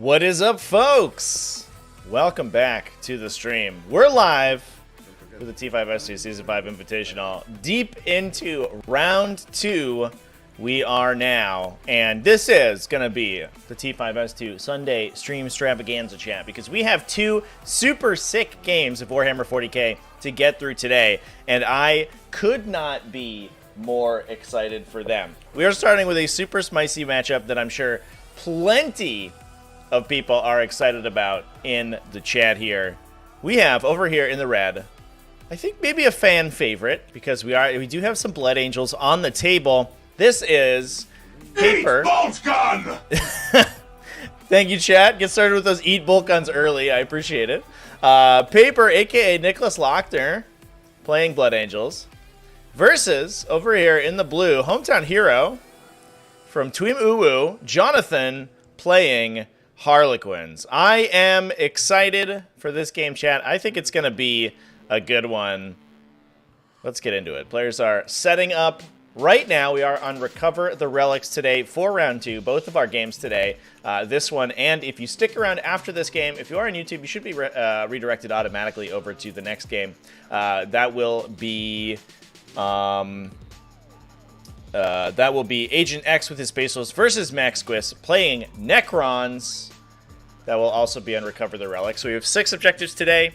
What is up, folks? Welcome back to the stream. We're live for the T5S2 Season 5 Invitational. Deep into round 2 we are now, and this is going to be the T5S2 Sunday stream extravaganza chat because we have 2 super sick games of Warhammer 40k to get through today, and I could not be more excited for them. We are starting with a super spicy matchup that I'm sure plenty of people are excited about in the chat here. We have over here in the red, I think maybe a fan favorite because we do have some Blood Angels on the table. This is Paper. Eat bolt gun! Thank you, chat. Get started with those eat bolt guns early. I appreciate it. Paper, aka Niklas Lackner, playing Blood Angels, versus over here in the blue, hometown hero from Twim Uwu, Jonathon, playing Harlequins. I am excited for this game, chat. I think it's going to be a good one. Let's get into it. Players are setting up right now. We are on Recover the Relics today for round 2. Both of our games today. This one, and if you stick around after this game, if you are on YouTube, you should be redirected automatically over to the next game. That will be Agent X with his Spaceos versus Max Squiss playing Necrons. That will also be on Recover the Relic. So we have 6 objectives today,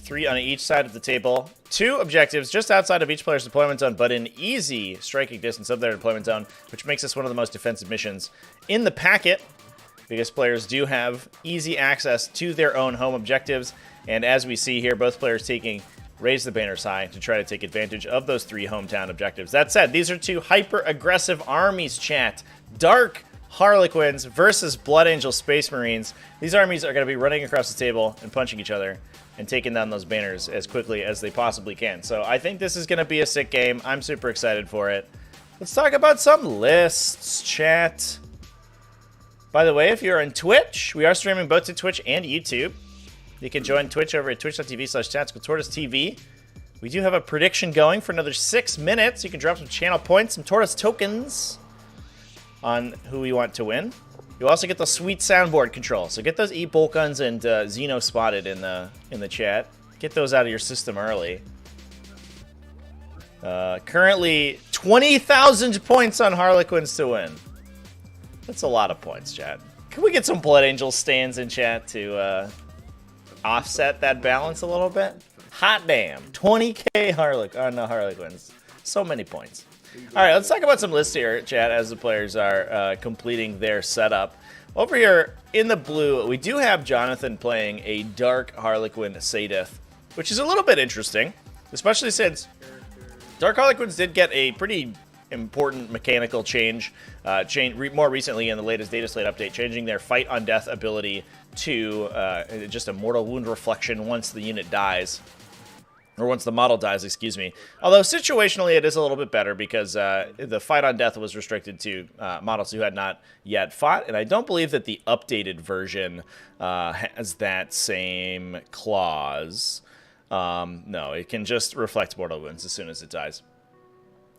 3 on each side of the table. 2 objectives just outside of each player's deployment zone, but in easy striking distance of their deployment zone, which makes this one of the most defensive missions in the packet, because players do have easy access to their own home objectives. And as we see here, both players taking Raise the Banners high to try to take advantage of those 3 hometown objectives. That said, these are 2 hyper-aggressive armies, chat. Dark Harlequins versus Blood Angel Space Marines. These armies are going to be running across the table and punching each other and taking down those banners as quickly as they possibly can. So I think this is going to be a sick game. I'm super excited for it. Let's talk about some lists, chat. By the way, if you're on Twitch, we are streaming both to Twitch and YouTube. You can join Twitch over at twitch.tv/TacticalTortoiseTV. We do have a prediction going for another 6 minutes. You can drop some channel points, some Tortoise tokens on who we want to win. You also get the sweet soundboard control. So get those E-bolt guns and Xeno spotted in the chat. Get those out of your system early. Currently 20,000 points on Harlequins to win. That's a lot of points, chat. Can we get some Blood Angel stands in chat to offset that balance a little bit? Hot damn, 20k Harlequins. So many points. All right, let's talk about some lists here, chat, as the players are completing their setup. Over here in the blue, we do have Jonathon playing a Dark Harlequin Sadith, which is a little bit interesting, especially since Dark Harlequins did get a pretty important mechanical change more recently in the latest data slate update, changing their Fight on Death ability to just a mortal wound reflection once the unit dies. Or once the model dies, excuse me. Although situationally it is a little bit better because the Fight on Death was restricted to models who had not yet fought, and I don't believe that the updated version has that same clause. No, it can just reflect mortal wounds as soon as it dies.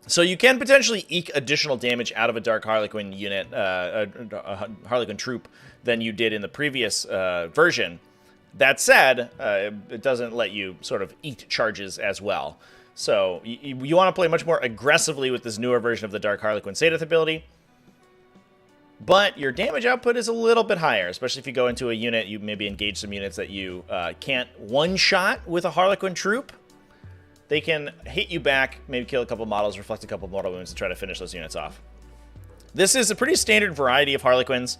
So you can potentially eke additional damage out of a Dark Harlequin unit, a Harlequin troop, than you did in the previous version. That said, it doesn't let you sort of eat charges as well. So you want to play much more aggressively with this newer version of the Dark Harlequin Sadith ability. But your damage output is a little bit higher, especially if you go into a unit, you maybe engage some units that you can't one-shot with a Harlequin troop. They can hit you back, maybe kill a couple models, reflect a couple mortal wounds, and try to finish those units off. This is a pretty standard variety of Harlequins.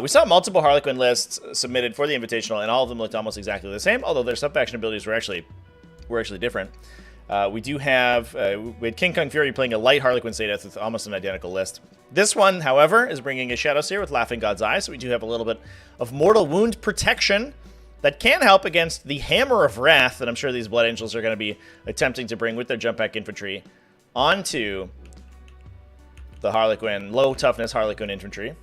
We saw multiple Harlequin lists submitted for the Invitational, and all of them looked almost exactly the same, although their sub-faction abilities were actually different. We had King Kong Fury playing a light Harlequin Sadith with almost an identical list. This one, however, is bringing a Shadow Seer with Laughing God's Eye, so we do have a little bit of mortal wound protection that can help against the Hammer of Wrath that I'm sure these Blood Angels are going to be attempting to bring with their jump pack infantry onto the Harlequin, low toughness Harlequin infantry.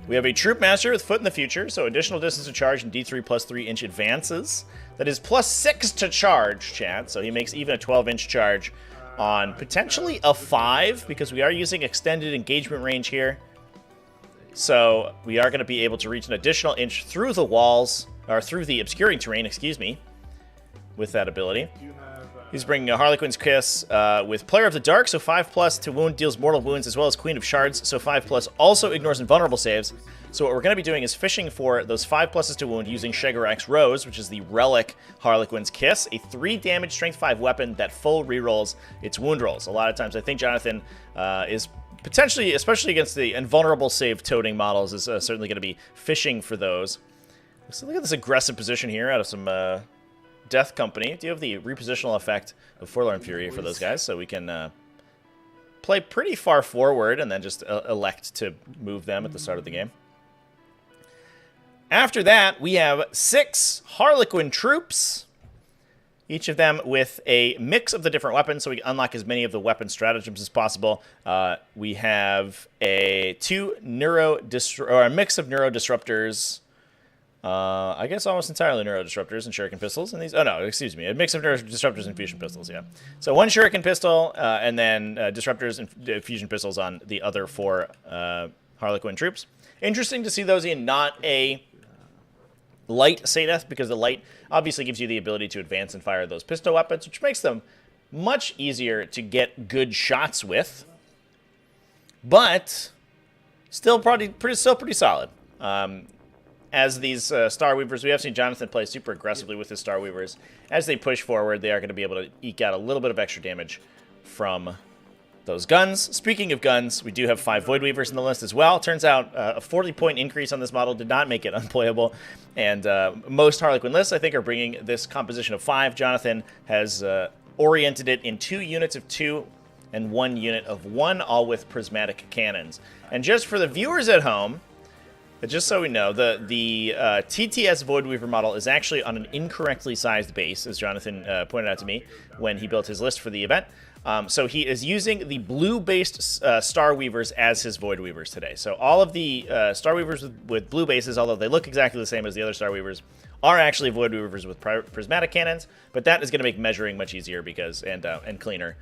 We have a Troop Master with Foot in the Future, so additional distance to charge and D3 plus 3-inch advances. That is plus 6 to charge, chat, so he makes even a 12-inch charge on potentially a 5, because we are using extended engagement range here. So we are going to be able to reach an additional inch through the walls, or through the obscuring terrain, excuse me, with that ability. He's bringing a Harlequin's Kiss with Player of the Dark, so 5+ to wound, deals mortal wounds, as well as Queen of Shards, so 5+, also ignores invulnerable saves. So what we're going to be doing is fishing for those 5+ to wound using Shegarak's Rose, which is the Relic Harlequin's Kiss, a 3 damage Strength 5 weapon that full rerolls its wound rolls. A lot of times I think Jonathon is potentially, especially against the invulnerable save toting models, is certainly going to be fishing for those. So look at this aggressive position here out of some Death Company. Do you have the repositional effect of Forlorn Fury for those guys, so we can play pretty far forward and then just elect to move them at the start of the game. After that, we have 6 Harlequin troops, each of them with a mix of the different weapons, so we can unlock as many of the weapon stratagems as possible. We have a mix of Neuro Disruptors. I guess almost entirely Neuro Disruptors and Shuriken Pistols. And these, oh no, excuse me, a mix of Neuro Disruptors and Fusion Pistols, yeah. So 1 Shuriken Pistol, and then Disruptors and Fusion Pistols on the other 4 Harlequin troops. Interesting to see those in not a light Sadeth, because the light obviously gives you the ability to advance and fire those pistol weapons, which makes them much easier to get good shots with. But still pretty solid. As these Star Weavers, we have seen Jonathon play super aggressively with his Star Weavers. As they push forward, they are going to be able to eke out a little bit of extra damage from those guns. Speaking of guns, we do have 5 Void Weavers in the list as well. Turns out a 40-point increase on this model did not make it unplayable. And most Harlequin lists, I think, are bringing this composition of 5. Jonathon has oriented it in 2 units of 2 and 1 unit of 1, all with prismatic cannons. And just for the viewers at home, just so we know, the TTS Void Weaver model is actually on an incorrectly sized base, as Jonathon pointed out to me when he built his list for the event. So he is using the blue-based Star Weavers as his Void Weavers today. So all of the Star Weavers with blue bases, although they look exactly the same as the other Star Weavers, are actually Void Weavers with prismatic cannons. But that is going to make measuring much easier because and cleaner,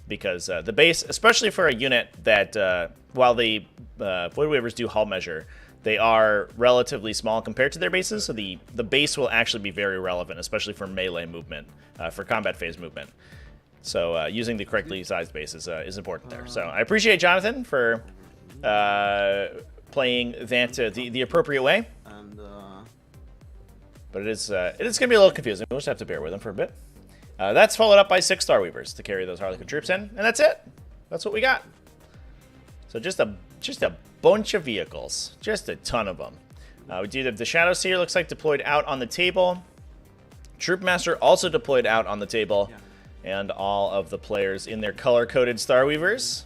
because the base, especially for a unit that, while the Void Weavers do hull measure, they are relatively small compared to their bases, so the base will actually be very relevant, especially for melee movement, for combat phase movement. So using the correctly sized base is important there. So I appreciate Jonathon for playing that the appropriate way. But it is going to be a little confusing. We'll just have to bear with him for a bit. That's followed up by 6 Star Weavers to carry those Harlequin troops in, and that's it. That's what we got. So just a bunch of vehicles, just a ton of them. We do have the Shadow Seer, looks like deployed out on the table. Troop Master also deployed out on the table, and all of the players in their color-coded Star Weavers.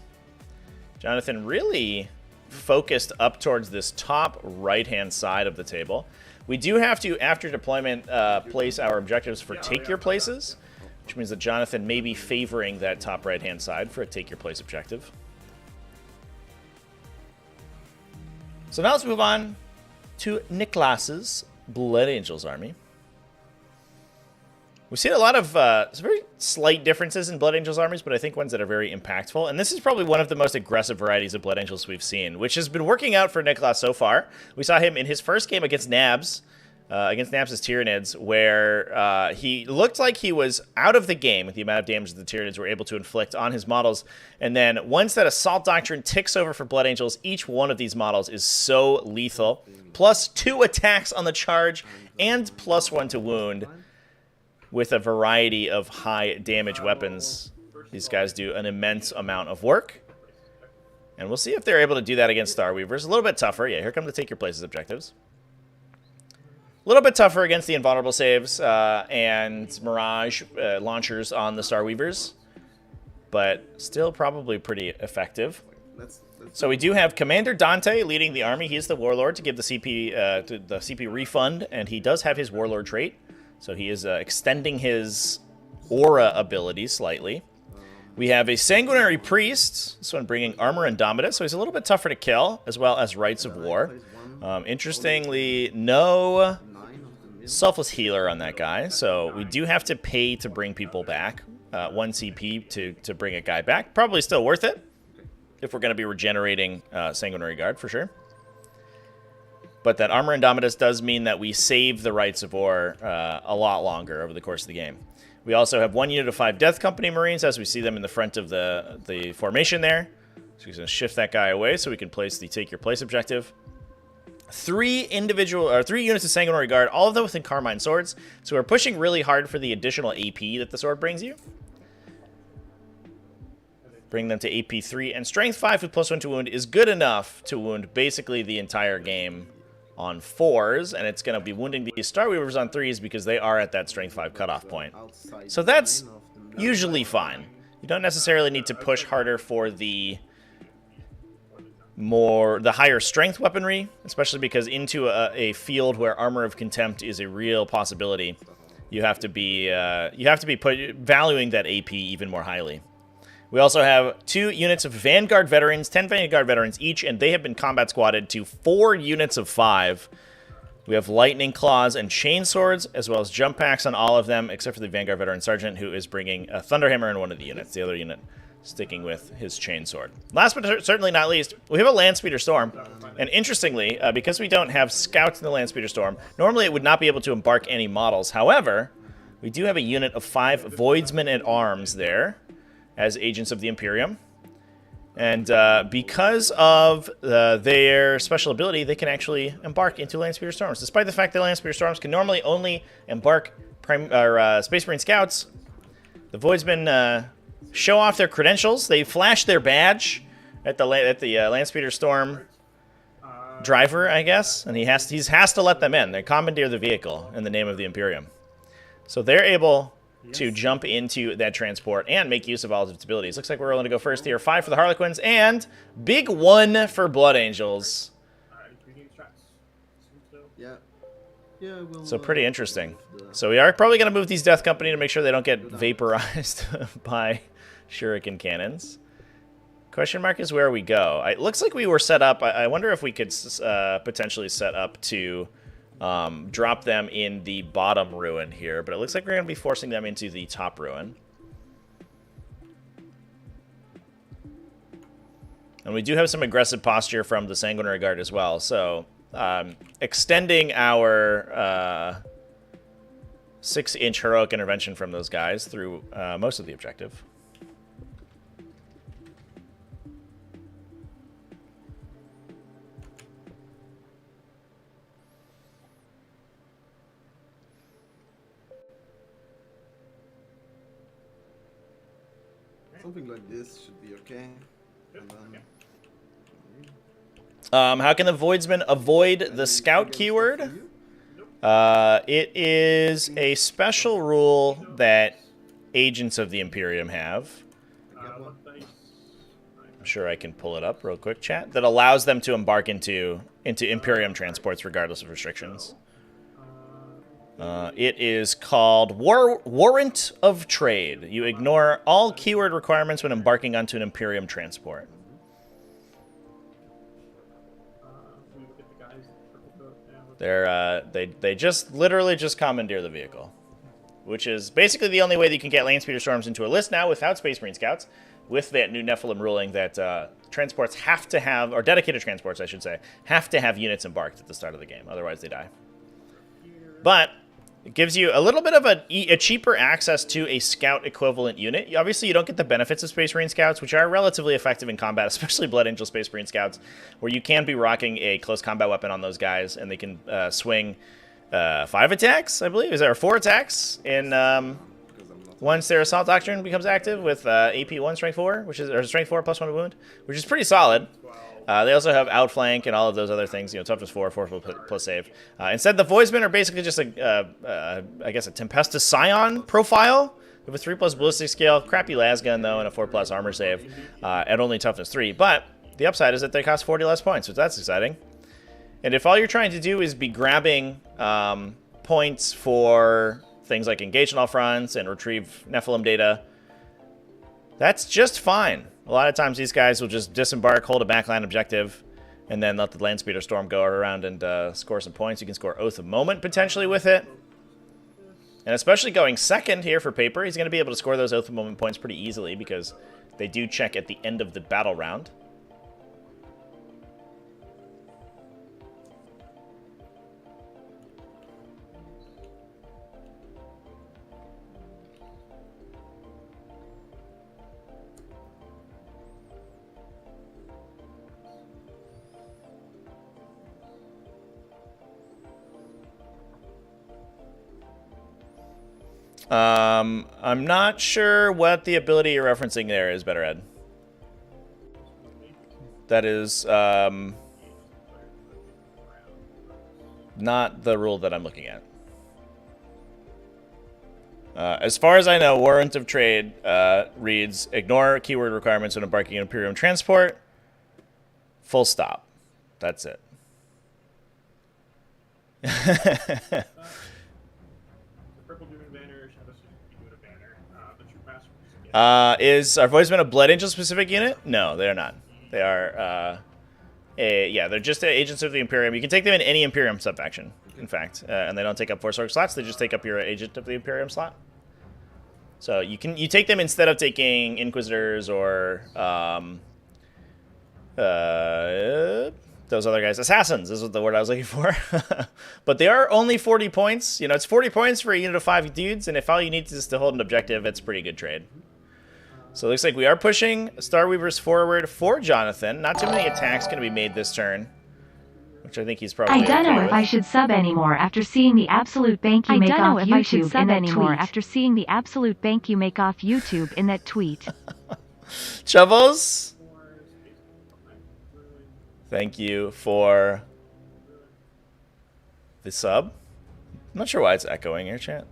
Jonathon really focused up towards this top right-hand side of the table. We do have to, after deployment, place our objectives for Take Your Places, which means that Jonathon may be favoring that top right-hand side for a Take Your Place objective. So now let's move on to Niklas's Blood Angels army. We've seen a lot of very slight differences in Blood Angels armies, but I think ones that are very impactful. And this is probably one of the most aggressive varieties of Blood Angels we've seen, which has been working out for Niklas so far. We saw him in his first game against Nabs, against Nabs' Tyranids, where he looked like he was out of the game with the amount of damage that the Tyranids were able to inflict on his models. And then once that Assault Doctrine ticks over for Blood Angels, each one of these models is so lethal. Plus 2 attacks on the charge and plus 1 to wound, with a variety of high damage weapons. These guys do an immense amount of work. And we'll see if they're able to do that against Star Weavers. A little bit tougher. Yeah, here come the Take Your Places objectives. A little bit tougher against the invulnerable saves and Mirage launchers on the Star Weavers. But still probably pretty effective. So we do have Commander Dante leading the army. He is the Warlord to give the CP refund. And he does have his Warlord trait. So he is extending his aura ability slightly. We have a Sanguinary Priest, this one bringing Armor Indomitus, so he's a little bit tougher to kill, as well as Rites of War. Interestingly, no Selfless Healer on that guy, so we do have to pay to bring people back. 1 CP to bring a guy back. Probably still worth it, if we're going to be regenerating Sanguinary Guard, for sure. But that Armor Indomitus does mean that we save the Rights of War a lot longer over the course of the game. We also have 1 unit of 5 Death Company Marines as we see them in the front of the formation there. So he's going to shift that guy away so we can place the Take Your Place objective. 3 units of Sanguinary Guard, all of them within Carmine Swords. So we're pushing really hard for the additional AP that the sword brings you. Bring them to AP 3, and Strength 5 with +1 to wound is good enough to wound basically the entire game on 4s, and it's going to be wounding these Star Weavers on 3s because they are at that Strength 5 cutoff point. So that's usually fine. You don't necessarily need to push harder for the higher strength weaponry, especially because into a field where Armor of Contempt is a real possibility, you have to be valuing that AP even more highly. We also have 2 units of Vanguard Veterans, 10 Vanguard Veterans each, and they have been combat squatted to 4 units of 5. We have Lightning Claws and Chainswords, as well as jump packs on all of them, except for the Vanguard Veteran Sergeant, who is bringing a Thunderhammer in one of the units. The other unit sticking with his Chainsword. Last but certainly not least, we have a Landspeeder Storm. And interestingly, because we don't have Scouts in the Landspeeder Storm, normally it would not be able to embark any models. However, we do have a unit of 5 Voidsmen at Arms there as agents of the Imperium. And because of their special ability, they can actually embark into Landspeeder Storms. Despite the fact that Landspeeder Storms can normally only embark Space Marine Scouts, the Voidsmen show off their credentials. They flash their badge at the Landspeeder Storm driver, I guess, and he has to let them in. They commandeer the vehicle in the name of the Imperium. So they're able to jump into that transport and make use of all of its abilities. Looks like we're going to go first here. 5 for the Harlequins, and big 1 for Blood Angels. So pretty interesting. So we are probably going to move these Death Company to make sure they don't get vaporized by shuriken cannons. Question mark is where we go. It looks like we were set up. I wonder if we could potentially set up to drop them in the bottom ruin here, but it looks like we're going to be forcing them into the top ruin. And we do have some aggressive posture from the Sanguinary Guard as well, so extending our 6-inch heroic intervention from those guys through most of the objective. Something like this should be okay. And then... how can the Voidsman avoid the Scout keyword? It is a special rule that agents of the Imperium have. I'm sure I can pull it up real quick, chat. That allows them to embark into Imperium transports regardless of restrictions. It is called Warrant of Trade. You ignore all keyword requirements when embarking onto an Imperium transport. They just literally just commandeer the vehicle, which is basically the only way that you can get Landspeeder Storms into a list now without Space Marine Scouts, with that new Nephilim ruling that transports have to have, or dedicated transports I should say, have to have units embarked at the start of the game, otherwise they die. But it gives you a little bit of a cheaper access to a Scout equivalent unit. Obviously, you don't get the benefits of Space Marine Scouts, which are relatively effective in combat, especially Blood Angel Space Marine Scouts, where you can be rocking a close combat weapon on those guys, and they can swing 5 attacks, I believe. Is there 4 attacks in once their Assault Doctrine becomes active with AP 1 Strength 4, which is, or Strength 4 +1 wound, which is pretty solid. They also have Outflank and all of those other things, you know, Toughness 4, 4 plus save. Instead, the Voidsmen are basically just I guess a Tempestus Scion profile with a 3+ ballistic scale, crappy lasgun though, and a 4+ armor save, and only Toughness 3. But the upside is that they cost 40 less points, so that's exciting. And if all you're trying to do is be grabbing points for things like engage on all fronts and retrieve Nephilim data, that's just fine. A lot of times these guys will just disembark, hold a backline objective, and then let the Landspeeder Storm go around and score some points. You can score Oath of Moment potentially with it. And especially going second here for Paper, he's going to be able to score those Oath of Moment points pretty easily because they do check at the end of the battle round. I'm not sure what the ability you're referencing there is, Better Ed. That is not the rule that I'm looking at. As far as I know, Warrant of Trade reads, ignore keyword requirements when embarking on Imperium transport. Full stop. That's it. Is our voiceman a Blood Angel specific unit? No, they're not. They are, they're just agents of the Imperium. You can take them in any Imperium subfaction, in fact, and they don't take up Force Org slots. They just take up your agent of the Imperium slot. So you take them instead of taking Inquisitors or those other guys. Assassins is the word I was looking for. But they are only 40 points. You know, it's 40 points for a unit of 5 dudes, and if all you need is to hold an objective, it's a pretty good trade. So it looks like we are pushing Starweavers forward for Jonathon. Not too many attacks going to be made this turn, which I think he's probably I don't know okay if with. I should sub anymore after seeing the absolute bank you make off YouTube in that tweet. After seeing the absolute bank you make off YouTube in that tweet. Chovos, thank you for the sub. I'm not sure why it's echoing here, chat.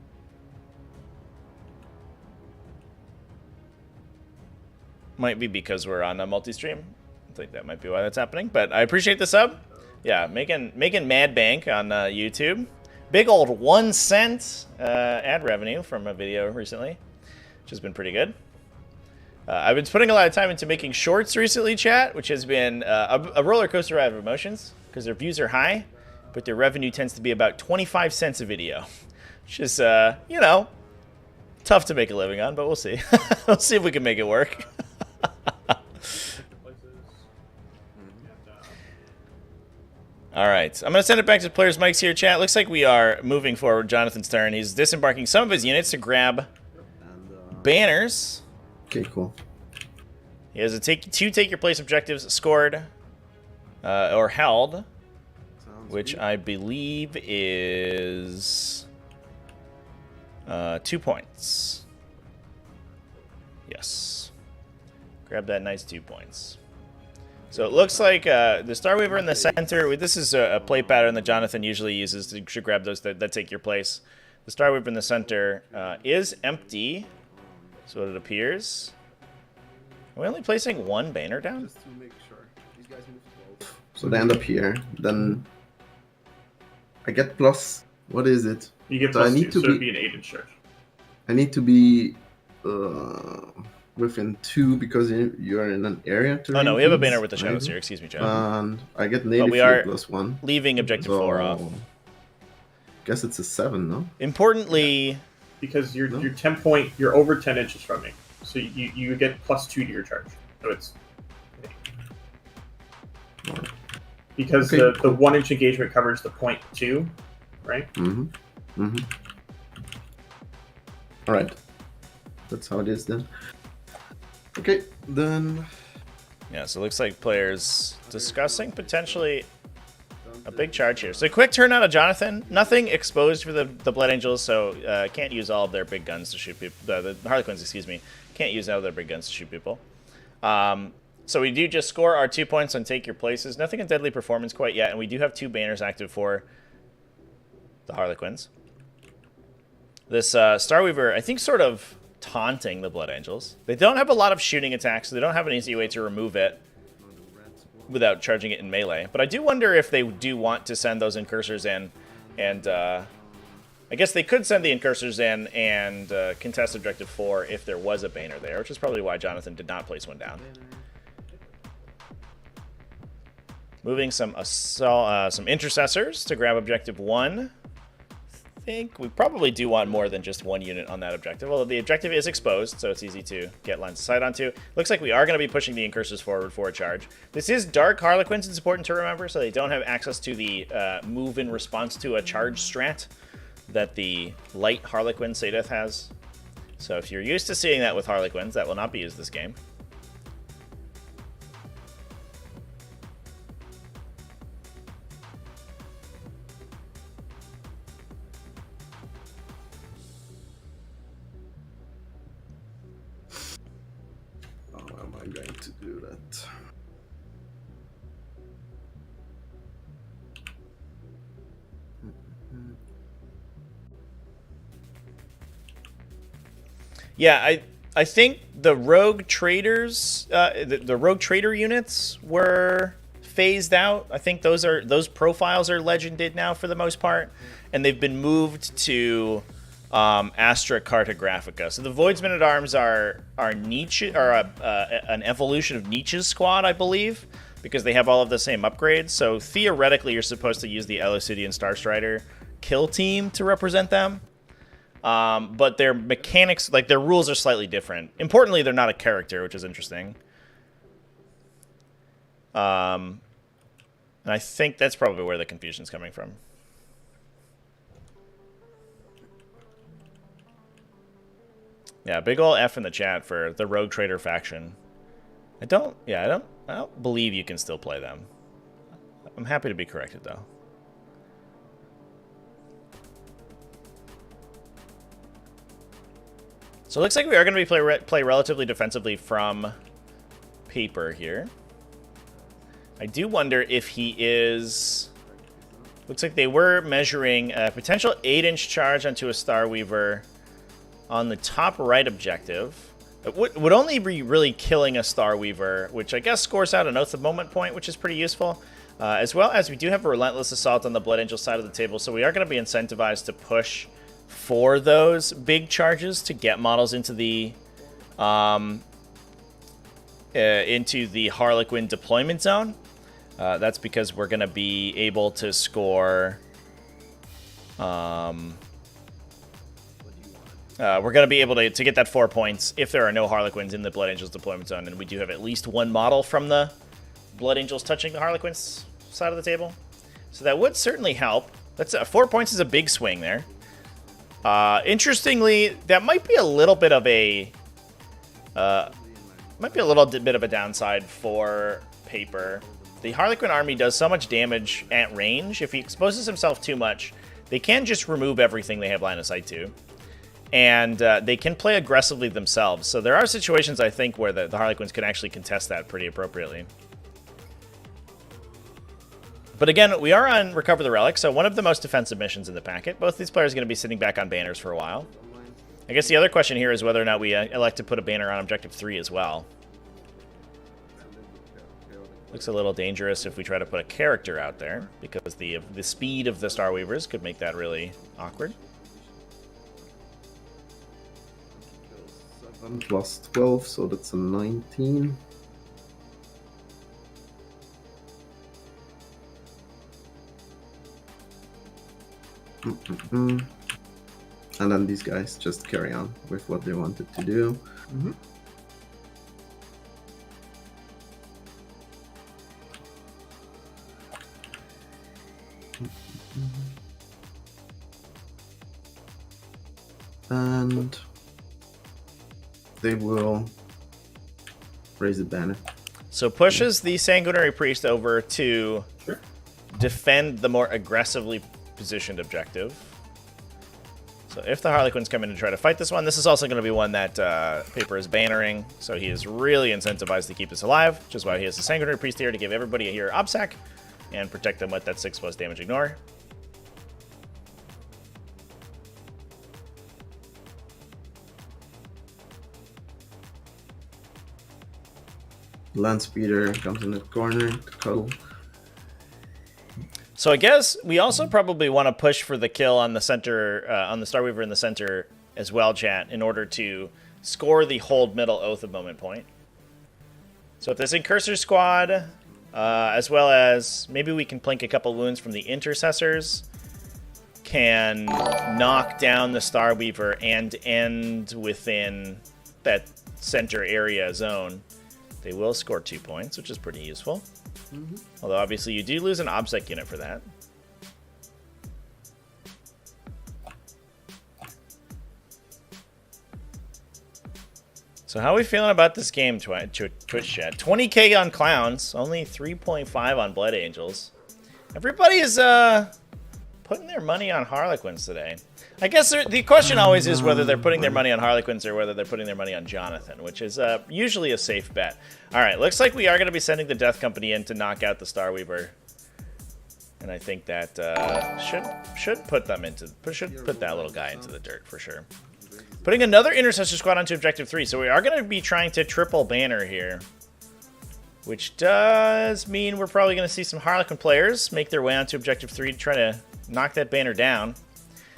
Might be because we're on a multi-stream. I think that might be why that's happening. But I appreciate the sub. Yeah, making mad bank on YouTube. Big old 1 cent ad revenue from a video recently, which has been pretty good. I've been putting a lot of time into making shorts recently, chat, which has been a roller coaster ride of emotions because their views are high, but their revenue tends to be about 25 cents a video, which is, you know, tough to make a living on, but we'll see. We'll see if we can make it work. All right, I'm going to send it back to players' mics here, chat. Looks like we are moving forward. Jonathon's turn. He's disembarking some of his units to grab banners. Okay, cool. He has two take your place objectives scored or held, Sounds which good. I believe is 2 points. Yes. Grab that nice 2 points. So it looks like the Starweaver in the center, this is a play pattern that Jonathon usually uses to grab those that take your place. The Starweaver in the center is empty, so it appears. Are we only placing 1 banner down? Just to make sure. These guys move 12. So they end up here. Then I get plus. What is it? You get So I plus need 2, to so it'd be- be an 8 inch charge. I need to be within 2 because you're in an area. Oh no, we have a terrain banner with the shadows maybe. here. Excuse me, John. And I get native we are plus 1. Leaving objective 4 off. Guess it's a 7, no? Importantly, Because you're No. you're 10 point, you're over 10 inches from me, so you get plus 2 to your charge. So it's Alright. because Okay, the 1 inch engagement covers the 0.2, right? Alright. That's how it is then. Okay, then. yeah, so it looks like players discussing potentially a big charge here. So quick turn out of Jonathon. Nothing exposed for the Blood Angels, so can't use all of their big guns to shoot people. The Harlequins, excuse me, can't use all of their big guns to shoot people. So we do just score our 2 points on take your places. Nothing in deadly performance quite yet, and we do have 2 banners active for the Harlequins. This Starweaver, I think, sort of taunting the Blood Angels. They don't have a lot of shooting attacks, so they don't have an easy way to remove it without charging it in melee. But I do wonder if they do want to send those incursors in, and I guess they could send the incursors in and contest objective 4 if there was a banner there, which is probably why Jonathon did not place one down. Moving some intercessors to grab objective 1. I think we probably do want more than just 1 unit on that objective, although the objective is exposed, so it's easy to get lines of sight onto. Looks like we are going to be pushing the incursors forward for a charge. This is Dark Harlequins, it's important to remember, so they don't have access to the move in response to a charge strat that the light Harlequin Sadeth has. So if you're used to seeing that with Harlequins, that will not be used this game. to do that. Yeah, I think the rogue traders, the rogue trader units were phased out. I think those profiles are legended now for the most part, and they've been moved to Astra Cartographica. So the Void's Men at Arms are Nietzsche, or an evolution of Nietzsche's squad, I believe, because they have all of the same upgrades. So theoretically, you're supposed to use the Elocidian Starstrider kill team to represent them. But their mechanics, like their rules, are slightly different. Importantly, they're not a character, which is interesting. And I think that's probably where the confusion's coming from. Yeah, big ol' F in the chat for the Rogue Trader faction. I don't believe you can still play them. I'm happy to be corrected, though. So it looks like we are going to be play relatively defensively from Paper here. I do wonder if he is... Looks like they were measuring a potential 8-inch charge onto a Star Weaver on the top right objective. It would only be really killing a Star Weaver, which I guess scores out an Oath of Moment point, which is pretty useful. As well as we do have a Relentless Assault on the Blood Angel side of the table, so we are going to be incentivized to push for those big charges to get models into the Harlequin deployment zone. That's because we're going to be able to score. We're going to be able to get that 4 points if there are no Harlequins in the Blood Angels deployment zone, and we do have at least one model from the Blood Angels touching the Harlequins side of the table. So that would certainly help. That's 4 points is a big swing there. Interestingly, that might be a little bit of a downside for Paper. The Harlequin army does so much damage at range. If he exposes himself too much, they can just remove everything they have line of sight to, and they can play aggressively themselves. So there are situations, I think, where the Harlequins can actually contest that pretty appropriately. But again, we are on Recover the Relic, so one of the most defensive missions in the packet. Both these players are going to be sitting back on banners for a while. I guess the other question here is whether or not we elect to put a banner on Objective 3 as well. Looks a little dangerous if we try to put a character out there, because the speed of the Star Weavers could make that really awkward. 7 plus 12, so that's a 19. And then these guys just carry on with what they wanted to do. And they will raise the banner. So pushes the Sanguinary Priest over to defend the more aggressively positioned objective. So if the Harlequins come in to try to fight this one, this is also going to be one that Paper is bannering, so he is really incentivized to keep this alive, which is why he has the Sanguinary Priest here to give everybody a hero OBSEC and protect them with that 6+ damage ignore. Land Speeder comes in the corner to cuddle. So I guess we also probably want to push for the kill on the center, on the Star Weaver in the center as well, chat, in order to score the hold middle Oath of Moment point. So if this Incursor squad, as well as maybe we can plink a couple wounds from the Intercessors, can knock down the Star Weaver and end within that center area zone, they will score 2 points, which is pretty useful. Although obviously you do lose an OBSEC unit for that. So how are we feeling about this game, Twitch chat? 20k on Clowns, only 3.5 on Blood Angels. Everybody is putting their money on Harlequins today. I guess the question always is whether they're putting their money on Harlequins or whether they're putting their money on Jonathon, which is usually a safe bet. All right, looks like we are going to be sending the Death Company in to knock out the Starweaver. And I think that should put them into should put that little guy into the dirt for sure. Putting another Intercessor Squad onto Objective 3, so we are going to be trying to triple banner here, which does mean we're probably going to see some Harlequin players make their way onto Objective 3 to try to knock that banner down.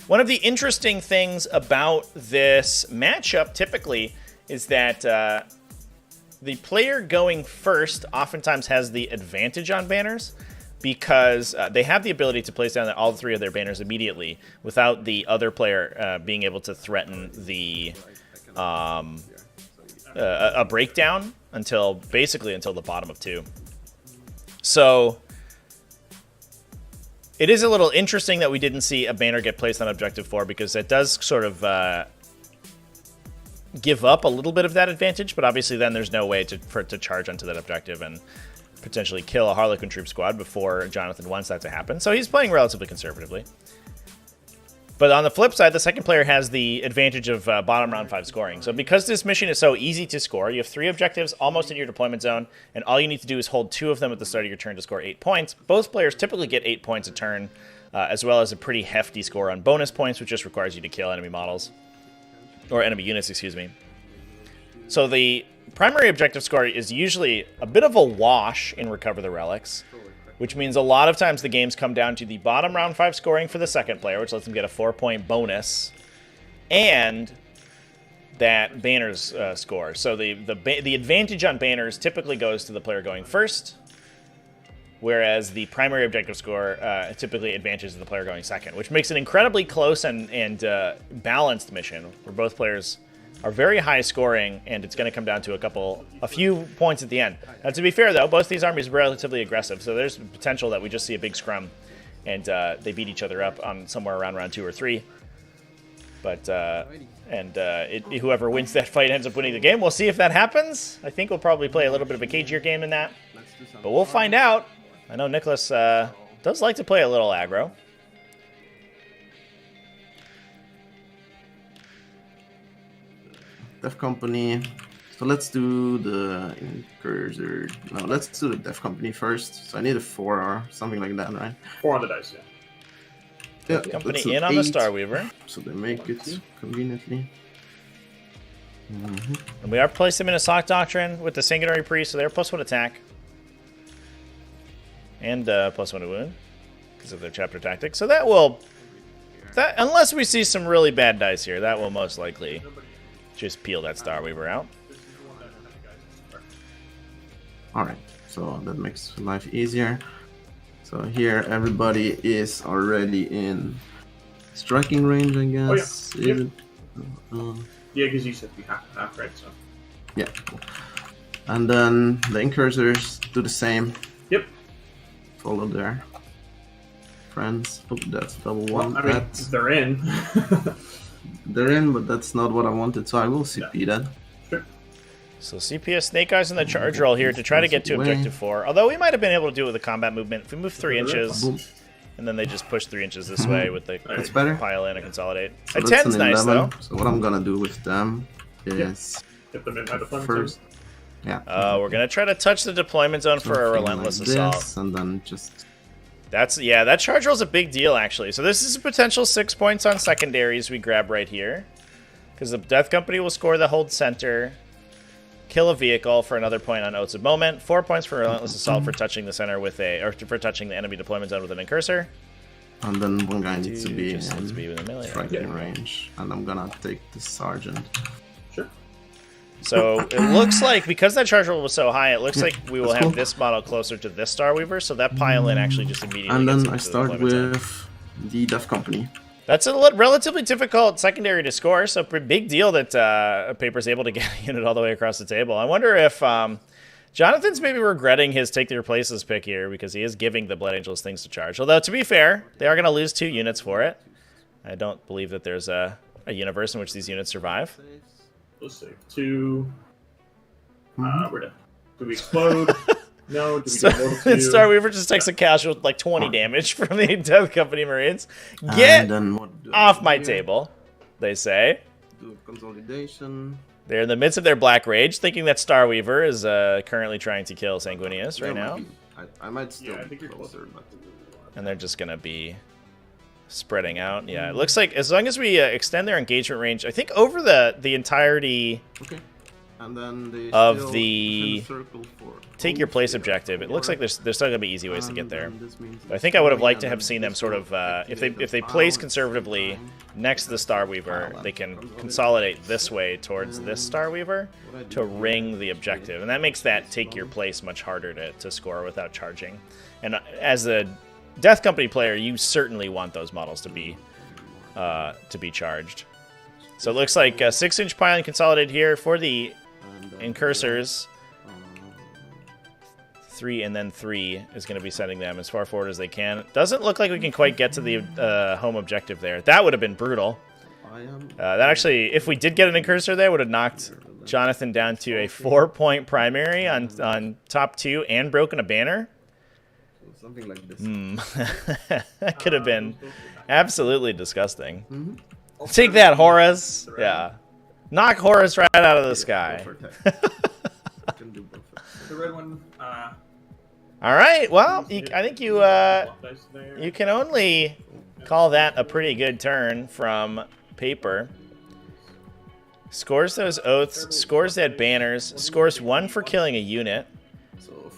One of the interesting things about this matchup typically is that the player going first oftentimes has the advantage on banners, because they have the ability to place down all three of their banners immediately without the other player being able to threaten the a breakdown until the bottom of 2. So it is a little interesting that we didn't see a banner get placed on Objective 4, because it does sort of give up a little bit of that advantage, but obviously then there's no way for it to charge onto that objective and potentially kill a Harlequin troop squad before Jonathon wants that to happen. So he's playing relatively conservatively. But on the flip side, the second player has the advantage of bottom round 5 scoring. So because this mission is so easy to score, you have 3 objectives almost in your deployment zone, and all you need to do is hold 2 of them at the start of your turn to score 8 points. Both players typically get 8 points a turn, as well as a pretty hefty score on bonus points, which just requires you to kill enemy models. Or enemy units, excuse me. So the primary objective score is usually a bit of a wash in Recover the Relics, which means a lot of times the games come down to the bottom round 5 scoring for the second player, which lets them get a 4-point bonus, and that banners score. So the advantage on banners typically goes to the player going first, whereas the primary objective score typically advantages the player going second, which makes an incredibly close and balanced mission where both players are very high scoring, and it's going to come down to a few points at the end. Now, to be fair, though, both these armies are relatively aggressive, so there's potential that we just see a big scrum, and they beat each other up on somewhere around round 2 or 3. But whoever wins that fight ends up winning the game. We'll see if that happens. I think we'll probably play a little bit of a cagier game in that, but we'll find out. I know Niklas does like to play a little aggro. Death Company. So let's do the Incursor. No, let's do the Death Company first. So I need a 4 or something like that, right? 4 on the dice, yeah. Yeah, Company in on the Starweaver. So they make it conveniently. And we are placing them in a Sock Doctrine with the Sanguinary Priest, so they're +1 attack. And +1 to wound because of their chapter tactics. So that will, unless we see some really bad dice here, that will most likely just peel that Starweaver out. Alright, so that makes life easier. So here everybody is already in striking range, I guess. Oh, yeah. Yeah, because you said we have, right? So. Yeah. And then the Incursors do the same. Yep. Follow their friends. Oh, that's double 1. Well, I mean, they're in. They're in, but that's not what I wanted, so I will CP that. Sure. So CPS Snake Eyes in the charge roll here to try to get to Objective 4. Although we might have been able to do it with a combat movement. If we move 3 inches, and then they just push 3 inches this way with the pile in and consolidate. So a 10's nice, though. So what I'm gonna do with them is... Get them in by deployment first. Yeah. We're going to try to touch the deployment zone for a relentless assault. And then just... that charge roll is a big deal, actually. So this is a potential 6 points on secondaries we grab right here. Because the Death Company will score the hold center, kill a vehicle for another point on Oaths of Moment, 4 points for relentless assault for touching the center with for touching the enemy deployment zone with an Incursor. And then one guy needs to be within melee striking range. And I'm gonna take the Sergeant. Sure. So it looks like, because that charge roll was so high, it looks like we will have this model closer to this Starweaver, so that pile-in actually just immediately and gets then I start with the Death Company. That's a relatively difficult secondary to score, so big deal that Paper's able to get a unit all the way across the table. I wonder if Jonathon's maybe regretting his Take Their Places pick here, because he is giving the Blood Angels things to charge. Although, to be fair, they are going to lose 2 units for it. I don't believe that there's a universe in which these units survive. Let's see. 2. We're done. Do we explode? No, do we So, get mortal 2? Starweaver just takes a casual with like 20 damage from the Death Company Marines. And Get then what do I off do my here? table, they say. Do a consolidation. They're in the midst of their Black Rage, thinking that Starweaver is currently trying to kill Sanguinius right now. I might still Yeah, I be think you're closer, but And they're just going to be spreading out. Yeah, it looks like as long as we extend their engagement range, I think over the entirety okay. And then they of still the defend circle for take your place here. objective, it looks like there's still going to be easy ways to get And there. then this means I think I would have destroy, liked to and have then seen them this sort will of if activate they the place power conservatively time. next to the Starweaver, they can consolidate this way towards this Starweaver to ring the objective, and that makes that take your place much harder to score without charging. And as a Death Company player, you certainly want those models to be charged. So it looks like a 6-inch pylon consolidated here for the incursors. 3 and then 3 is going to be sending them as far forward as they can. Doesn't look like we can quite get to the home objective there. That would have been brutal. That actually, if we did get an incursor there, would have knocked Jonathon down to a 4-point primary on top 2 and broken a banner. Something like this. That could have been absolutely disgusting. Take that, Horus. Yeah. Knock Horus right out of the sky. Can do both. The red one. All right. Well, I think you can only call that a pretty good turn from Paper. Scores those oaths, scores that banners, scores 1 for killing a unit.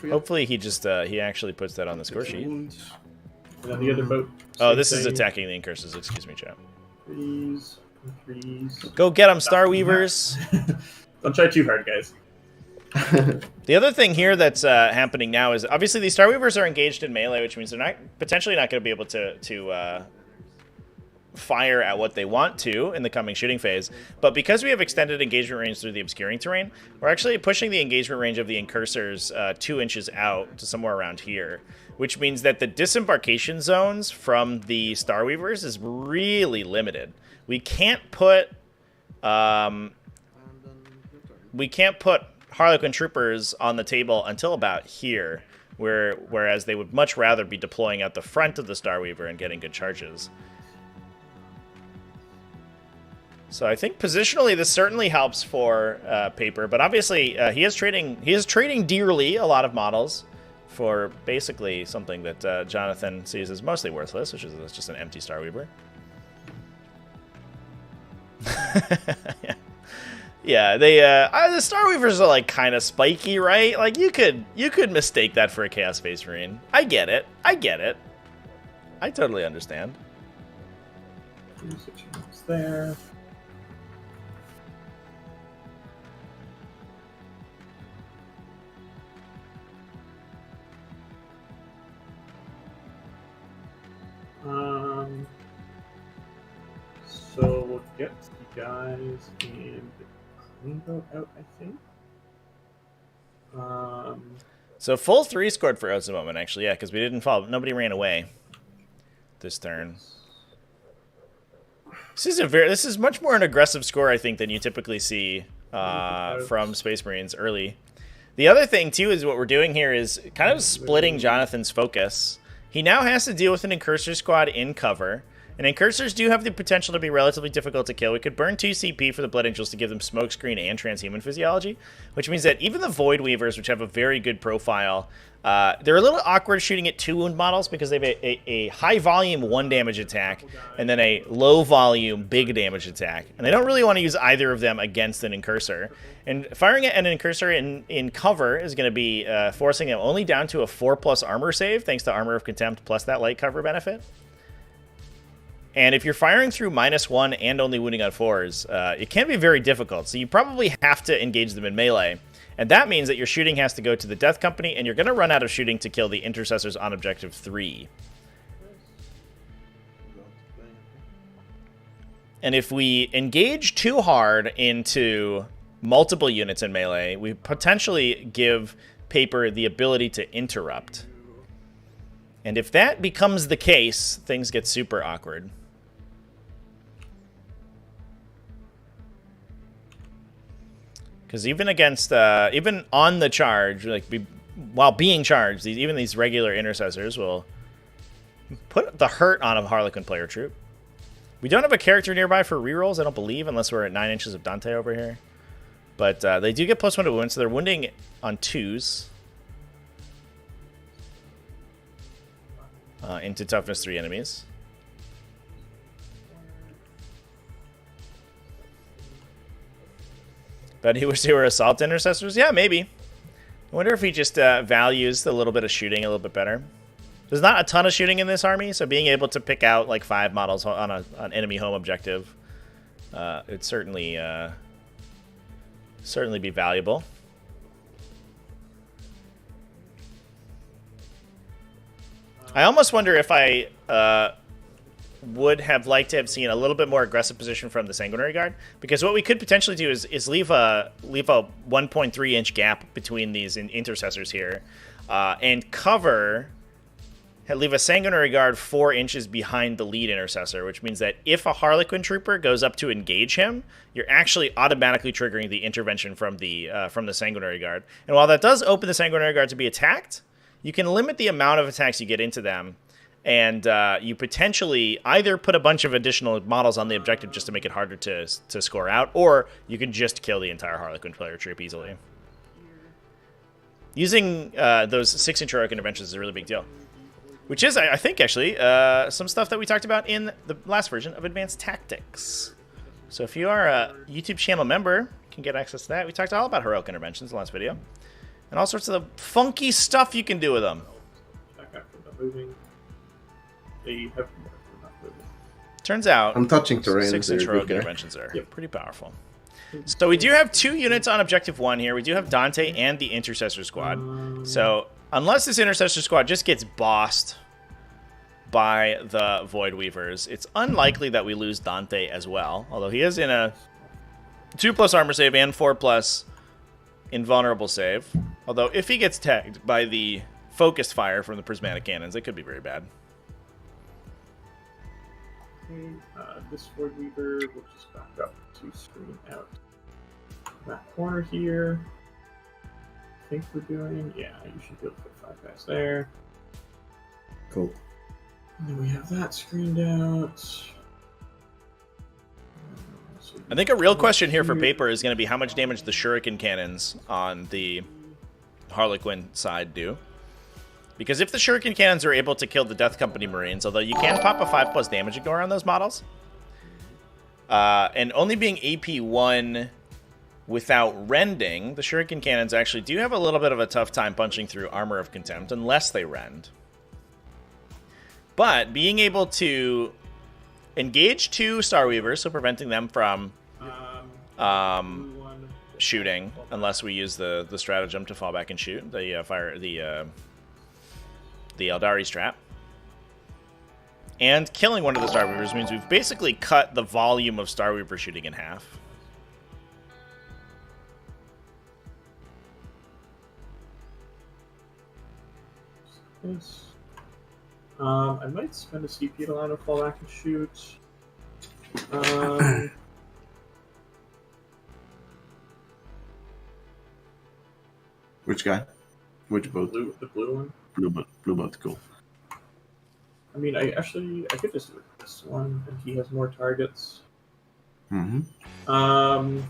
Hopefully he just he actually puts that on the score sheet. And then the other boat. Oh, this is attacking the incursors. Excuse me, chat. Freeze. Go get them, Starweavers. Don't try too hard, guys. The other thing here that's happening now is obviously these Starweavers are engaged in melee, which means they're potentially not going to be able to fire at what they want to in the coming shooting phase. But because we have extended engagement range through the obscuring terrain, we're actually pushing the engagement range of the incursors 2 inches out to somewhere around here, which means that the disembarkation zones from the Starweavers is really limited. We can't put Harlequin troopers on the table until about here, whereas they would much rather be deploying at the front of the Starweaver and getting good charges. So I think positionally this certainly helps for Paper, but obviously he is trading dearly a lot of models for basically something that Jonathon sees as mostly worthless, which is just an empty Starweaver. Yeah, they the Starweavers are like kind of spiky, right? Like you could mistake that for a Chaos Space Marine. I get it. I totally understand. There. So we'll get the guys and the clean boat out, I think. So full 3 scored for us a moment, actually, yeah, because we didn't fall. Nobody ran away this turn. This is much more an aggressive score, I think, than you typically see from Space Marines early. The other thing too is what we're doing here is kind of splitting Jonathon's focus. He now has to deal with an Incursor squad in cover. And Incursors do have the potential to be relatively difficult to kill. We could burn 2 CP for the Blood Angels to give them Smokescreen and Transhuman Physiology, which means that even the Void Weavers, which have a very good profile, they're a little awkward shooting at 2 wound models because they have a high volume 1 damage attack and then a low volume big damage attack. And they don't really want to use either of them against an Incursor. And firing at an Incursor in cover is going to be forcing them only down to a 4+ armor save, thanks to Armor of Contempt plus that light cover benefit. And if you're firing through -1 and only wounding on 4s, it can be very difficult. So you probably have to engage them in melee. And that means that your shooting has to go to the Death Company, and you're going to run out of shooting to kill the Intercessors on Objective 3. And if we engage too hard into multiple units in melee, we potentially give Paper the ability to interrupt. And if that becomes the case, things get super awkward. Because even against, even on the charge, like while being charged, even these regular intercessors will put the hurt on a Harlequin player troop. We don't have a character nearby for rerolls, I don't believe, unless we're at 9 inches of Dante over here. But they do get +1 to wound, so they're wounding on 2s. Into toughness 3 enemies. But he wish they were assault intercessors? Yeah, maybe. I wonder if he just values a little bit of shooting a little bit better. There's not a ton of shooting in this army, so being able to pick out like 5 models on an enemy home objective, it'd certainly be valuable. I almost wonder if I would have liked to have seen a little bit more aggressive position from the Sanguinary Guard, because what we could potentially do is leave a 1.3 inch gap between these intercessors here, and leave a Sanguinary Guard 4 inches behind the lead intercessor, which means that if a Harlequin trooper goes up to engage him, you're actually automatically triggering the intervention from the Sanguinary Guard. And while that does open the Sanguinary Guard to be attacked, you can limit the amount of attacks you get into them, and you potentially either put a bunch of additional models on the objective just to make it harder to score out, or you can just kill the entire Harlequin player troop easily. Using those 6-inch heroic interventions is a really big deal. Which is, I think, actually, some stuff that we talked about in the last version of Advanced Tactics. So if you are a YouTube channel member, you can get access to that. We talked all about heroic interventions in the last video. And all sorts of funky stuff you can do with them. Turns out, I'm touching terrain. 6-inch heroic interventions are pretty powerful. So we do have 2 units on Objective 1 here. We do have Dante and the Intercessor Squad. So unless this Intercessor Squad just gets bossed by the Void Weavers, it's unlikely that we lose Dante as well. Although he is in a 2+ armor save and 4+ invulnerable save. Although if he gets tagged by the focused fire from the prismatic cannons, it could be very bad. This Void Weaver will just back up to screen out that corner here. I think we're doing, yeah, you should be able to put 5 guys there. Cool. And then we have that screened out. I think a real question here for paper is going to be how much damage the Shuriken cannons on the Harlequin side do. Because if the Shuriken cannons are able to kill the Death Company Marines, although you can pop a 5+ damage ignore on those models, and only being AP1 without rending, the Shuriken cannons actually do have a little bit of a tough time punching through Armor of Contempt unless they rend. But being able to engage 2 Star Weavers, so preventing them from shooting, unless we use the stratagem to fall back and shoot, the Eldari strat. And killing one of the Star Weavers means we've basically cut the volume of Star Weaver shooting in half. Yes. I might spend a CP to allow him to fall back and shoot. Which guy? Which boat? The blue one. Blue boat, cool. I mean, I could just do this one, and he has more targets. Mm-hmm.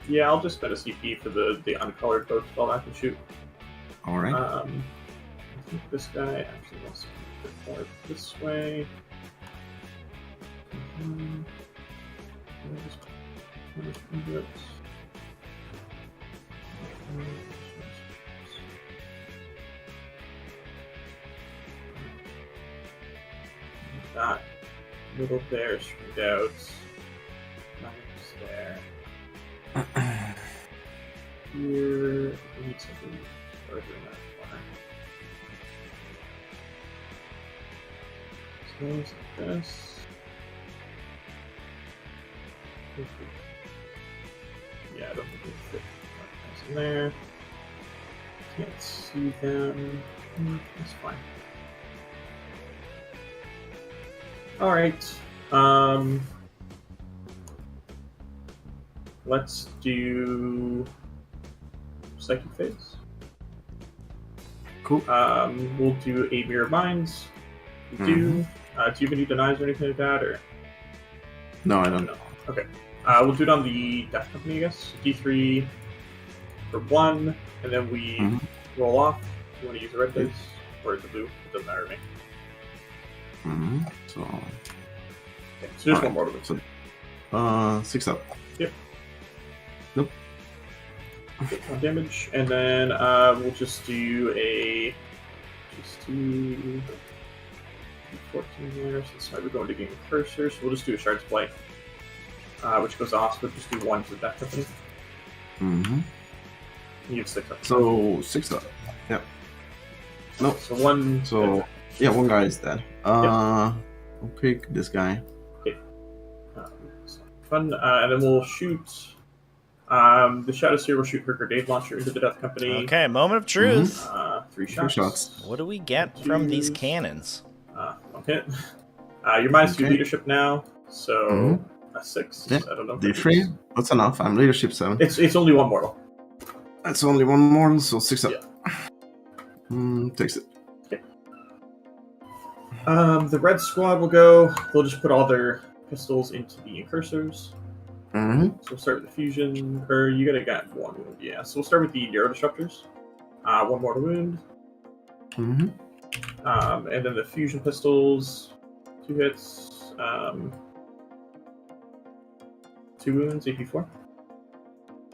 Yeah, I'll just spend a CP for the uncolored boat to fall back and shoot. All right. I think this guy actually wants to go more this way. That little bear screwed out. Just there. Here, we need something further in that corner. So things like this. Yeah, I don't think we fit guys in there. Can't see them. That's fine. Alright. Let's do Psychic Phase. Cool. We'll do a Mirror Minds. We do. Do you have any denies or anything like that, or? No, I don't. No. Okay. We'll do it on the Death Company, I guess. D3 for 1, and then we roll off. You want to use the red dice or the blue? It doesn't matter to me. So. Okay, so just one more to it. So, 6 up. Yep. Nope. Okay, 1 damage, and then we'll just do a 14 there. Since we're going to gain cursor, so we'll just do a Shard's Play, which goes off. So we'll just do 1 to that company. You have 6 up. So 6 up. Yeah. Nope. So 1. So yeah, 1 guy is dead. I'll pick this guy. Okay. Fun. And then we'll shoot. The Shadows here will shoot her grenade launcher into the Death Company. Okay, moment of truth. 3 shots. 3 shots. What do we get from these cannons? 1 hit. You're -2 leadership now, so a 6. Yeah. I don't know. D3. That's enough. I'm leadership 7. It's only 1 mortal. That's only 1 mortal, so 6 up. Yeah. Takes it. Okay. The red squad will go. They'll just put all their pistols into the incursors. So we'll start with the fusion, or you gotta get 1 wound, yeah. So we'll start with the Neuro Disruptors. 1 mortal wound. And then the fusion pistols, 2 hits, 2 wounds, AP4.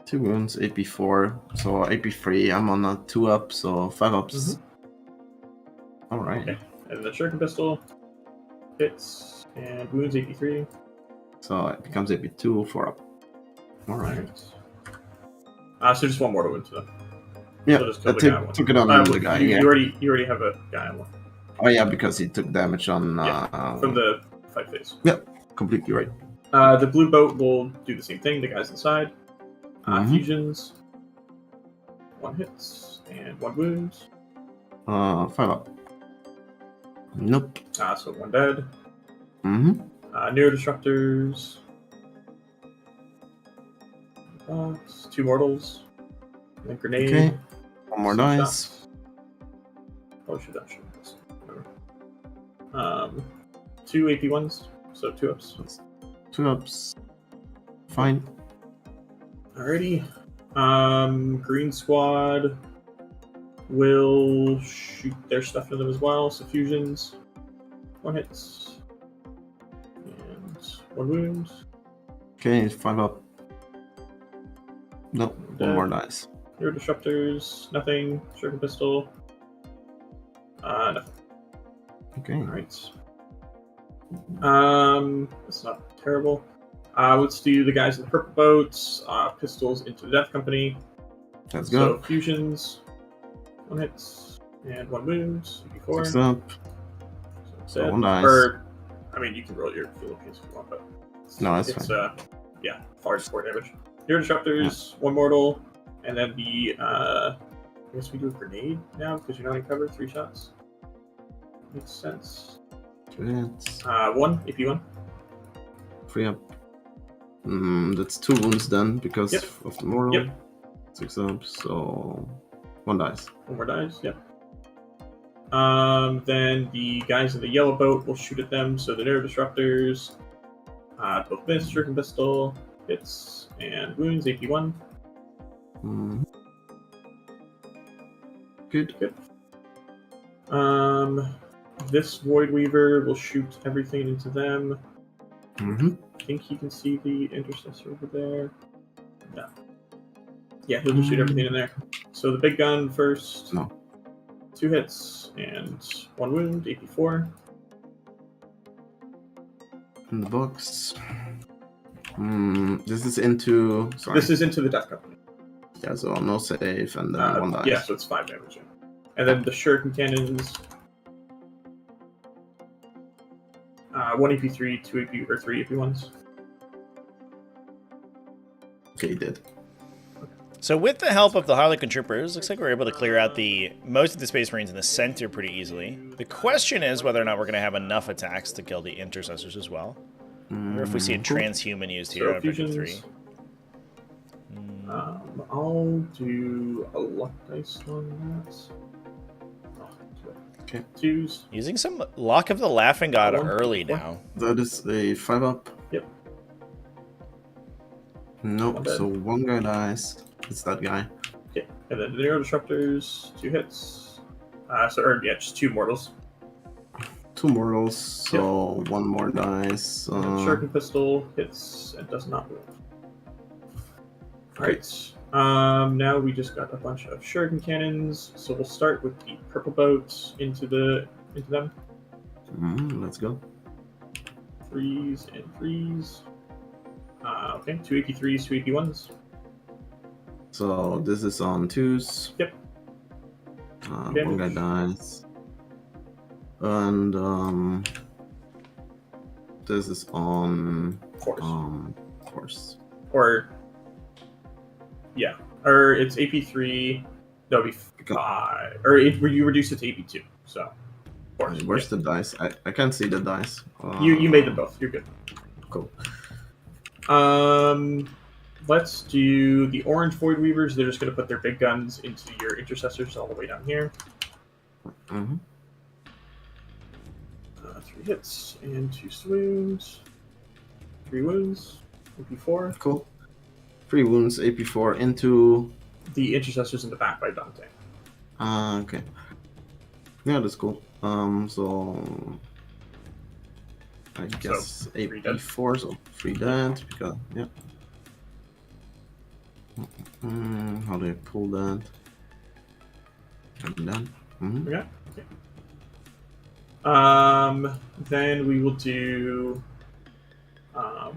2 wounds, AP4, so AP3. I'm on a 2 up, so 5 ups. Alright. Okay. And the shuriken pistol, hits, and wounds, AP3. So it becomes AP2, 4 up. Alright. So just 1 mortal wound to them. Yeah, So just kill I the guy on took it on the guy. You Yeah. already have a guy on 1. Oh yeah, because he took damage on. From the fight phase. Yep, completely right. The blue boat will do the same thing. The guys inside. Fusions. 1 hits and 1 wounds. 5 up. Nope. So 1 dead. Neuro Disruptors. 2 mortals. And then grenade. Okay. 1 more 6 dice. shots. Oh, should that shoot this? Whatever. 2 AP1s, so 2 ups. 2 ups. Fine. Alrighty. Green squad will shoot their stuff into them as well. So fusions, 1 hits, and 1 wound. Okay, 5 up. Nope. 1 more dice. Neuro Disruptors, nothing. Shuriken pistol, nothing. Okay. Alright. That's not terrible. Let's do the guys in the purple boats. Pistols into the Death Company. Let's So go. fusions, 1 hits, and 1 wound. 4. 6 up. So 1 dice. Or, I mean, you can roll your field case if you want, but No, that's it's fine. yeah, hard support damage. Neuro Disruptors, 1 mortal, and then the I guess we do a grenade now because you're not in cover. 3 shots. Makes sense. 2 hits. 1 AP1. 3 up. That's 2 wounds then because of the mortal. Yep. 6 up, so 1 dice. 1 more dice. Yep. Then the guys in the yellow boat will shoot at them. So the Neuro Disruptors, both miss. Shuriken pistol, hits and wounds. AP1. Good. This Void Weaver will shoot everything into them. Mm-hmm. I think you can see the intercessor over there. No. Yeah, he'll just shoot everything in there. So the big gun first. No. 2 hits and 1 wound, AP4. In the box. This is into. Sorry. This is into the Death Company. Yeah, so no save and then 1 dice. Yeah, so it's 5 damage. Yeah. And then the Shuriken Cannons. 1 AP3, 2 AP, or 3 AP1s. Okay, he did. So with the help of the Harlequin troopers, looks like we're able to clear out most of the Space Marines in the center pretty easily. The question is whether or not we're going to have enough attacks to kill the intercessors as well. Or if we see a transhuman used here on Victor 3. I'll do a luck dice on that. Okay. 2s. Using some Luck of the Laughing God One, early one. now. That is a 5-up. Yep. Nope, One dead. so one guy dies. It's that guy. Okay, and then the Nero Disruptors, 2 hits. Just 2 mortals. 2 mortals, so one more dice. And then Shuriken Pistol hits and does not wound. Alright, now we just got a bunch of Shuriken Cannons, so we'll start with the purple boats into them. Let's go. 3s and 3s. Okay, 2 AP3s, 2 AP1s. So this is on 2s. Yep. One guy dies. And this is on horse. Or it's AP3. That'll be 5. Or you reduce it to AP2. So horse. Where's the dice? I can't see the dice. You made them both. You're good. Cool. Let's do the orange Void Weavers. They're just going to put their big guns into your intercessors all the way down here. 3 hits and 2 swoons. 3 wounds. AP4. Cool. 3 wounds, AP4 into... The intercessors in the back by Dante. Okay. Yeah, that's cool. So... I guess AP4, so 3 dead, because, yeah. How do I pull that? I'm done. Okay. Then we will do. So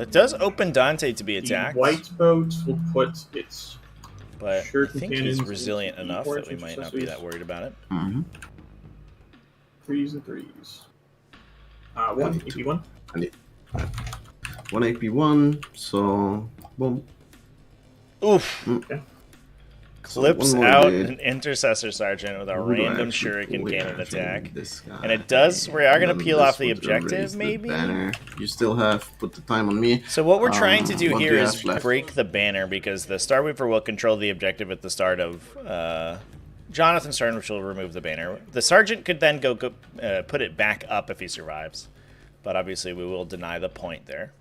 it does open Dante to be attacked. The white boat will put its. But I Shuriken think he's cannons resilient into enough the that we might not be that worried about it. 3s and 3s. 1 AP1. 1 AP1, so boom. Oof. Okay. Clips So out dead. an intercessor sergeant with a Who do I random actually shuriken pull cannon here? attack. This guy. And it does, we are going And to then peel this off the would objective, erase the maybe? banner. You still have put the time on me. So what we're trying to do What here do you is have left? break the banner, because the Starweaver will control the objective at the start of Jonathon's turn, which will remove the banner. The sergeant could then go put it back up if he survives. But obviously we will deny the point there.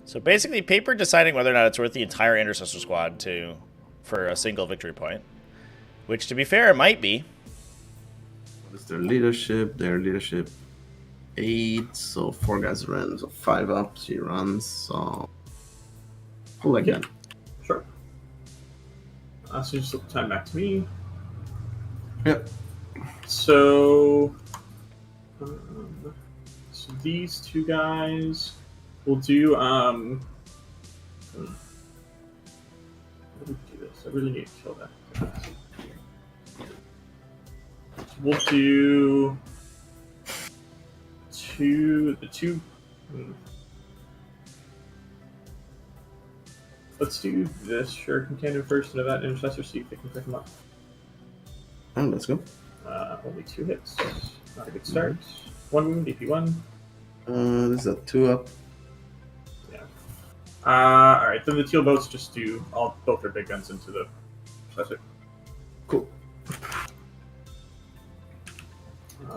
So basically, Paper deciding whether or not it's worth the entire intercessor squad for a single victory point. Which, to be fair, it might be. What is their leadership? Their leadership 8, so 4 guys ran, so 5 up, she runs, so pull again. Sure. So just flip the time back to me. Yep. So these 2 guys will do. How do we do this? I really need to kill that. We'll do the two. Let's do this Shuriken Cannon first into that intercessor, see if they can pick him up. And let's go. Only 2 hits. Not a good start. 1 wound, AP1. This is a 2 up. Yeah. Alright, then the teal boats just do both their big guns into the intercessor. Cool.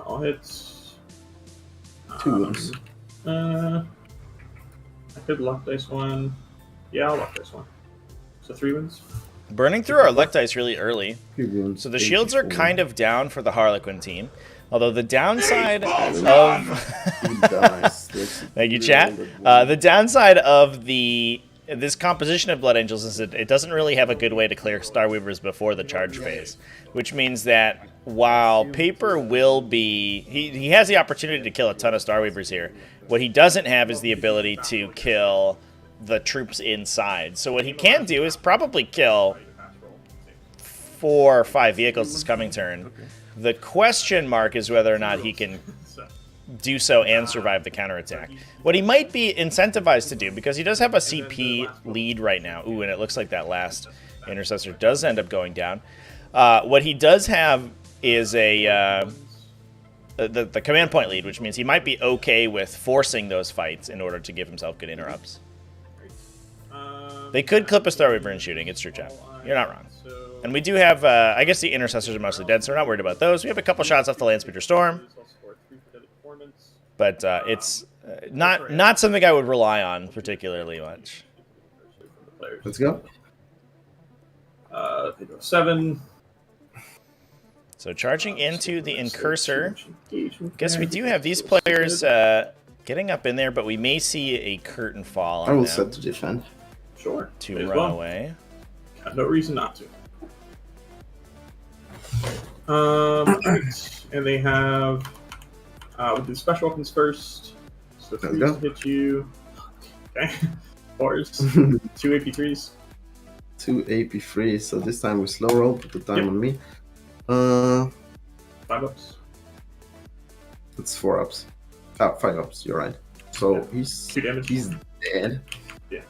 All hits. 2 wounds. I could luck dice 1. Yeah, I'll luck dice 1. So 3 wins. Burning through our luck dice really early. 3 wounds. So the shields are 84. kind of down for the Harlequin team. Although the downside of... Thank you, chat. The downside of this composition of Blood Angels is that it doesn't really have a good way to clear Starweavers before the charge phase. Which means that while Paper will be... He has the opportunity to kill a ton of Starweavers here. What he doesn't have is the ability to kill the troops inside. So what he can do is probably kill 4 or 5 vehicles this coming turn. The question mark is whether or not he can do so and survive the counterattack. What he might be incentivized to do, because he does have a CP lead right now. Ooh, and it looks like that last intercessor does end up going down. What he does have is the command point lead, which means he might be okay with forcing those fights in order to give himself good interrupts. They could clip a Starweaver in shooting. It's true, chat. You're not wrong. So And we do have, I guess the intercessors are mostly dead, so we're not worried about those. We have a couple shots off the Landspeeder Storm. But it's not something I would rely on particularly much. Let's go. They go 7. So charging into the Incursor. Guess we do have these players getting up in there, but we may see a curtain fall on I will them set to defend. Sure. to run away. Got no reason not to. Right. And they have we'll do special weapons first. So 3 to hit you. Okay. 4s. 2 AP3s. 2 AP3, so this time we slow roll, put the time on me. 5 ups. It's 4 ups. 5 ups, you're right. So he's 2 damage. he's dead. Yeah.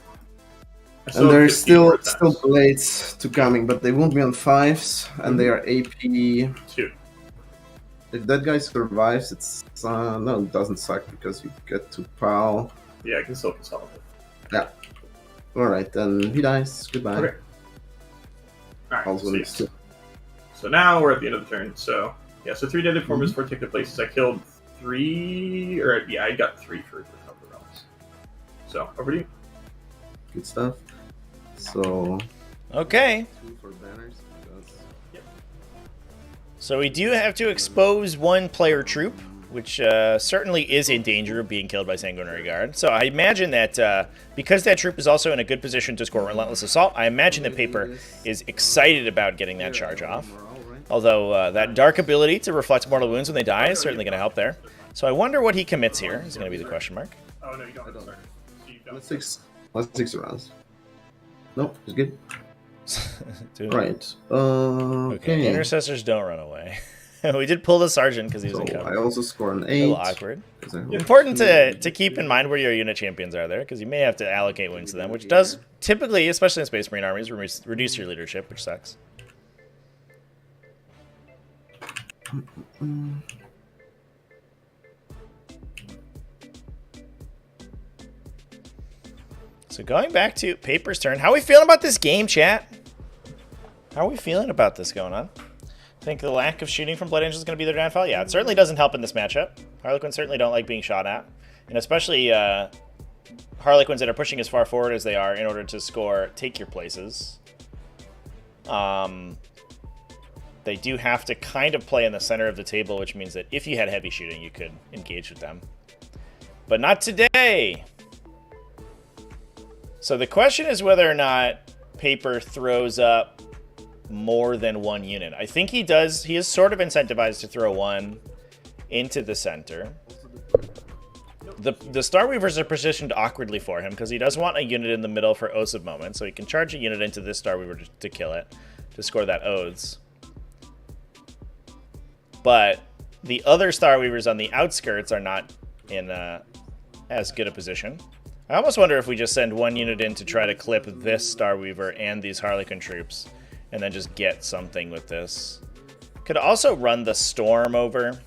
And there's still blades to coming, but they won't be on 5s, and they are AP 2. If that guy survives, it's no, it doesn't suck because you get to PAL. Yeah, I can still consolidate. Yeah. Alright, then he dies. Goodbye. Okay. Alright, Also so now we're at the end of the turn. So, yeah, so 3 deadly formers, 4 take their places. I killed 3, or yeah, I got 3 for recover realms. So, over to you. Good stuff. So, Okay. 2 for banners. Because... So we do have to expose one player troop, which certainly is in danger of being killed by Sanguinary Guard. So I imagine that because that troop is also in a good position to score Relentless Assault, I imagine that Paper is excited about getting that charge off. Although that dark ability to reflect mortal wounds when they die is certainly going to help there. So I wonder what he commits here is going to be the question mark. Oh, no, you don't. Sorry. So you don't. Let's 6 rounds. Nope, it's good. Dude. Right. Okay. Intercessors don't run away. We did pull the Sergeant because he was in cover. I also score an 8. A little awkward. Important to keep in mind where your unit champions are there, because you may have to allocate wounds to them, which does typically, especially in Space Marine armies, reduce your leadership, which sucks. So going back to Paper's turn, how are we feeling about this game, chat? How are we feeling about this going on? Think the lack of shooting from Blood Angel is going to be their downfall? Yeah, it certainly doesn't help in this matchup. Harlequins certainly don't like being shot at. And especially Harlequins that are pushing as far forward as they are in order to score take your places. They do have to kind of play in the center of the table, which means that if you had heavy shooting, you could engage with them. But not today! So the question is whether or not Paper throws up more than one unit. I think he does. He is sort of incentivized to throw one into the center. The Star Weavers are positioned awkwardly for him because he does want a unit in the middle for Oaths of Moment, so he can charge a unit into this Star Weaver to kill it, to score that Oaths. But the other Star Weavers on the outskirts are not in as good a position. I almost wonder if we just send one unit in to try to clip this Star Weaver and these Harlequin troops, and then just get something with this. Could also run the Storm over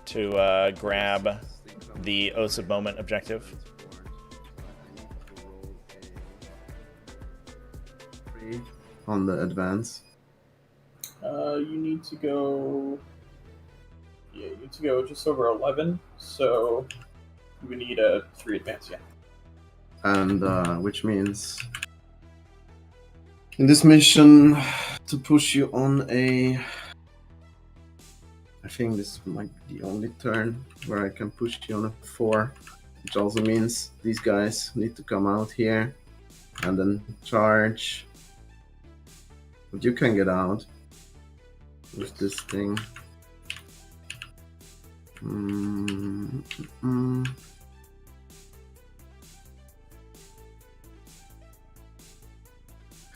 to grab the Oaths of Moment objective. On the advance. You need to go... Yeah, you need to go just over 11, so we need a 3 advance, yeah. And which means in this mission to push you on a... I think this might be the only turn where I can push you on a 4, which also means these guys need to come out here and then charge. But you can get out with this thing.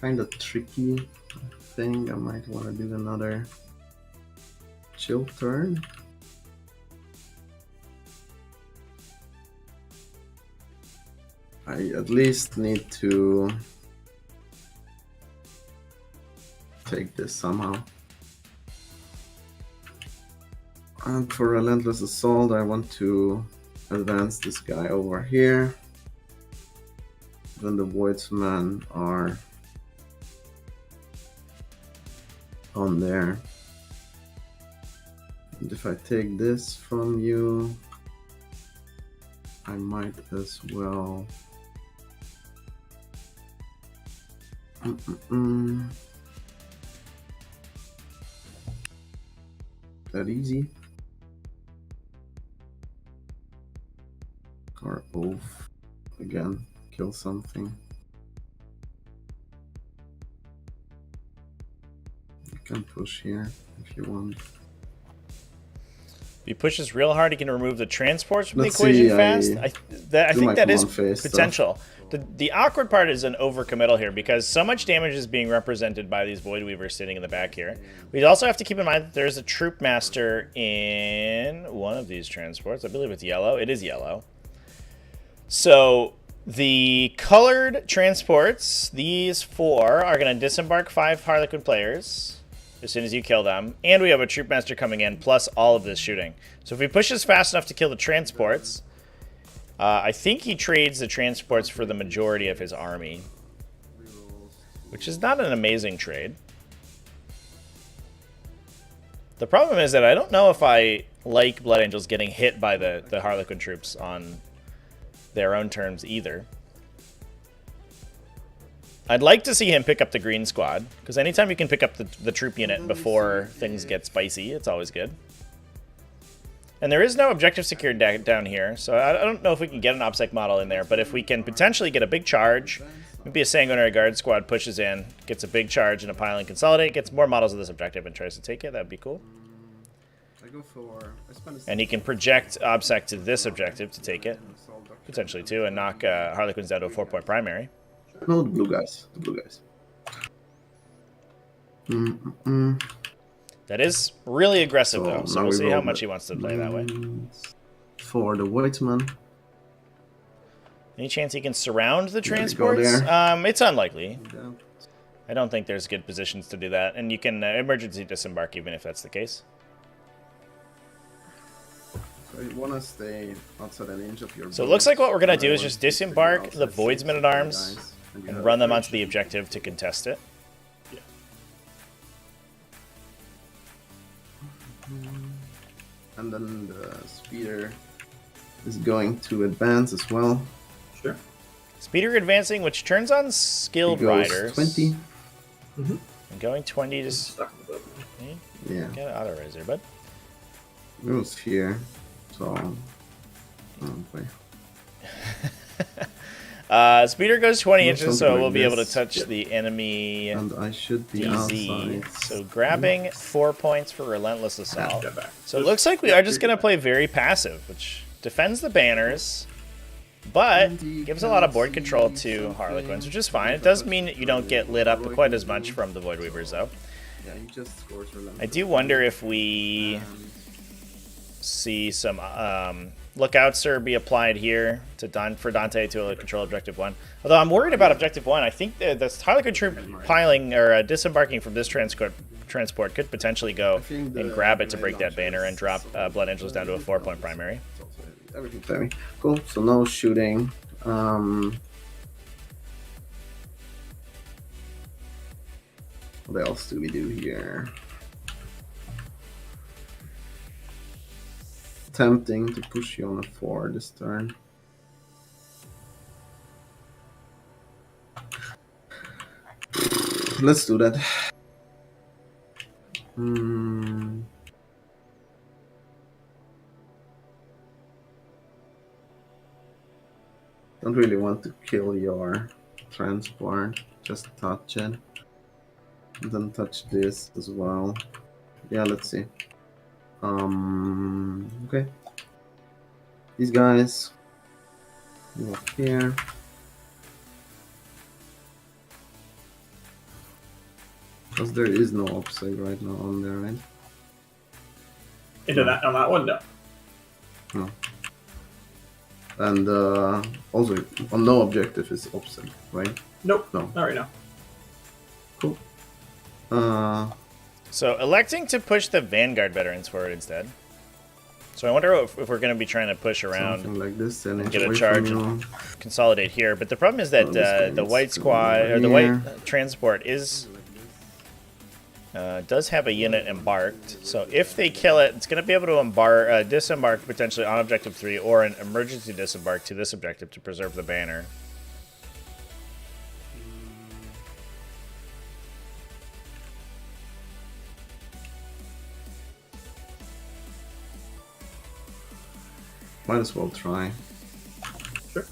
Kind of tricky thing. I might want to do another chill turn. I at least need to take this somehow. And for Relentless Assault, I want to advance this guy over here. Then the Voidsmen are on there. And if I take this from you, I might as well. That easy? Or oath again, kill something. You can push here if you want. If he pushes real hard, he can remove the transports from Let's the equation see, fast. I think that is phase potential. The awkward part is an overcommittal here because so much damage is being represented by these Void Weavers sitting in the back here. We also have to keep in mind that there's a Troop Master in one of these transports. I believe it's yellow. It is yellow. So the colored transports, these 4, are going to disembark 5 Harlequin players as soon as you kill them. And we have a Troop Master coming in, plus all of this shooting. So if he pushes fast enough to kill the transports, I think he trades the transports for the majority of his army, which is not an amazing trade. The problem is that I don't know if I like Blood Angels getting hit by the Harlequin troops on their own terms either. I'd like to see him pick up the green squad, because anytime you can pick up the troop unit before things get spicy, it's always good. And there is no objective secured down here, so I don't know if we can get an OPSEC model in there, but if we can potentially get a big charge, maybe a Sanguinary Guard squad pushes in, gets a big charge and a pile and consolidate, gets more models of this objective and tries to take it, that'd be cool. And he can project OPSEC to this objective to take it, potentially too, and knock Harlequins down to a 4-point primary. No, the blue guys. The blue guys. That is really aggressive, though, so we'll see how roll much he wants to play that way. For the Whiteman. Any chance he can surround the Yeah, go transports? there. It's unlikely. Yeah. I don't think there's good positions to do that, and you can emergency disembark even if that's the case. So you want to stay outside an inch of your So it looks like what we're going to do is just disembark the Void's men-at-arms and run them onto the objective to contest it. And then the speeder is going to advance as well. Sure. Speeder advancing, which turns on skilled He goes riders. 20. Mm-hmm. And going 20 to... Stuck in the boat. Yeah. Get an auto raiser, bud. Goes here. So. Oh, boy. Speeder goes 20 Or inches, something so like we'll be able to this. touch the enemy And I should be DZ. outside. So grabbing 4 points for Relentless Assault. Get back. So it looks like we are just going to play very passive, which defends the banners, but gives a lot of board control to Harlequins, which is fine. It does mean that you don't get lit up quite as much from the Void Weavers, though. Yeah, he just scores Relentless. I do wonder if we And see some lookouts or be applied here to for Dante to control Objective 1. Although I'm worried about Objective 1. I think the Harlequin troop piling or disembarking from this transport could potentially go and grab it to break that banner and drop Blood Angels down to a 4-point primary. it's also heavy. Everything's heavy. Cool. So no shooting. What else do we do here? Tempting to push you on a 4 this turn. Let's do that. Don't really want to kill your transport, just touch it. And then touch this as well. Yeah, let's see. Okay. These guys move up here. Because there is no upside right now on there, right? Into that on that one, no. No. And also, on no objective is upside, right? Nope. No. Not right now. Cool. So electing to push the Vanguard veterans forward instead. So I wonder if we're going to be trying to push around, something like this, and get a charge and consolidate here. But the problem is that Oh, this guy the needs white to go squad over or the here. white transport is does have a unit embarked. So if they kill it, it's going to be able to disembark potentially on objective 3 or an emergency disembark to this objective to preserve the banner. Might as well try. Sure.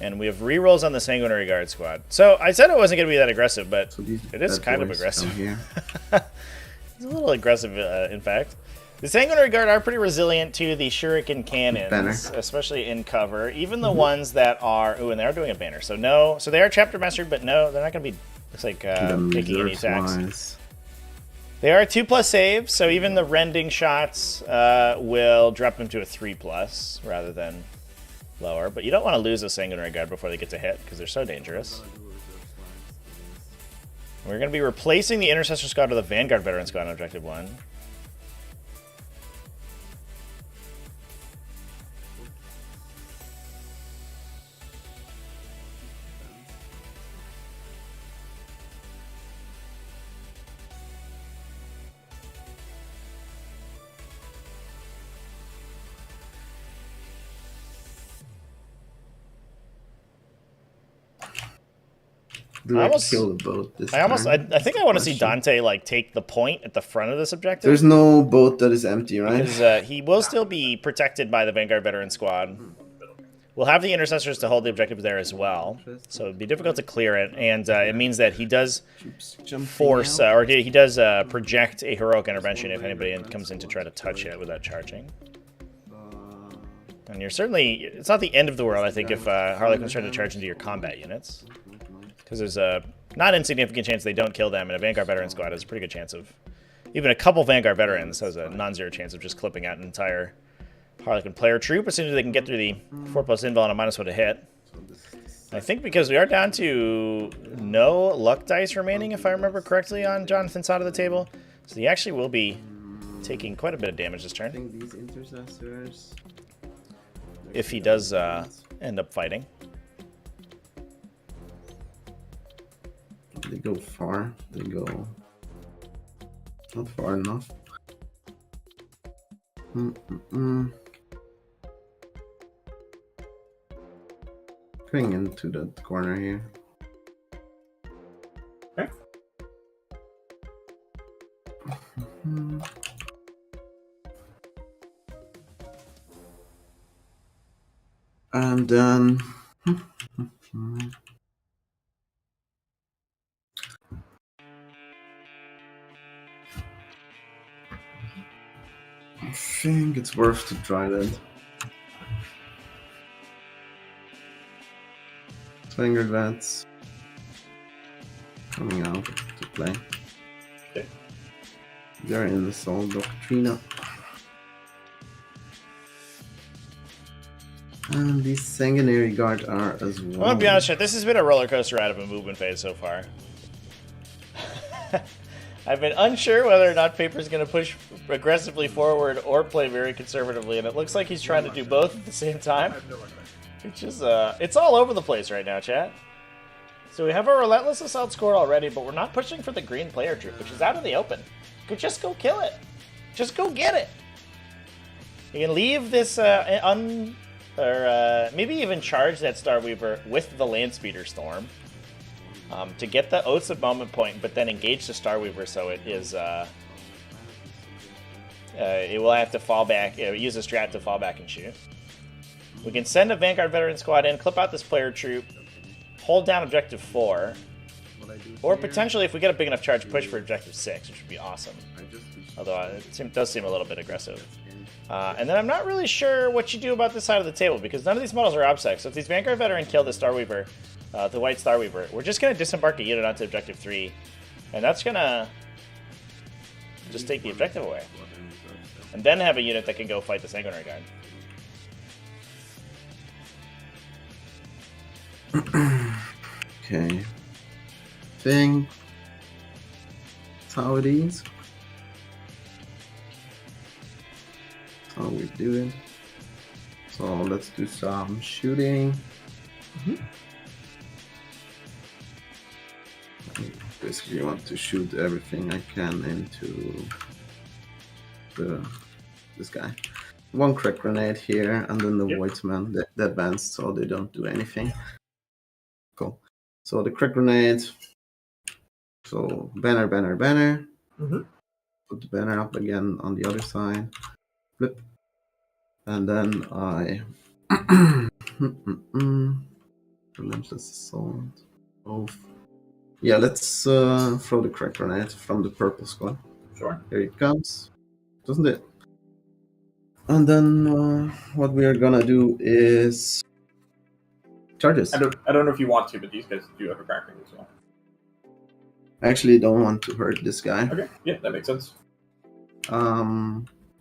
And we have rerolls on the Sanguinary Guard squad. So I said it wasn't going to be that aggressive, but So these it is bad kind of boys aggressive. come here. It's a little aggressive, in fact. The Sanguinary Guard are pretty resilient to the Shuriken cannons, Banner. especially in cover. Even the ones that are... Ooh, and they are doing a banner. So no... So they are chapter mastered, but no, they're not going to be... Looks like taking any attacks. Wise. They are 2+ saves, so even the rending shots will drop them to a 3+ rather than lower. But you don't want to lose a Sanguinary Guard before they get to hit, because they're so dangerous. We're going to be replacing the Intercessor Squad with a Vanguard Veteran Squad on Objective 1. Do I I almost- kill the boat this I think I want to see Question. Dante like take the point at the front of this objective. There's no boat that is empty, right? Because he will still be protected by the Vanguard Veteran Squad. We'll have the Intercessors to hold the objective there as well, so it'd be difficult to clear it, and it means that he does Troops jumping force, out. or he does project a heroic intervention if anybody comes in to try to touch it without charging. And you're certainly, it's not the end of the world, I think, if Harlequin's trying to charge into your combat units. Because there's a not insignificant chance they don't kill them, and a Vanguard Veteran Squad has a pretty good chance of... Even a couple Vanguard Veterans has a non-zero chance of just clipping out an entire Harlequin player troop as soon as they can get through the 4+ invul and a -1 to hit. I think because we are down to no luck dice remaining, if I remember correctly, on Jonathon's side of the table. So he actually will be taking quite a bit of damage this I turn, think these intercessors. if he does end up fighting. They go far. They go not far enough. Going into that corner here. Okay. And then I think it's worth to try that. Finger Vets coming out to play. Okay. They're in the Soul Doctrina. And these Sanguinary Guard are as well. I'm gonna be honest, Chet, this has been a roller coaster ride of a movement phase so far. I've been unsure whether or not Paper's going to push aggressively forward or play very conservatively, and it looks like he's trying to do both at the same time. Which is, it's all over the place right now, chat. So we have a Relentless Assault scored already, but we're not pushing for the green player troop, which is out in the open. You could just go kill it. Just go get it. You can leave this, maybe even charge that Star Weaver with the Landspeeder Storm. To get the Oaths of Moment point, but then engage the Star Weaver, so it is, it will have to fall back, use a strat to fall back and shoot. We can send a Vanguard Veteran Squad in, clip out this player troop, hold down Objective 4, or potentially, if we get a big enough charge, push for Objective 6, which would be awesome. Although it does seem a little bit aggressive. And then I'm not really sure what you do about this side of the table, because none of these models are OBSEC. So if these Vanguard Veteran kill the Star Weaver, the White Star Weaver, we're just going to disembark a unit onto Objective 3, and that's going to just take the objective away. And then have a unit that can go fight the Sanguinary Guard. Okay. Thing. That's how it is. That's how we do it. So let's do some shooting. basically want to shoot everything I can into this guy. One crack grenade here, and then the Voidsman, the advanced, so they don't do anything. Cool. So the crack grenade. So banner. Mm-hmm. Put the banner up again on the other side. Flip. And then I relentless assault. Both. Yeah, let's throw the crack grenade from the purple squad. Sure. Here it comes. Doesn't it? And then what we are gonna do is charges. I don't know if you want to, but these guys do have a crack ring as well. I actually don't want to hurt this guy. Okay, yeah, that makes sense.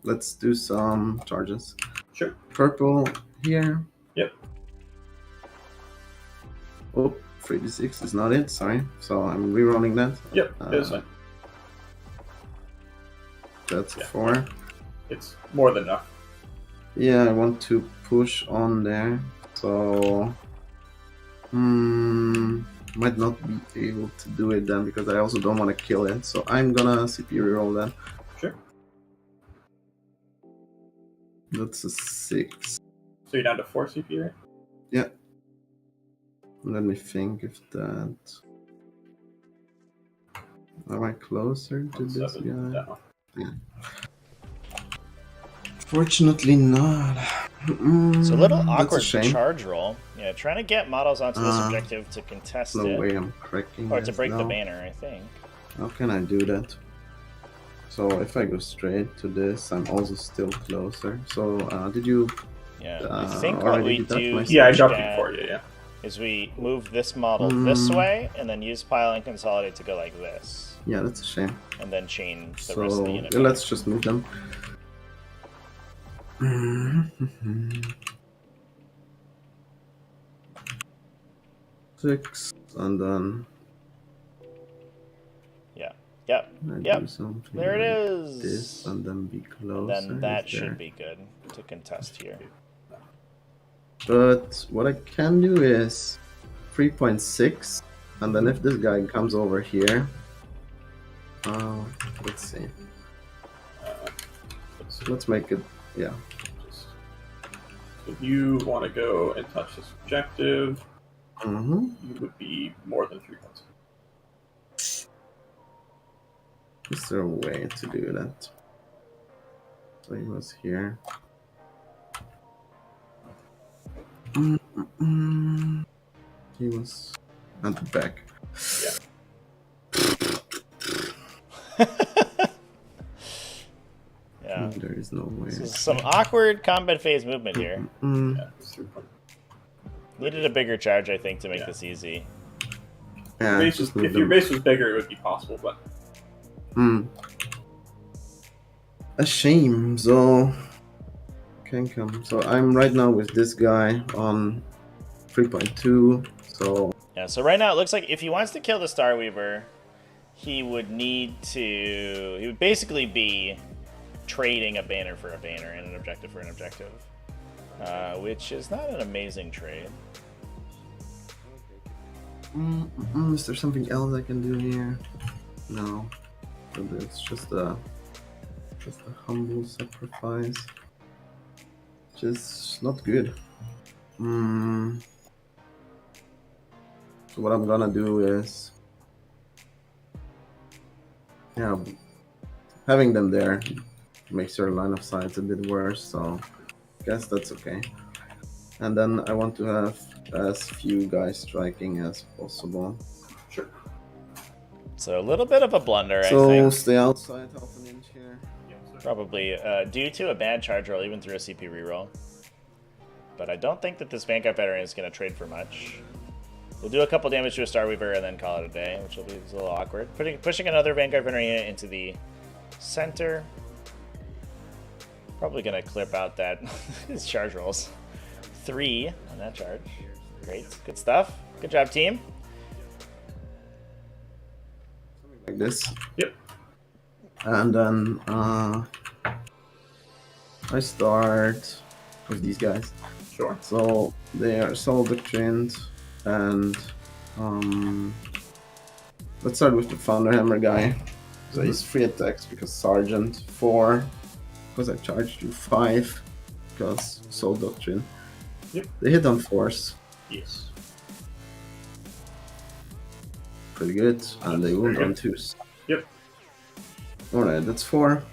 Let's do some charges. Sure. Purple here. Yep. Oh, 3d6 is not it, sorry. So I'm rerolling that. Yep, that's fine. That's 4. It's more than enough. Yeah, I want to push on there. So might not be able to do it then because I also don't want to kill it. So I'm gonna CP reroll that. Sure. That's a 6. So you're down to 4 CP, right? Yeah. Let me think if that. Am I closer to this 7 guy? down. Yeah. Fortunately not. It's a little That's awkward shame. charge roll. Yeah, trying to get models onto this objective to contest No it. way I'm cracking Or to this break the now. banner, I think. How can I do that? So if I go straight to this, I'm also still closer. So did you? Yeah, I think or what I we did that do myself. Yeah, I dropped Chad, it for you, yeah. is we move this model this way, and then use pile and consolidate to go like this. Yeah, that's a shame. And then chain the So rest of the unit. yeah, let's just move them. 6, and then Yep, I Yep. do something there it like is. this, and then be And closer. then that Is there- should be good to contest here. But what I can do is 3.6, and then if this guy comes over here, let's see. Let's make it, yeah. Just, if you want to go and touch this objective, you would be more than 3 points. Is there a way to do that? So he was here. He was at the back. Yeah. There is no way. So some awkward combat phase movement here. Yeah, it's 3 points. Needed a bigger charge, I think, to make this easy. Yeah, Base just was, move if your them. base was bigger, it would be possible, but A shame. So can come. So I'm right now with this guy on 3.2. So Yeah, so right now it looks like if he wants to kill the Star Weaver, he would need to... He would basically be trading a banner for a banner and an objective for an objective. Which is not an amazing trade. is there something else I can do here? No. It's just a humble sacrifice. Just not good. So what I'm gonna do is, yeah, having them there makes your line of sight a bit worse. So I guess that's okay. And then I want to have as few guys striking as possible. sure. So a little bit of a blunder, I So think. stay outside half an inch here. Probably due to a bad charge roll, even through a CP reroll. But I don't think that this Vanguard veteran is going to trade for much. We'll do a couple damage to a Star Weaver and then call it a day, which will be a little awkward. Pushing another Vanguard veteran into the center. Probably going to clip out that his charge rolls. 3 on that charge. Great, good stuff. Good job, team. Like this. Yep. And then I start with these guys. Sure. So they are soul doctrined, and let's start with the Thunderhammer guy. So he's 3 attacks because Sergeant, 4 because I charged you, 5 because Soul Doctrine. Yep. They hit on force. Yes. Pretty good. And they wound on 2s. Yep. Alright, that's 4.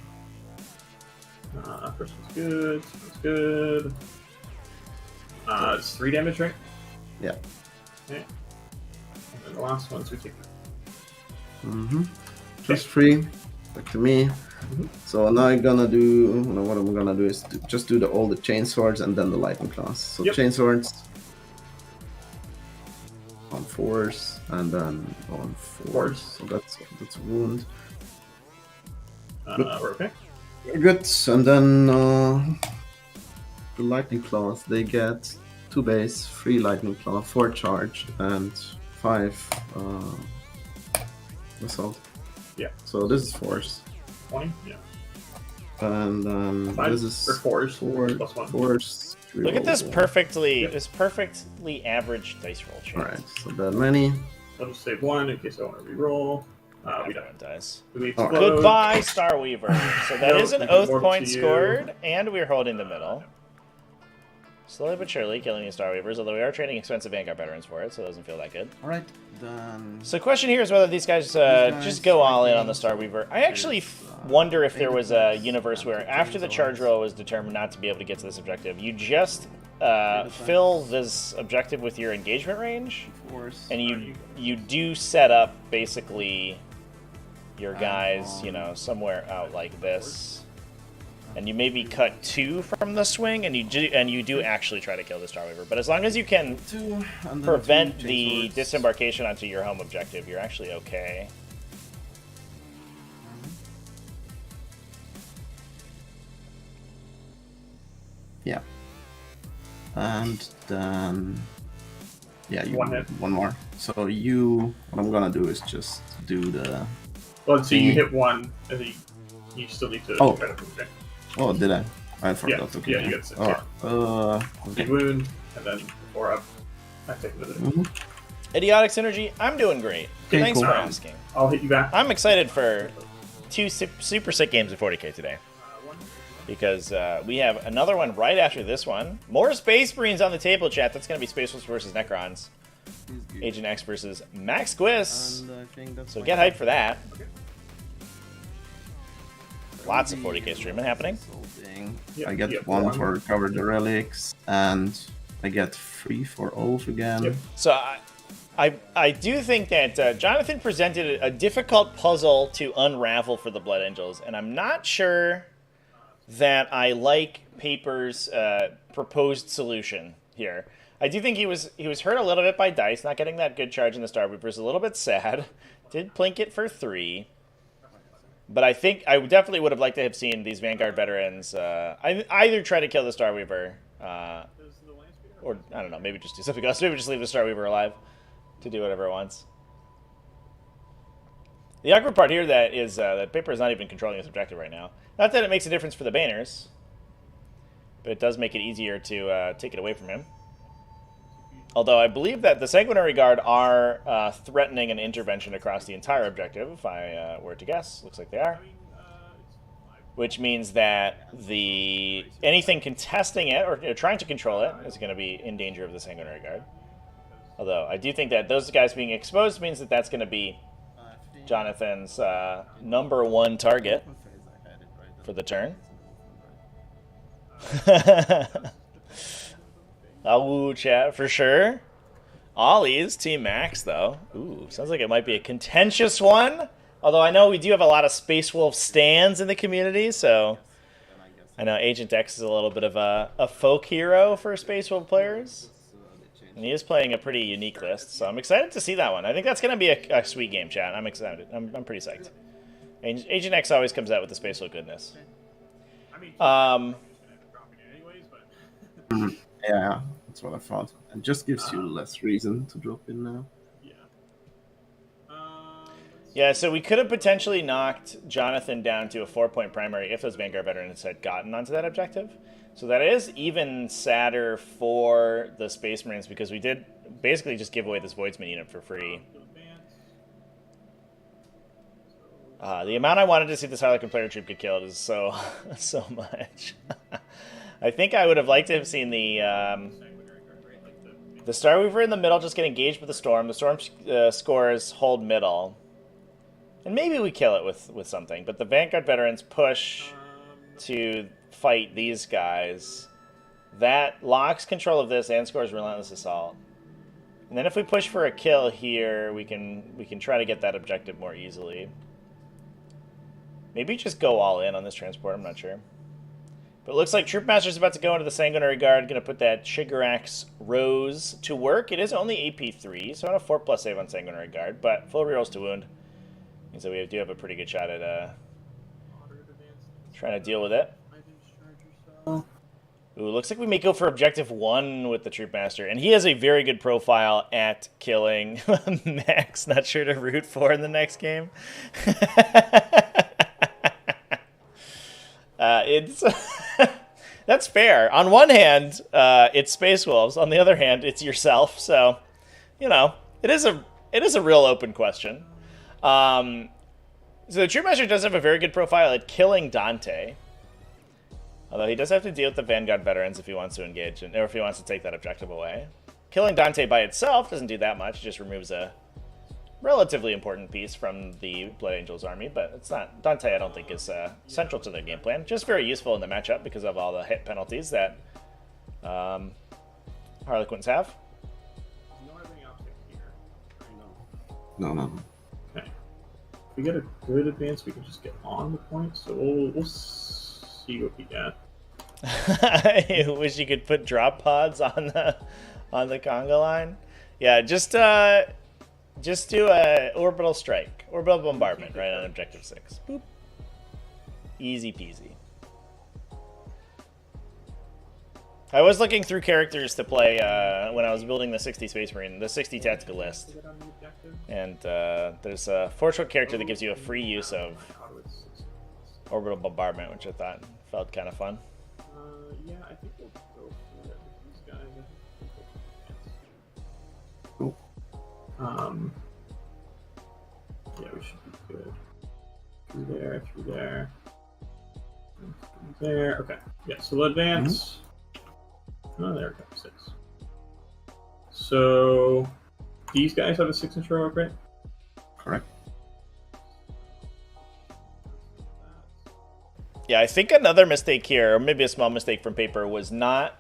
First one's good. Second's good. It's 3 damage, right? Yeah. Okay. And then the last one's ridiculous. Just 3. Back to me. Mhm. So now I'm gonna do. What I'm gonna do is just do all the chain swords and then the lightning claws. So Yep. chain swords on 4s and then on 4s. So that's a wound. We're okay. Good. And then the lightning claws, they get 2 base, 3 lightning claw, 4 charge, and 5 assault. Yeah. So this is force. 20? Yeah. And 5 this is or 4s. 4 plus 1. force. Look at this perfectly, Yep. this perfectly average dice roll chart. Alright, so that many. I'll just save 1 in case I want to reroll. We don't. Everyone dies. We Alright. explode. Goodbye, Star Weaver. So that No, is an we can oath warp point to you. scored, and we're holding the middle. Slowly but surely killing these Star Weavers, although we are trading expensive Vanguard veterans for it, so it doesn't feel that good. Alright, then. So the question here is whether these guys just go all in on the Star Weaver. I actually wonder if there was a universe where after the charge roll was determined not to be able to get to this objective, you just fill this objective with your engagement range, Force. and you do set up basically your guys, you know, somewhere out like this, and you maybe cut 2 from the swing, and you do actually try to kill the Star Weaver. But as long as you can 2, and then prevent 2 the chain swords. disembarkation onto your home objective, you're actually okay. Yeah. And then. Yeah, you One hit. one more. So what I'm gonna do is just do the. Well, so you Mhm. hit 1, and then you still need to Oh. try to move it. Oh, did I? I forgot. Okay. yeah, you got 6. Oh, Yeah. okay. Big wound, and then 4 up. I take another. Mhm. Idiotic Synergy, I'm doing great. Okay, Thanks cool. for asking. I'll hit you back. I'm excited for 2 super sick games of 40k today, because we have another one right after this one. More Space Marines on the table, chat. That's going to be Space Wolves versus Necrons. Agent X versus Max Quiz. And I think that's So my get hyped for that. Lots of 40k streaming happening. Thing. Yep, I get yep, 1 one. for recover the relics, and I get 3 for oath again. Yep. So I do think that Jonathon presented a difficult puzzle to unravel for the Blood Angels, and I'm not sure that I like Paper's proposed solution here. I do think he was hurt a little bit by dice, not getting that good charge in the Star Reapers. A little bit sad. Did plink it for 3. But I think I definitely would have liked to have seen these Vanguard veterans either try to kill the Star Weaver, or I don't know, maybe just do something else. Maybe just leave the Star Weaver alive to do whatever it wants. The awkward part here that is that Paper is not even controlling his objective right now. Not that it makes a difference for the banners, but it does make it easier to take it away from him. Although I believe that the Sanguinary Guard are threatening an intervention across the entire objective, if I were to guess. Looks like they are. Which means that anything contesting it, or trying to control it, is going to be in danger of the Sanguinary Guard. Although I do think that those guys being exposed means that that's going to be Jonathon's #1 target for the turn. Ooh, chat, for sure. Ollie's Team Max, though. Ooh, sounds like it might be a contentious one. Although I know we do have a lot of Space Wolf stands in the community, so I know Agent X is a little bit of a folk hero for Space Wolf players. And he is playing a pretty unique list, so I'm excited to see that one. I think that's going to be a sweet game, chat. I'm excited. I'm pretty psyched. Agent X always comes out with the Space Wolf goodness. Yeah, that's what I thought. It just gives you less reason to drop in now. Yeah, so we could have potentially knocked Jonathon down to a 4-point primary if those Vanguard veterans had gotten onto that objective. So that is even sadder for the Space Marines, because we did basically just give away this Voidsman unit for free. The amount I wanted to see this Harlequin player troop get killed is so much. I think I would have liked to have seen the Star Weaver in the middle just get engaged with the Storm. The Storm scores hold middle. And maybe we kill it with something. But the Vanguard veterans push to fight these guys. That locks control of this and scores Relentless Assault. And then if we push for a kill here, we can try to get that objective more easily. Maybe just go all in on this transport, I'm not sure. But it looks like Troopmaster's about to go into the Sanguinary Guard, going to put that Shiggurax Rose to work. It is only AP3, so on a 4+ save on Sanguinary Guard, but full rerolls to wound. And so we do have a pretty good shot at trying to deal with it. Ooh, looks like we may go for Objective 1 with the Troopmaster. And he has a very good profile at killing Max. Not sure to root for in the next game. It's that's fair. On one hand, it's Space Wolves. On the other hand, it's yourself. So, you know, it is a real open question. So the Troopmaster does have a very good profile at killing Dante. Although he does have to deal with the Vanguard veterans if he wants to engage, or if he wants to take that objective away. Killing Dante by itself doesn't do that much. It just removes a relatively important piece from the Blood Angels army, but it's not. Dante, I don't think, is central to their game plan. Just very useful in the matchup because of all the hit penalties that Harlequins have. No. Okay. If we get a good advance, we can just get on the point. So we'll see what we get. I wish you could put drop pods on the conga line. Yeah, just do a orbital strike, orbital bombardment, right on objective 6. Boop. Easy peasy. I was looking through characters to play when I was building the 60 Space Marine, the 60 tactical list, and there's a fortune character that gives you a free use of orbital bombardment, which I thought felt kind of fun. Yeah, I think we'll go for it with these guys. Cool. Yeah, we should be good. Through there, through there. Through there. Okay. Yeah, so we'll advance. Oh, there we go. 6. So these guys have a 6-inch heroic, right? Correct. Yeah, I think another mistake here, or maybe a small mistake from Paper, was not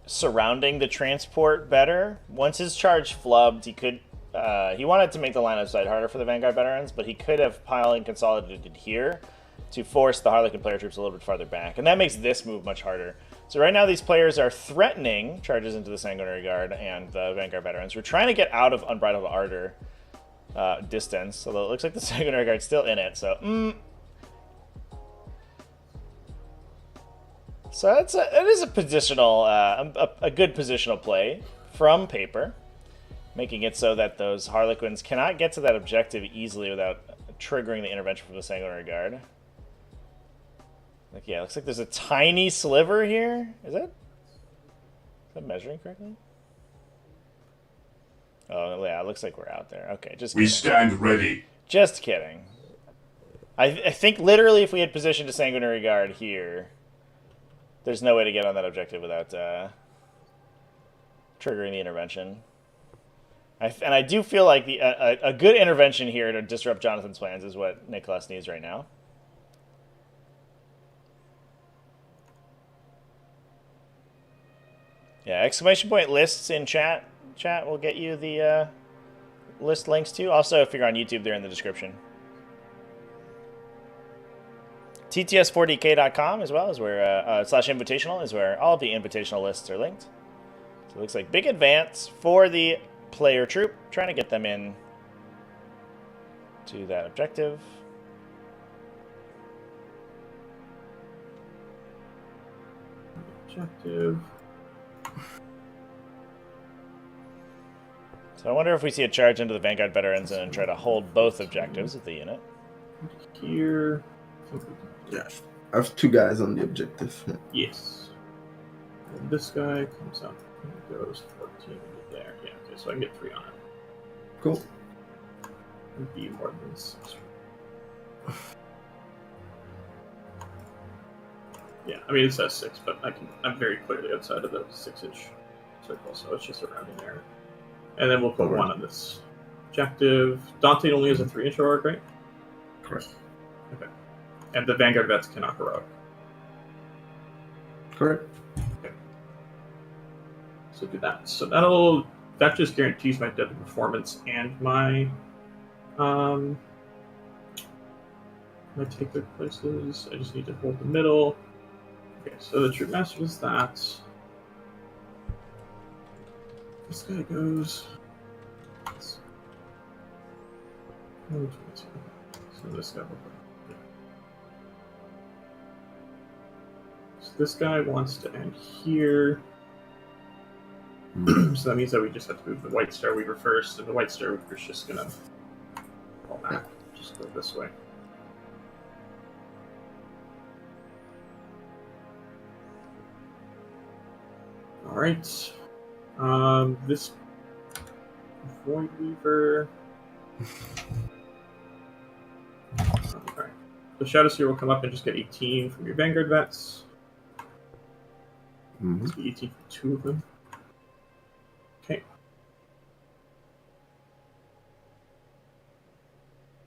surrounding the transport better. Once his charge flubbed, he could he wanted to make the line of sight harder for the Vanguard veterans, but he could have piled and consolidated here to force the Harlequin player troops a little bit farther back, and that makes this move much harder. So right now these players are threatening charges into the Sanguinary Guard and the Vanguard veterans. We're trying to get out of Unbridled Ardor distance, although it looks like the Sanguinary Guard's still in it, so so it is a positional, a good positional play from Paper, making it so that those Harlequins cannot get to that objective easily without triggering the intervention from the Sanguinary Guard. Like, yeah, looks like there's a tiny sliver here. Is that measuring correctly? Oh, yeah, it looks like we're out there. Okay, just kidding. We stand ready. Just kidding. I think literally if we had positioned a Sanguinary Guard here, there's no way to get on that objective without triggering the intervention. And I do feel like a good intervention here to disrupt Jonathon's plans is what Niklas needs right now. Yeah, exclamation point lists in chat. Chat will get you the list links too. Also, if you're on YouTube, they're in the description. TTS4DK.com as well is where /invitational is where all of the invitational lists are linked. So it looks like big advance for the player troop, trying to get them in to that objective. Objective. So I wonder if we see a charge into the Vanguard veterans and try to hold both objectives of the unit. Here. Yeah, I have 2 guys on the objective. Yes. And this guy comes up and goes 14 into there. Yeah, okay, so I can get 3 on it. Cool. It'd be more than 6. Yeah, I mean it says 6, but I'm very clearly outside of the 6-inch circle, so it's just a rounding error. And then we'll put 1 on this objective. Dante only has a 3-inch heroic, right? Correct. Okay. And the Vanguard vets cannot heroic. Correct. Okay. So do that. So that just guarantees my deadly performance and my my take their places. I just need to hold the middle. Okay, so the Troop Master is that. This guy goes. So this guy will go. So this guy wants to end here. So that means that we just have to move the White Star Weaver first, and the White Star Weaver is just gonna fall back. Just go this way. Alright. This Void Weaver. Alright. The Shadow Seer will come up and just get 18 from your Vanguard vets. Let's be 18 for 2 of them. Okay.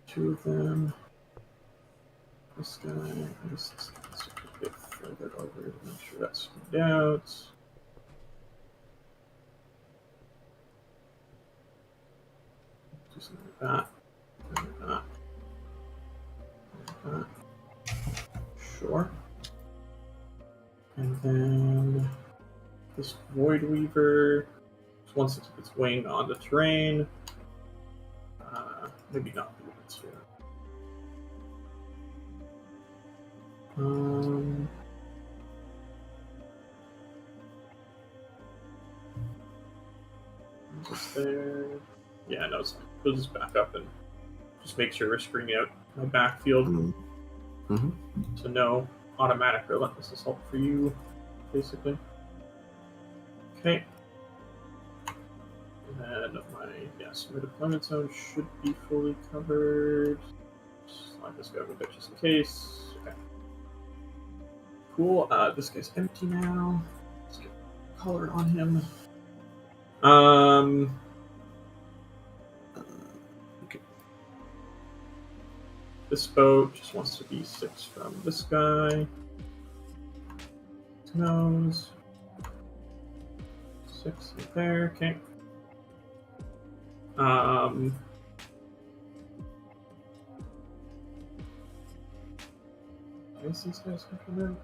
2 of them. This guy. Let's a bit further over to make sure that's smoothed out. Do something like that. Like that. Like that. Sure. And then this Void Weaver just wants to keep its wing on the terrain. Maybe not the its here. Just there. Yeah, no, it's fine. We'll just back up and just make sure we're screening out my backfield. So no automatic relentless assault for you, basically. Okay. And then my deployment zone should be fully covered. Slide this guy over there just in case. Okay. Cool. This guy's empty now. Let's get color on him. Okay. This boat just wants to be 6 from this guy. Nose. 6 right there. Okay. I guess these guys can come in.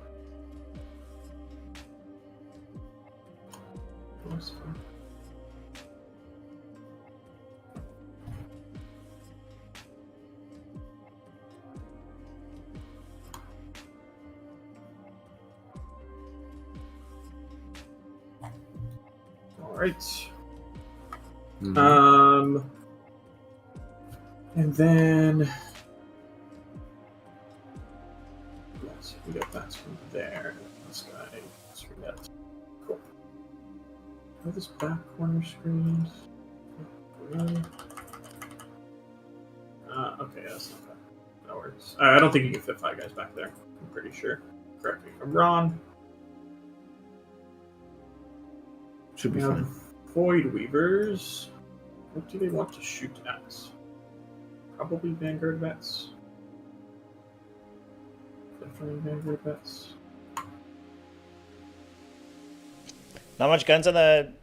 That's fine. All right. And then yes, we got that from there. This guy, screen that. Cool. Are this back corner screens? Okay, that's not bad. That works. I don't think you can fit 5 guys back there. I'm pretty sure. Correct me if I'm wrong. Should be now, fine. Void Weavers. What do they want to shoot at? Probably Vanguard vets. Definitely Vanguard vets. Not much guns on the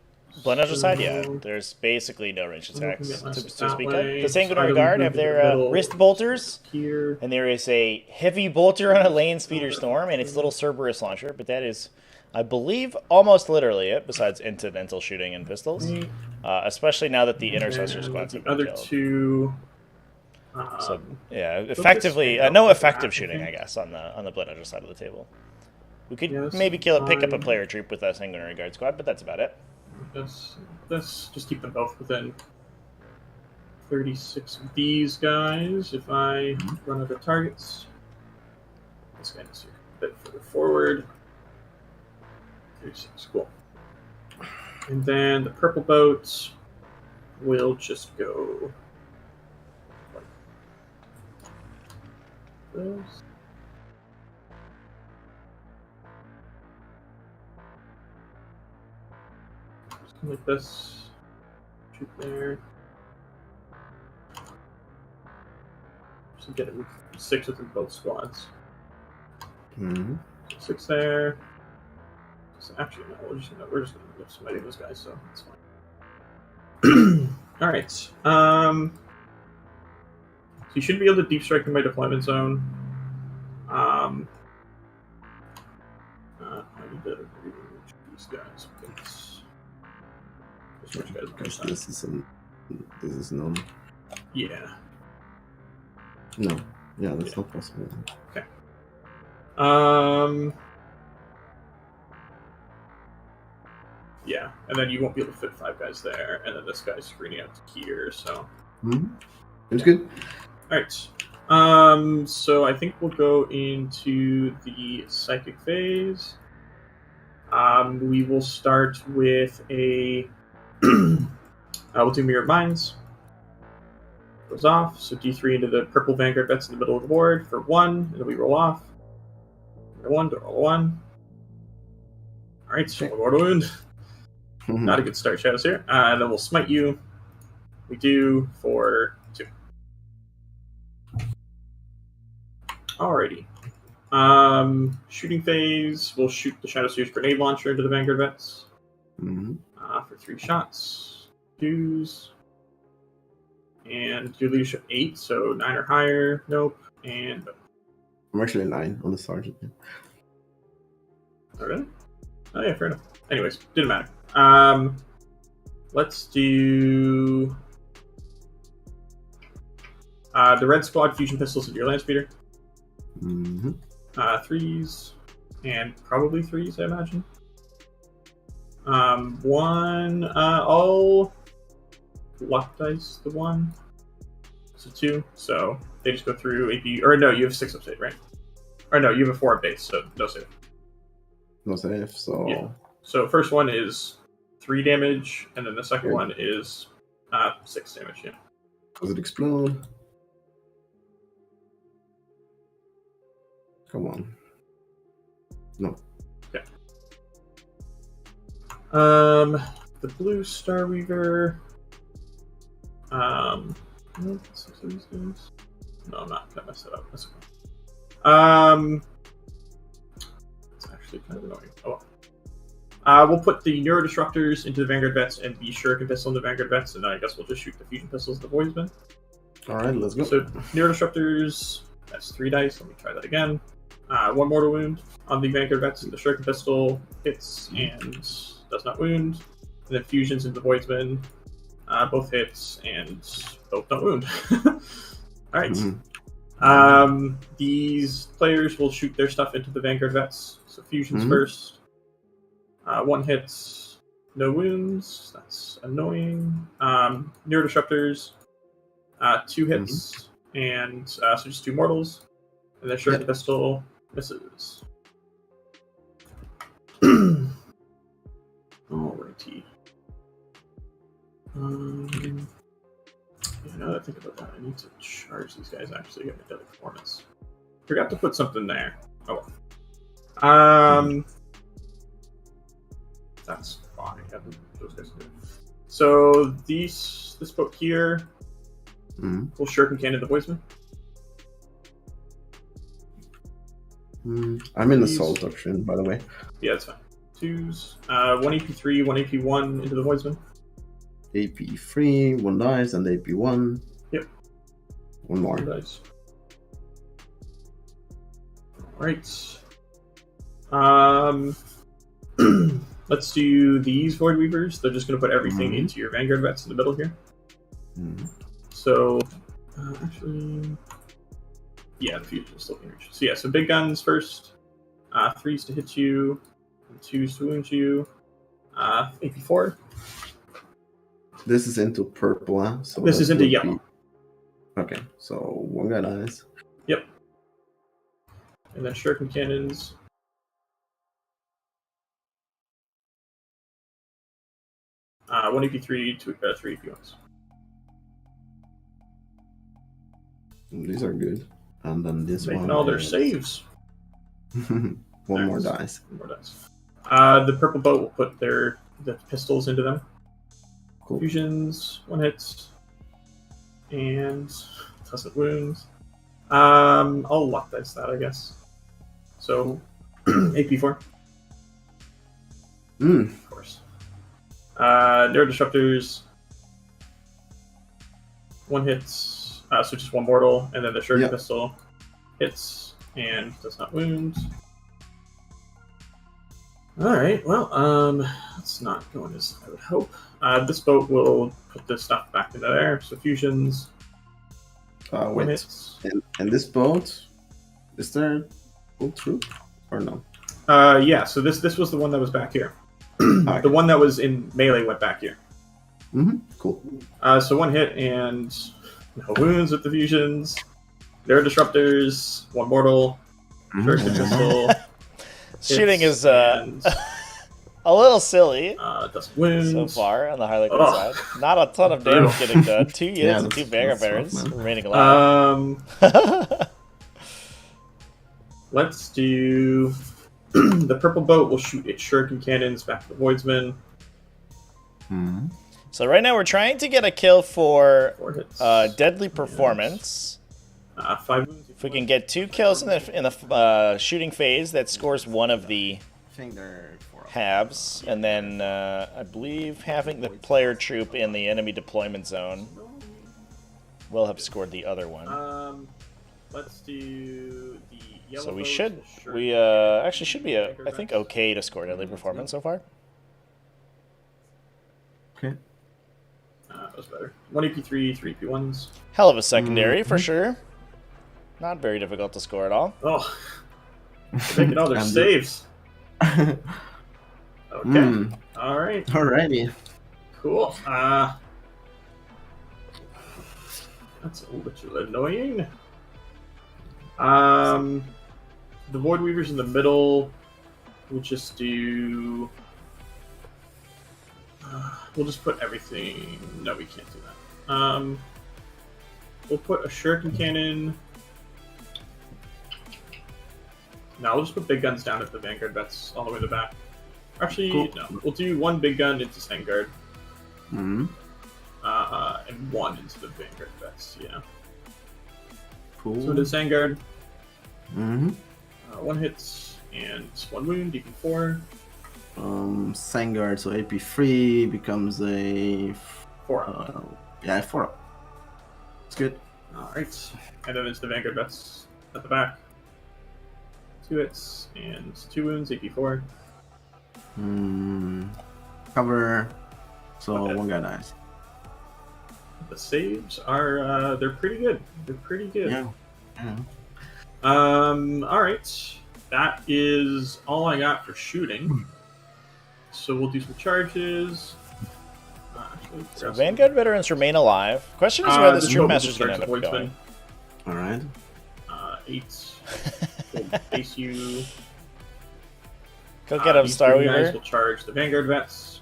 Blended side, yeah. There's basically no range attacks to speak of. The Sanguinary Guard have their wrist bolters, here. And there is a heavy bolter on a lane speeder storm and its little Cerberus launcher, but that is, I believe, almost literally it, besides incidental shooting and pistols. Especially now that the Intercessor squads have been killed. Two, so, yeah, effectively, no effective shooting, I guess, on the Blended side of the table. We could maybe pick up a player troop with a Sanguinary Guard squad, but that's about it. Let's just keep them both within 36 of these guys. If I run out of targets, this guy needs to a bit further forward. 36, cool. And then the purple boats will just go like this. Something like this. Shoot there. Just get it with 6 within both squads. Mm-hmm. 6 there. So actually, no, we're just gonna lift somebody of those guys, so that's fine. All right. So you should be able to deep strike in my deployment zone. I need to reach these guys because there's much guys on Because the this is none. Yeah. No. Yeah, that's not possible. Okay. Yeah, and then you won't be able to fit 5 guys there, and then this guy's screening out to here, so. Mm-hmm. It's good. Alright. So I think we'll go into the psychic phase. We will start with a. We'll do Mirror Minds. Goes off, so D3 into the purple Vanguard vets in the middle of the board for 1, and then we roll off. Roll 1 to roll 1. Alright, so one more to wound. Mm-hmm. Not a good start, Shadows here. And then we'll smite you. We do for 2. Alrighty. Shooting phase. We'll shoot the Shadow Seer's grenade launcher into the Vanguard vets. Mm-hmm. For 3 shots. 2s. And your leadership 8, so 9 or higher. Nope. And I'm actually 9 on the sergeant. oh, really? Oh yeah, fair enough. Anyways, didn't matter. Let's do the red squad fusion pistols into your land speeder. Mm-hmm. 3s and probably 3s, I imagine. 1 all luck dice. The 1, so 2. So they just go through AP. Or no, you have 6 up save, right? Or no, you have a 4 up base, so no save. No save, so. Yeah. So first one is 3 damage, and then the second one is 6 damage. Yeah. Does it explode? Come on. No. Okay. The blue Star Weaver. What's these guys? No, I'm not gonna mess that up. That's okay. It's actually kind of annoying. Oh well. We'll put the Neurodisruptors into the Vanguard vets and the Shuriken pistol in the Vanguard vets, and then I guess we'll just shoot the fusion pistols at the Voidsman. Alright, let's go. So Neurodisruptors, that's 3 dice. Let me try that again. 1 mortal wound on the Vanguard vets, and the Shuriken pistol hits and does not wound. And then fusions into the Voidsman, both hits and both don't wound. Alright. Mm-hmm. These players will shoot their stuff into the Vanguard vets. So fusions first. 1 hits, no wounds. That's annoying. Neurodisruptors, 2 hits, and so just 2 mortals. And then Shuriken pistol misses. Alrighty. Now that I think about that, I need to charge these guys actually get my deadly performance. Forgot to put something there. Oh well. That's fine. Yeah, those guys can do it. So this boat here will Shuriken cannon the Voidsman. I'm in the assault option, by the way. Yeah, that's fine. 2s. 1 AP3, 1 AP1 into the Voidsman. AP3, 1 dice, and AP1. Yep. 1 more. 1 dice. Alright. Let's do these Void Weavers. They're just going to put everything into your Vanguard vets in the middle here. So, actually... Yeah, the fusion still can reach. So yeah, so big guns first. 3s to hit you, and 2s to wound you. AP4. This is into purple, huh? So this is into yellow. Okay, so 1 guy dies. Yep. And then Shuriken cannons. One AP3, 3 AP1s. These are good. And then this Making one. all their is- saves. One more Nice. dice. One more dice. The purple boat will put the pistols into them. Cool. Fusions, 1 hit, and doesn't wound. I'll luck dice that, I guess. So, AP4, of course. Their disruptors, 1 hit, so just 1 mortal, and then the shuriken pistol hits and does not wound. Alright, well, it's not going as I would hope. This boat will put this stuff back into there, so fusions, 1 Wait. hit. And this boat, is there full troop or no? Yeah, so this was the one that was back here. The one that was in melee went back here. Cool. So 1 hit and no wounds with the fusions. There are disruptors, 1 mortal, shuriken pistol. Shooting hits, is and, a little silly doesn't wound. so far on the Harlequin Ugh. side. Not a ton of damage getting done. 2 units Yeah, and 2 that's Vanguard rough, veterans man. remaining alive. Let's do the purple boat will shoot its shuriken cannons back to the Voidsman. So right now we're trying to get a kill for 4 hits. deadly performance. 5 wounds. If we can get 2 kills in the shooting phase, that scores 1 of the I think they're 4 halves, and then I believe having the player troop in the enemy deployment zone will have scored the other one. Let's do the yellow So we boat, should, the we shuriken actually should be, I think, okay to score deadly performance so far. Okay. that was better. 1 AP3, 3 AP1s. Hell of a secondary for sure. Not very difficult to score at all. Oh, they're making all their And saves. Okay. All right. Alrighty. Cool. That's a little annoying. The Void Weavers in the middle. We'll just do. We'll just put everything. No, we can't do that. We'll put a shuriken cannon. No, we'll just put big guns down at the Vanguard vets all the way to the back. Actually, Cool. no. We'll do 1 big gun into Vanguard. Mm-hmm. And 1 into the Vanguard vets, yeah. Cool. So into Vanguard, Mm-hmm. 1 hit and 1 wound, DP4. Sangard, so AP3 becomes a 4. yeah, 4. It's good. Alright. And then it's the Vanguard vets at the back. 2 hits and 2 wounds, AP4. Cover. So Okay. 1 guy dies. The saves are they're pretty good. They're pretty good. Yeah. Alright. That is all I got for shooting. So we'll do some charges. Actually, So Vanguard veterans remain alive. Question is where this troop master is going to end up Voidsman. going. Alright. 8. We'll base you. Go get him, These Star three guys Weaver. will charge the Vanguard vets.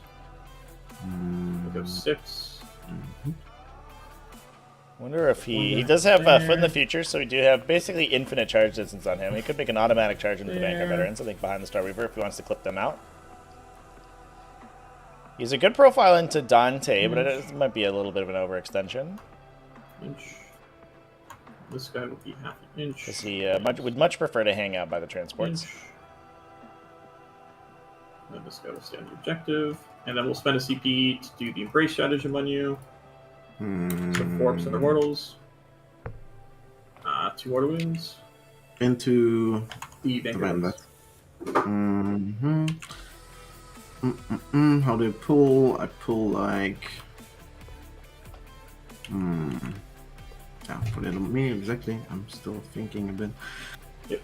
We'll go 6. Wonder if he does have Foot in the Future, so we do have basically infinite charge distance on him. He could make an automatic charge into the Vanguard There. veterans, I think, behind the Star Weaver if he wants to clip them out. He's a good profile into Dante, but it might be a little bit of an overextension. Inch. This guy will be half an inch. Because he would much prefer to hang out by the transports. Inch. And this guy will stay on the objective. And then we'll spend a CP to do the Embrace stratagem on you. So 4% of mortals. 2 mortal wounds. Into The the Vanguard. Vanguard. How do I pull? I pull like. Yeah, put it on me exactly. I'm still thinking a bit. Yep.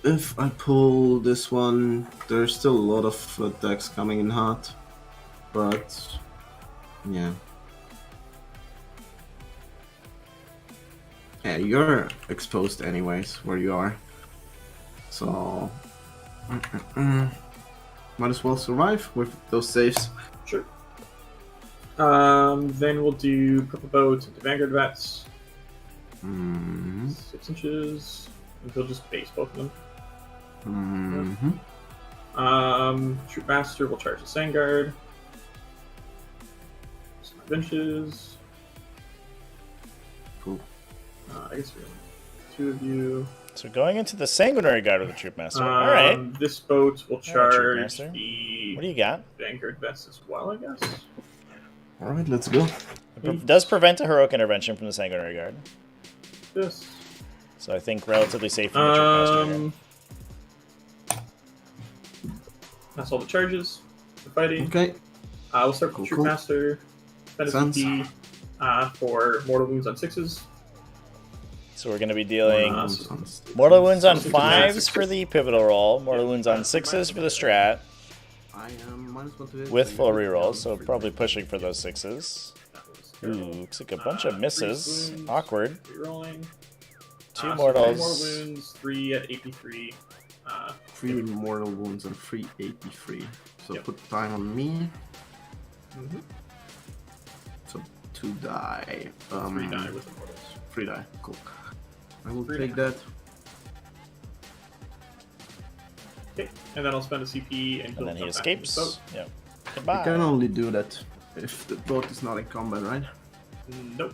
If I pull this one, there's still a lot of attacks coming in hot, but yeah. Yeah, you're exposed anyways where you are, so might as well survive with those saves. Sure. Then we'll do Purple Boat into Vanguard Vets. Mm-hmm. 6 inches. And he'll just base both of them. Troop Master will charge the Sandguard. 5 inches. Cool. I guess we're only 2 of you. So going into the Sanguinary Guard with the Troop Master. All right. This boat will Troop charge Master. the What do you got? Vanguard vest as well, I guess. All right, let's go. It does prevent a heroic intervention from the Sanguinary Guard. This. So I think relatively safe from the Troop Master. That's all the charges for fighting. Okay. We'll start with the Troop Master. Spend a CP for mortal wounds on 6s. So we're going to be dealing Mortal mortal wounds on Sixes. 5s for the pivotal roll, mortal wounds on 6s for the strat, I am -1 to hit, with so full you get reroll, down so for probably damage. pushing for those 6s. Ooh, looks like a bunch of 3 misses. wounds, Awkward. Rerolling. 2 So mortals. 3 mortal wounds, 3 at AP3. 3 mortal wounds and 3 AP3. So Yep. put time on me. Mhm. So 2 die. 3 die with the mortals. 3 die. Cool. I will 3 take die. that. Okay, and then I'll spend a CP and, And then he jump back into the escapes. boat. Yep. I can Goodbye. only do that if the boat is not in combat, right? Nope.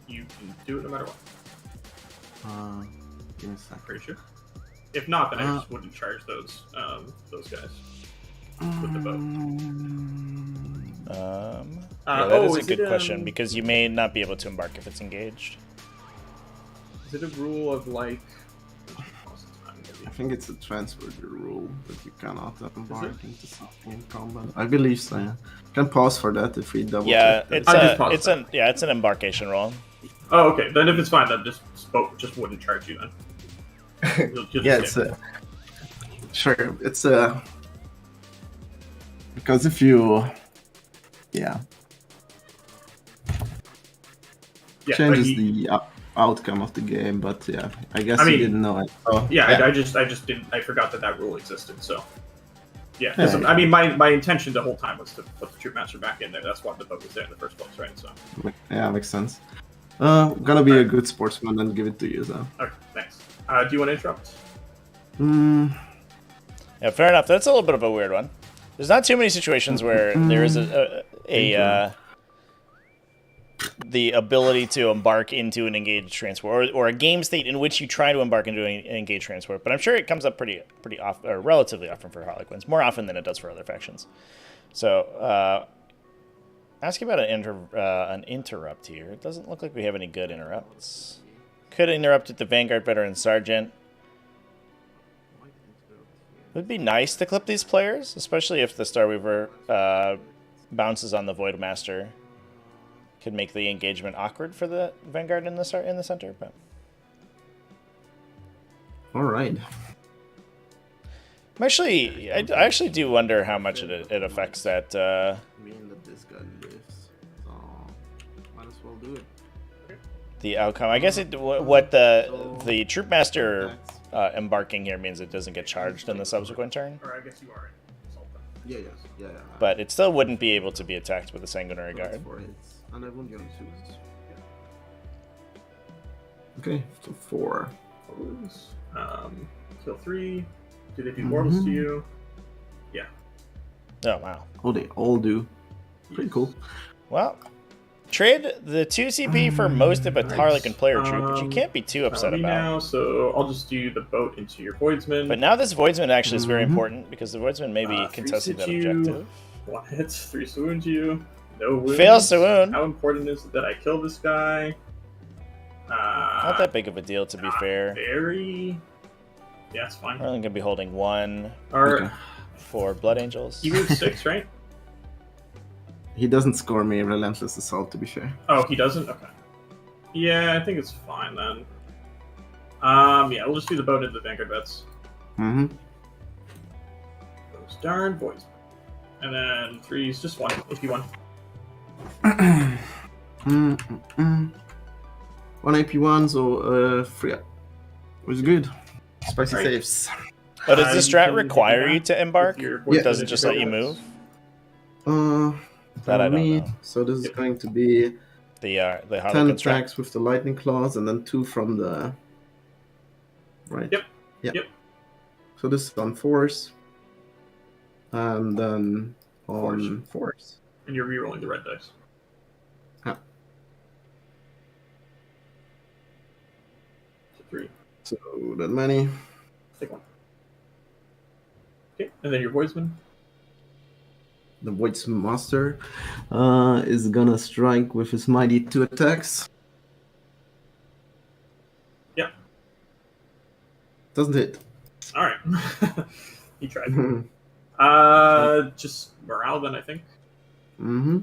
You can do it no matter what. Give me a sec. Pretty sure. If not, then I just wouldn't charge those guys with the boat. Yeah, that is a is good it, question, because you may not be able to embark if it's engaged. Is it a rule of like? I think it's a transfer rule that you cannot embark into something in combat. I believe so. Yeah. Can pause for that if we double Yeah, check that. it's an embarkation roll. Oh, okay. Then if it's fine, then this boat just wouldn't charge you then. You'll just Yeah, skip. it's sure. It's because if you changes like the outcome of the game, but yeah, I guess I mean, you didn't know it. So, I just didn't. I forgot that rule existed. So yeah, 'cause, I mean, my intention the whole time was to put the Troop Master back in there. That's why the boat was there in the first place, right? So yeah, makes sense. Gonna be a good sportsman and give it to you, so. okay, thanks. Do you want to interrupt? Yeah, fair enough. That's a little bit of a weird one. There's not too many situations where there is the ability to embark into an engaged transport, or a game state in which you try to embark into an engaged transport. But I'm sure it comes up pretty often, or relatively often for Harlequins, more often than it does for other factions. So, ask about an interrupt here. It doesn't look like we have any good interrupts. Could interrupt with the Vanguard Veteran Sergeant. It would be nice to clip these players, especially if the Starweaver bounces on the Void Master. Could make the engagement awkward for the Vanguard in the center, but All right. I actually do wonder how much it affects that. Mean that this guy lives, so might as well do it. The outcome. I guess what the Troop Master embarking here means it doesn't get charged in the subsequent turn, Or I guess you are. Yeah. but it still wouldn't be able to be attacked with a Sanguinary Guard. 4 hits, and I won't get on 2s. Okay, so 4. Kill 3. Do they do mortals to you? Yeah. Oh wow. Oh, they all do. Pretty cool. Well, trade the 2 CP for most of a Harlequin player troop, which you can't be too upset about. Now, so I'll just do the boat into your Voidsman. But now this Voidsman actually is very important, because the Voidsman may be contesting that objective. 1 hits, 3 to wound you. No wounds. Fails to wound. How important is it that I kill this guy? Not that big of a deal, to be fair. Very. Yeah, it's fine. We're only going to be holding 1 Or for Blood Angels. he moves 6, right? He doesn't score me Relentless Assault, to be fair. Oh, he doesn't? Okay. Yeah, I think it's fine then. Yeah, we'll just do the boat into the Vanguard Vets. Mm-hmm. Those darn boys. And then 3 is just 1, if you want. 1 AP1, so 3 up. Was good. Spicy Right. saves. But does the You strat can require do you that to embark? with your Or does it Voidsman just and let you your move? That That I don't me. know. So this is going to be The 10 Harlequin strike. attacks with the lightning claws, and then 2 from the right. Yep. Yeah. Yep. So this is on force, and then on force. And you're rerolling the red dice. Yeah. So 3. So that many. Take 1. Okay, and then your Voidsman. The Void's Master is gonna strike with his mighty 2 attacks. Yeah. Doesn't hit. All right. He tried. Just morale then, I think. Mm-hmm.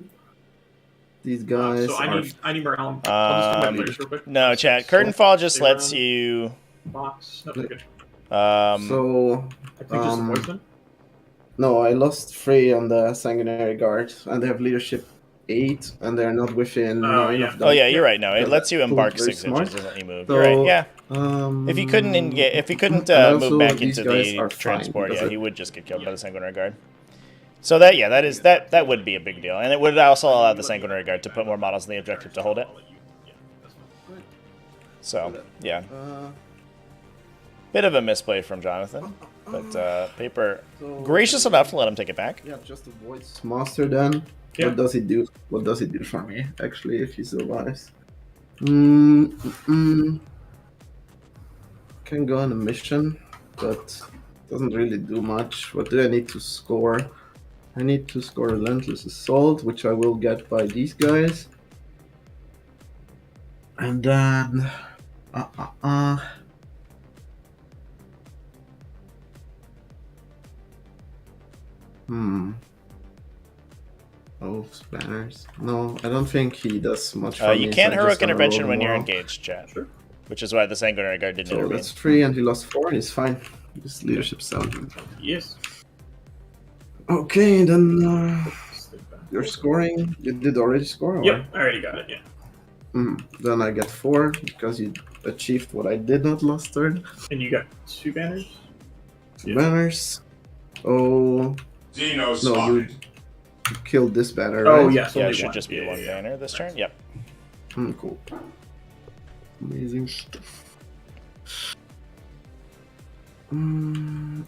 These guys So are... I need morale. I'll just do my players real quick. No, chat. Curtain Fall just lets you... Box. No, good. so... I think just the Voidsman. No, I lost 3 on the Sanguinary Guard, and they have leadership 8, and they're not within 9 yeah. of them. Oh yeah, you're right. No, it lets you embark very 6 smart. inches, doesn't let you move. So, You're right. Yeah. If If he couldn't and also move back these into guys the are fine transport, because yeah, it- he would just get killed by the Sanguinary Guard. So that would be a big deal, and it would also allow the Sanguinary Guard to put more models in the objective to hold it. So yeah, bit of a misplay from Jonathan, but Paper gracious enough to let him take it back. Yeah, just avoid Master then. Yeah. What does he do? What does he do for me, actually, if he survives? Can go on a mission, but doesn't really do much. What do I need to score? I need to score Relentless Assault, which I will get by these guys. And then... Oh, Spanners. No, I don't think he does much for me. You can't so I'm heroic just gonna intervention roll when you're them all. engaged, chat. Sure. Which is why the Sanguinary Guard didn't So intervene. that's 3, and he lost 4. He's fine. His leadership 7. Yes. Okay, then you're scoring. You did already score? Or? Yep, I already got it. Yeah. Then I get 4 because you achieved what I did not last turn. And you got 2 banners. 2 banners. Oh. Zeno No, you killed this banner, Oh right? yes, Yeah, only it should one. just be one banner this turn. Yep. Cool. Amazing stuff. And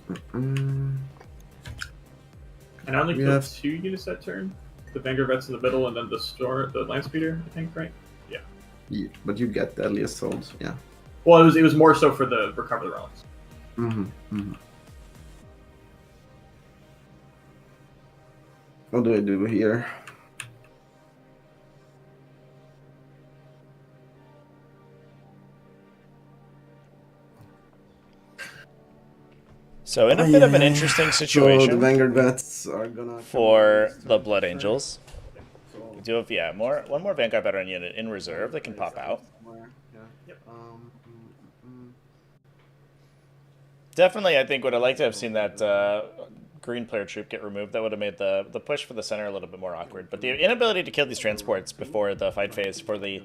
I only We killed have- 2 units that turn. The Vanguard Vets in the middle, and then the Land Speeder, I think, right? Yeah, but you get Deadly Assault, yeah. Well, it was more so for the Recover the Relics. What do I do here? So in a bit of an interesting So the situation Vanguard Vets are gonna for the Blood Angels. We do have one more Vanguard veteran unit in reserve that can pop out. Definitely, I think would have liked to have seen that green player troop get removed. That would have made the push for the center a little bit more awkward. But the inability to kill these transports before the fight phase for the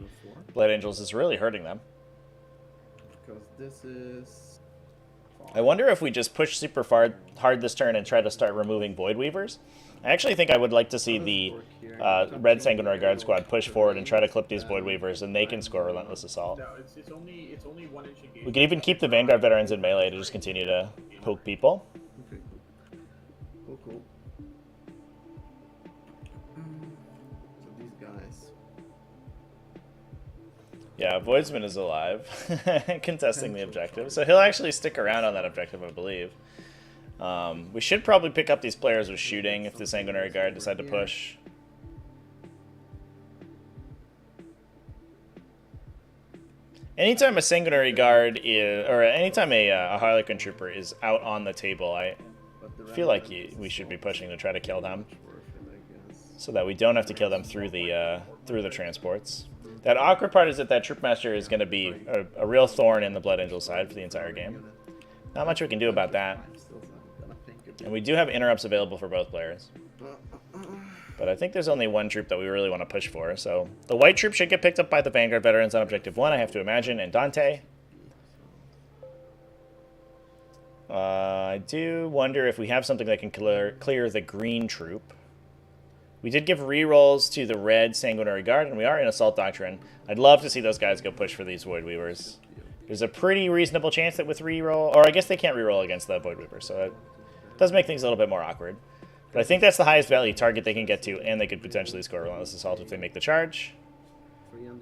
Blood Angels is really hurting them. Because this is... I wonder if we just push super hard this turn and try to start removing Void Weavers. I actually think I would like to see the Red Sanguinary Guard Squad push forward and try to clip these Void Weavers, and they can score Relentless Assault. No, it's only 1 inch engagement. We could even keep the Vanguard veterans in melee to just continue to poke people. Okay, cool. So these guys... Yeah, Voidsman is alive, contesting the objective. So he'll actually stick around on that objective, I believe. We should probably pick up these players with shooting if the Sanguinary Guard decide to push. Anytime a Sanguinary Guard is, or anytime a Harlequin Trooper is out on the table, I feel like we should be pushing to try to kill them, so that we don't have to kill them through the transports. That awkward part is that Troop Master is going to be a real thorn in the Blood Angel side for the entire game. Not much we can do about that. And we do have interrupts available for both players. But I think there's only one troop that we really want to push for. So the white troop should get picked up by the Vanguard veterans on Objective 1, I have to imagine, and Dante. I do wonder if we have something that can clear the green troop. We did give rerolls to the red Sanguinary Guard, and we are in Assault Doctrine. I'd love to see those guys go push for these Void Weavers. There's a pretty reasonable chance that with reroll, or I guess they can't reroll against the Void Weaver, so it does make things a little bit more awkward. But I think that's the highest value target they can get to, and they could potentially score Relentless Assault if they make the charge.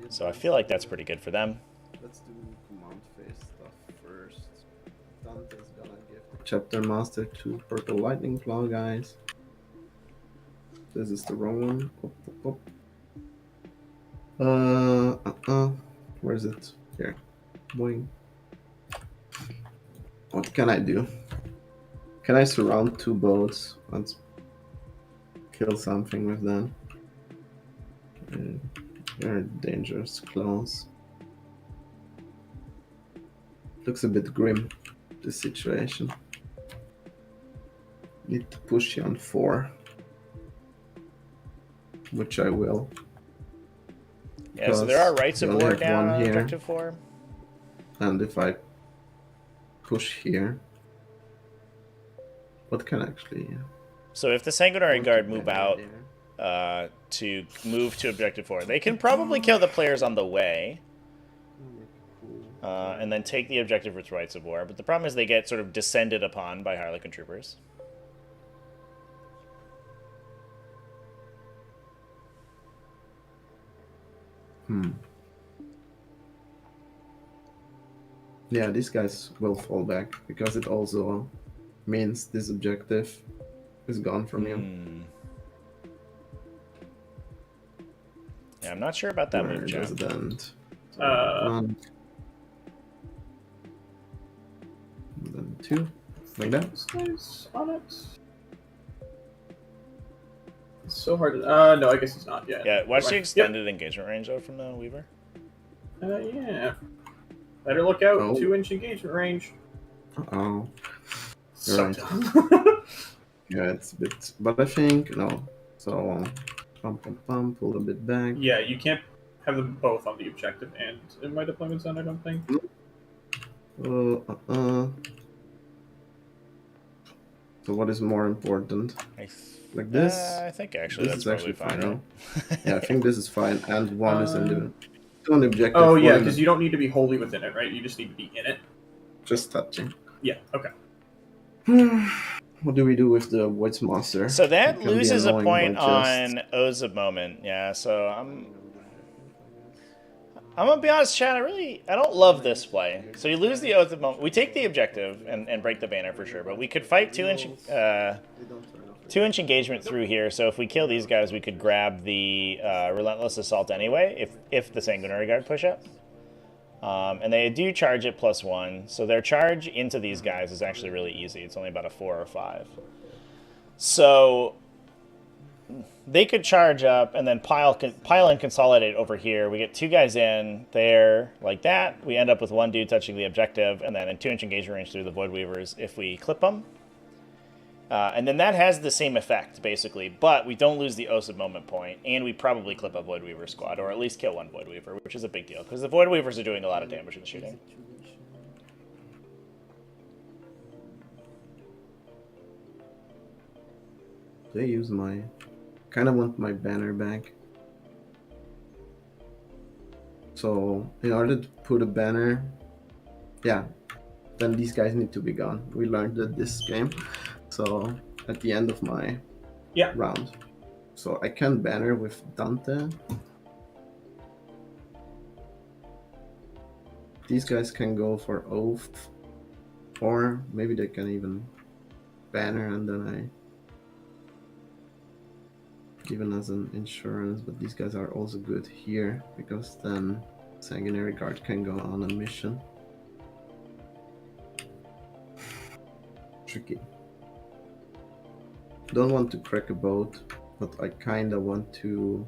So I feel like that's pretty good for them. Let's do command phase stuff first. Dante's gonna give the Chapter Master 2 Purple Lightning Claw, guys. This is the wrong one. Up, up. Where is it? Here. Boing. What can I do? Can I surround 2 boats? Let's kill something with them. They're dangerous claws. Looks a bit grim, this situation. Need to push you on 4. Which I will. Yeah, so there are Rights of War down on Objective 4. And if I push here, what can actually... So if the Sanguinary Guard move out to move to Objective 4, they can probably kill the players on the way. And then take the objective with Rights of War. But the problem is they get sort of descended upon by Harlequin troopers. Yeah, these guys will fall back, because it also means this objective is gone from you. Yeah, I'm not sure about that move, Joe. Resident. Then 2, like that. Nice on it. It's so hard to... no, I guess he's not yet. Yeah, watch the extended engagement range, though, from the Weaver. Yeah. Better look out. 2-inch engagement range. Uh-oh. So Right. dumb. Yeah, it's a bit... But I think... No. So... pull a bit back. Yeah, you can't have them both on the objective and in my deployment zone, I don't think. So what is more important? Like this? I think actually this that's is probably actually fine. Right? Yeah, I think this is fine. And 1 is in the... On the objective. Oh, yeah, because you don't need to be wholly within it, right? You just need to be in it. Just touching. Yeah, okay. What do we do with the Void's Monster? So that It can be loses a annoying point by just- on O's of Moment. Yeah, so I'm gonna be honest, Chad. I don't love this play. So you lose the Oath of Moment. We take the objective and break the banner for sure, but we could fight 2-inch engagement through here. So if we kill these guys, we could grab the Relentless Assault anyway. If the Sanguinary Guard push up, and they do charge it +1. So their charge into these guys is actually really easy. It's only about a 4 or 5. So they could charge up and then pile and consolidate over here. We get 2 guys in there like that. We end up with 1 dude touching the objective, and then a 2-inch engagement range through the Void Weavers if we clip them. And then that has the same effect, basically, but we don't lose the Oath of Moment point, and we probably clip a Void Weaver squad, or at least kill 1 Void Weaver, which is a big deal, because the Void Weavers are doing a lot of damage in the shooting. They use my... Kind of want my banner back. So, in order to put a banner... Yeah, then these guys need to be gone. We learned that this game. So, at the end of my round. So, I can banner with Dante. These guys can go for Oath. Or maybe they can even banner and then I... Given as an insurance, but these guys are also good here, because then Sanguinary Guard can go on a mission. Tricky. Don't want to crack a boat, but I kinda want to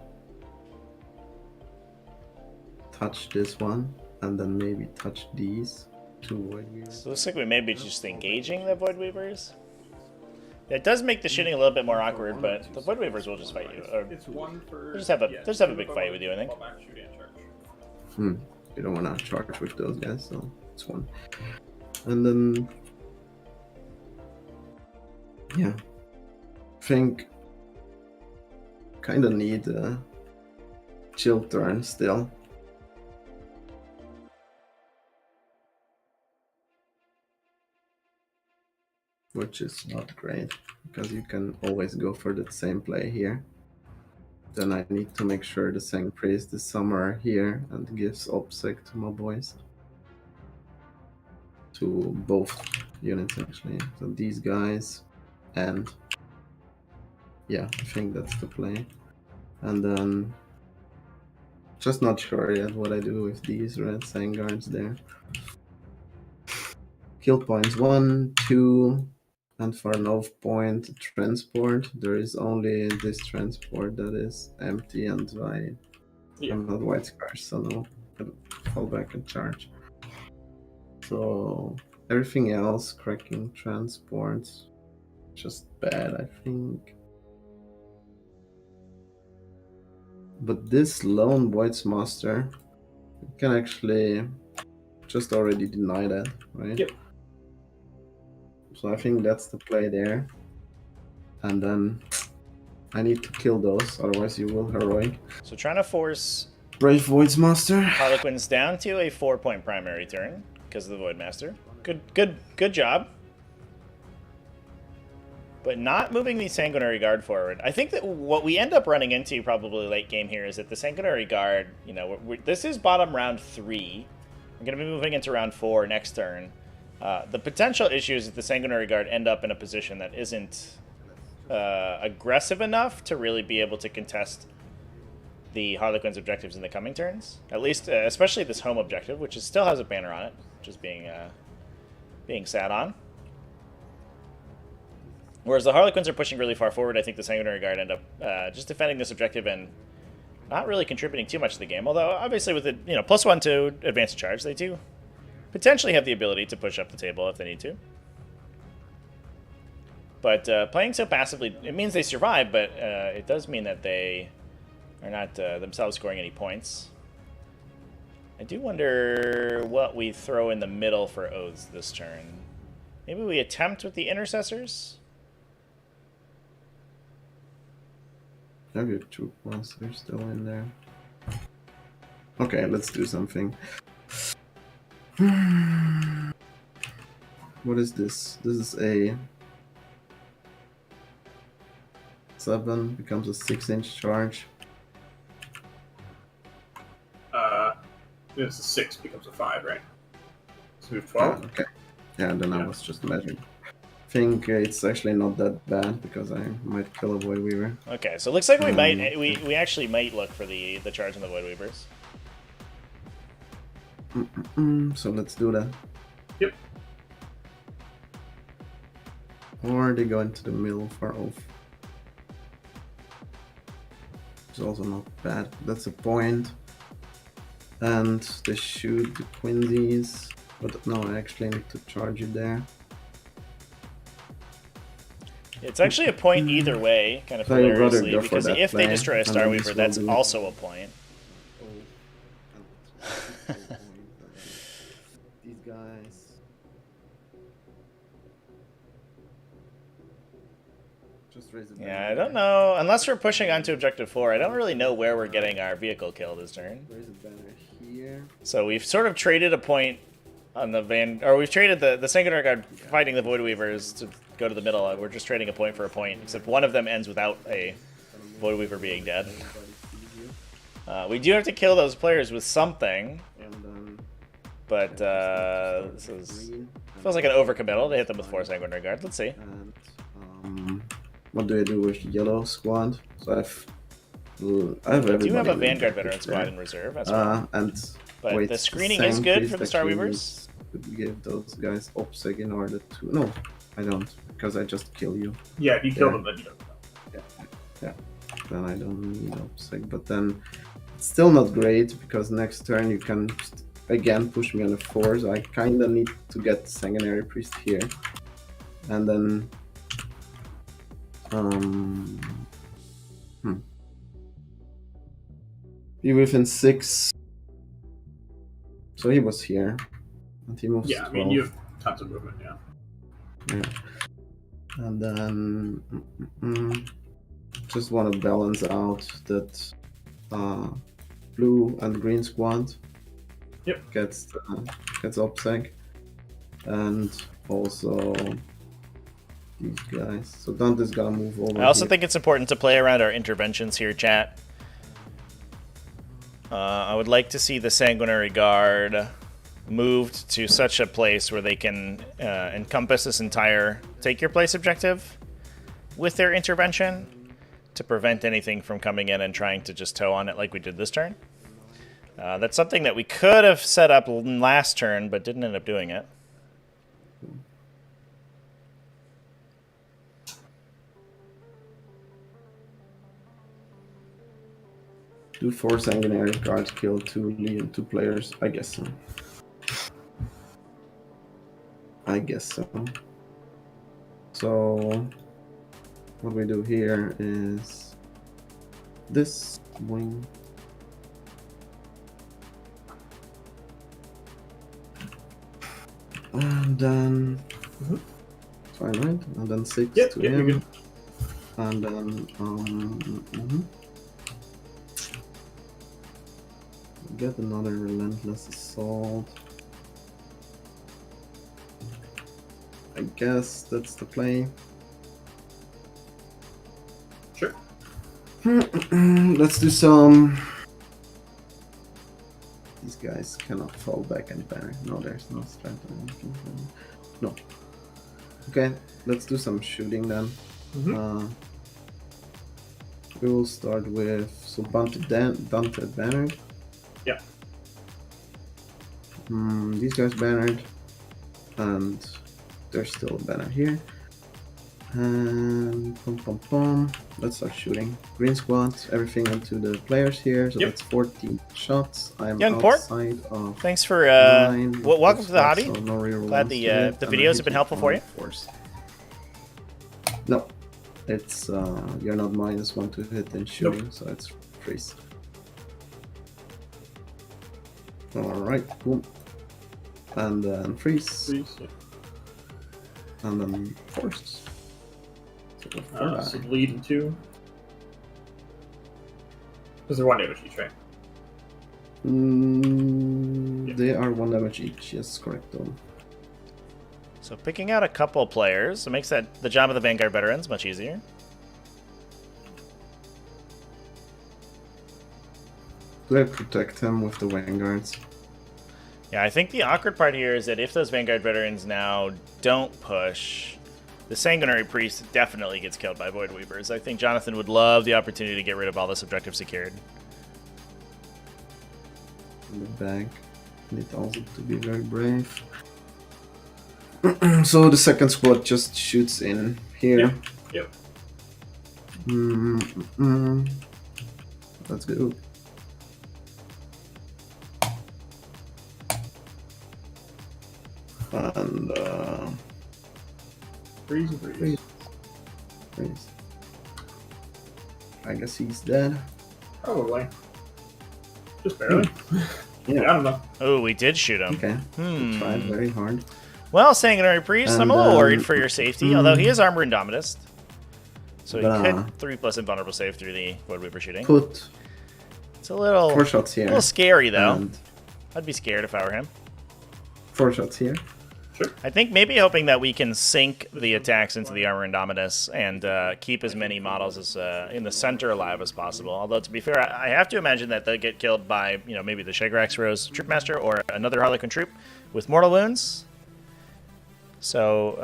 touch this one, and then maybe touch these 2 Void Weavers. So it looks like we may be just engaging the Void Weavers. It does make the shooting a little bit more awkward, but the Void Weavers will just fight you. Or It's 1 for... they'll just have a big fight with you, I think. You don't want to charge with those guys, so it's 1. And then... Yeah. Think... kind of need a chill turn still. Which is not great, because you can always go for the same play here. Then I need to make sure the Sang Priest is somewhere here and gives obsec to my boys. To both units actually. So these guys and yeah, I think that's the play. And then just not sure yet what I do with these red Sang guards there. Kill points 1, 2, and for no point transport, there is only this transport that is empty and I'm not white scars, so no, I can fall back and charge. So everything else, cracking transports, just bad, I think. But this lone Void's Master can actually just already deny that, right? Yep. So I think that's the play there. And then I need to kill those, otherwise you will heroic. So trying to force Brave Void's Master. Harlequins down to a 4-point primary turn because of the Void Master. Good job. But not moving the Sanguinary Guard forward. I think that what we end up running into probably late game here is that the Sanguinary Guard, you know, this is bottom round 3. We're going to be moving into round 4 next turn. The potential issue is that the Sanguinary Guard end up in a position that isn't aggressive enough to really be able to contest the Harlequins' objectives in the coming turns. At least, especially this home objective, which still has a banner on it, which is being sat on. Whereas the Harlequins are pushing really far forward, I think the Sanguinary Guard end up just defending this objective and not really contributing too much to the game. Although, obviously, with it, you know, +1 to advance charge, they do potentially have the ability to push up the table if they need to. But playing so passively, it means they survive, but it does mean that they are not themselves scoring any points. I do wonder what we throw in the middle for Oaths this turn. Maybe we attempt with the Intercessors? I have your troop monsters still in there. Okay, let's do something. What is this? This is a 7, becomes a 6-inch charge. It's a 6 becomes a 5, right? So we have 12. Okay. Yeah, then I was just measuring. I think it's actually not that bad because I might kill a Void Weaver. Okay, so it looks like we might we actually might look for the charge on the Void Weavers. So let's do that. Yep. Or they go into the middle for Oath. It's also not bad. That's a point. And they shoot the Quinzies. But no, I actually need to charge it there. It's actually a point either way, kind of So I'd rather hilariously, go for because that if they play, destroy a and Star then Weaver, this that's will do- also a point. These guys. Just raise it. Yeah, I don't know. Unless we're pushing onto Objective 4, I don't really know where we're getting our vehicle kill this turn. Raise a banner here. So we've sort of traded a point on the we've traded the Sanguinary Guard fighting the Void Weavers to go to the middle. We're just trading a point for a point, except one of them ends without a Void Weaver being dead. We do have to kill those players with something, but this feels like an overcommittal to hit them with 4 Sanguinary Guard. Let's see. And, what do I do with yellow squad? So I have We do have a everybody Vanguard in veteran there. squad in reserve. That's right. But But the screening is good for the Star Weavers. Could give those guys obsec in order to... No, I don't, because I just kill you. Yeah, if you kill them, then you don't. Yeah. Then I don't need obsec, but then it's still not great because next turn you can again push me on a 4, so I kinda need to get Sanguinary Priest here. And then be within 6. So he was here. And he moves Yeah, I 12. mean, you have tons of movement, yeah. Yeah. And then just want to balance out that blue and green squad. Yep. Gets OPSEC, and also these guys. So Dante's gotta move over. I also here. think it's important to play around our interventions here, chat. I would like to see the Sanguinary Guard moved to such a place where they can encompass this entire take your place objective with their intervention to prevent anything from coming in and trying to just toe on it like we did this turn. That's something that we could have set up last turn, but didn't end up doing it. Do 4 Sanguinary Guards kill 2 Legion 2 players? I guess so. So what we do here is this wing. And then fine, right? And then 6 to you're him. good. And then get another relentless assault. I guess that's the play. Sure. Let's do some. These guys cannot fall back any better. No, there's no strength. No. Okay, let's do some shooting then. We will start with Dante bannered. Yeah. These guys bannered, and there's still a banner here. And let's start shooting. Green squad, everything into the players here. So that's 14 shots. I'm Young Port, outside of thanks for 9. welcome to the hobby. So no reroll Glad the videos have been helpful for you. No, it's you're not -1 to hit in shooting, so it's freeze. All right, boom, and then freeze, Yeah. and then force. So So bleed in 2. Because they're 1 damage each, right? They are 1 damage each. Yes, correct. Though. So picking out a couple players, it makes the job of the Vanguard veterans much easier. Do I protect him with the Vanguards? Yeah, I think the awkward part here is that if those Vanguard veterans now don't push, the Sanguinary Priest definitely gets killed by Void Weavers. I think Jonathon would love the opportunity to get rid of all this objective secured. In the back, need also to be very brave. So the second squad just shoots in here. Yep. Let's go. And Freeze. freeze. I guess he's dead. Probably. Just barely. Yeah. I don't know. Oh, we did shoot him. Okay. We tried very hard. Well, Sanguinary Priest, I'm And, a little worried for your safety, although he is Armor Indomitus. So he But, could 3+ invulnerable save through the Void Weaver shooting. Put It's a little 4 shots here. A little scary, though. And I'd be scared if I were him. 4 shots here. Sure. I think maybe hoping that we can sink the attacks into the Armor Indomitus and keep as many models as in the center alive as possible. Although, to be fair, I have to imagine that they'll get killed by, maybe the Shagrax Rose Troopmaster or another Harlequin troop with mortal wounds. So,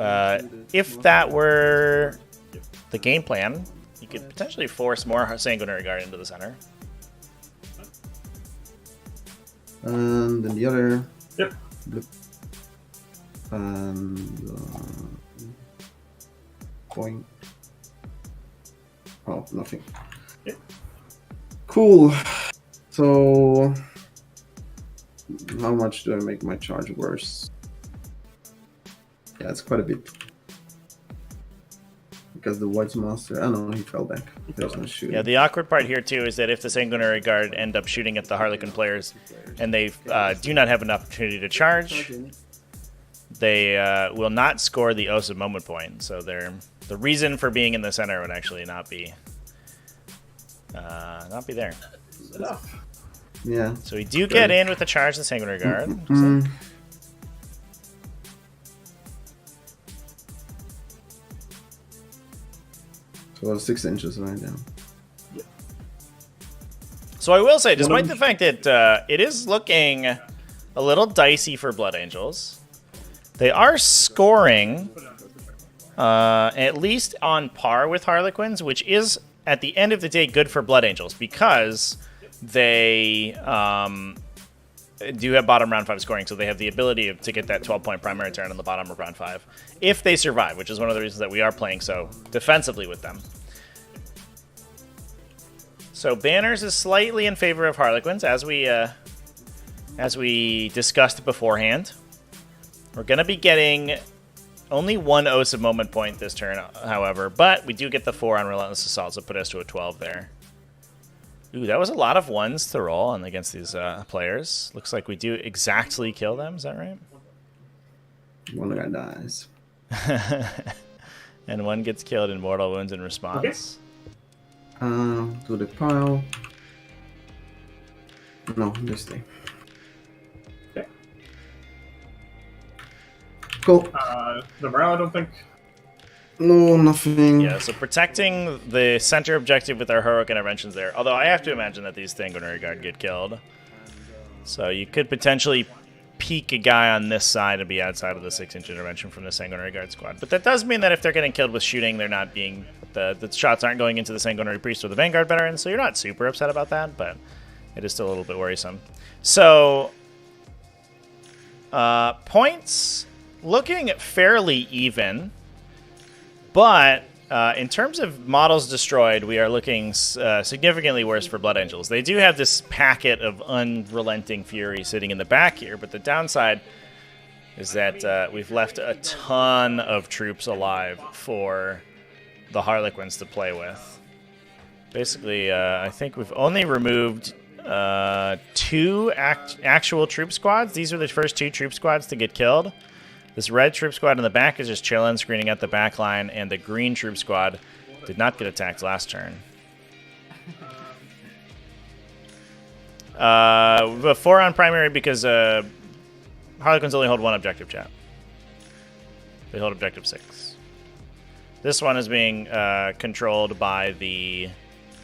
if that were the game plan, you could potentially force more Sanguinary Guard into the center. And then the other. Yep. And going. Oh, nothing. Yep. Cool. So, how much do I make my charge worse? Yeah, it's quite a bit. Because the White Master, I know he fell back. There's no shooting. Yeah, the awkward part here, too, is that if the Sanguinary Guard end up shooting at the Harlequin players and they do not have an opportunity to charge, they will not score the Osa moment point. So the reason for being in the center would actually not be not be there. Enough. Yeah. So we do get in with the charge and Sanguinary Guard. Mm. So 6 inches right now. So I will say, despite the fact that it is looking a little dicey for Blood Angels, they are scoring at least on par with Harlequins, which is, at the end of the day, good for Blood Angels because they do have bottom round 5 scoring, so they have the ability to get that 12-point primary turn on the bottom of round 5 if they survive, which is one of the reasons that we are playing so defensively with them. So Banners is slightly in favor of Harlequins, as we discussed beforehand. We're going to be getting only 1 Oath of Moment point this turn, however, but we do get the 4 on Relentless Assault, so put us to a 12 there. Ooh, that was a lot of 1s to roll against these players. Looks like we do exactly kill them, is that right? One guy dies. And 1 gets killed in mortal wounds in response. To the pile. No, this thing. Okay. Cool. The morale, I don't think. No, nothing. Yeah, so protecting the center objective with our heroic interventions there. Although I have to imagine that these Sanguinary Guard get killed. So you could potentially peek a guy on this side and be outside of the 6-inch intervention from the Sanguinary Guard squad. But that does mean that if they're getting killed with shooting, they're not being... The shots aren't going into the Sanguinary Priest or the Vanguard veteran, so you're not super upset about that, but it is still a little bit worrisome. So, points looking fairly even, but in terms of models destroyed, we are looking significantly worse for Blood Angels. They do have this packet of unrelenting fury sitting in the back here, but the downside is that we've left a ton of troops alive for the Harlequins to play with. Basically, I think we've only removed 2 actual troop squads. These are the first 2 troop squads to get killed. This red troop squad in the back is just chilling, screening at the back line, and the green troop squad did not get attacked last turn. We have a 4 on primary because Harlequins only hold 1 objective, chat. They hold objective 6. This one is being controlled by the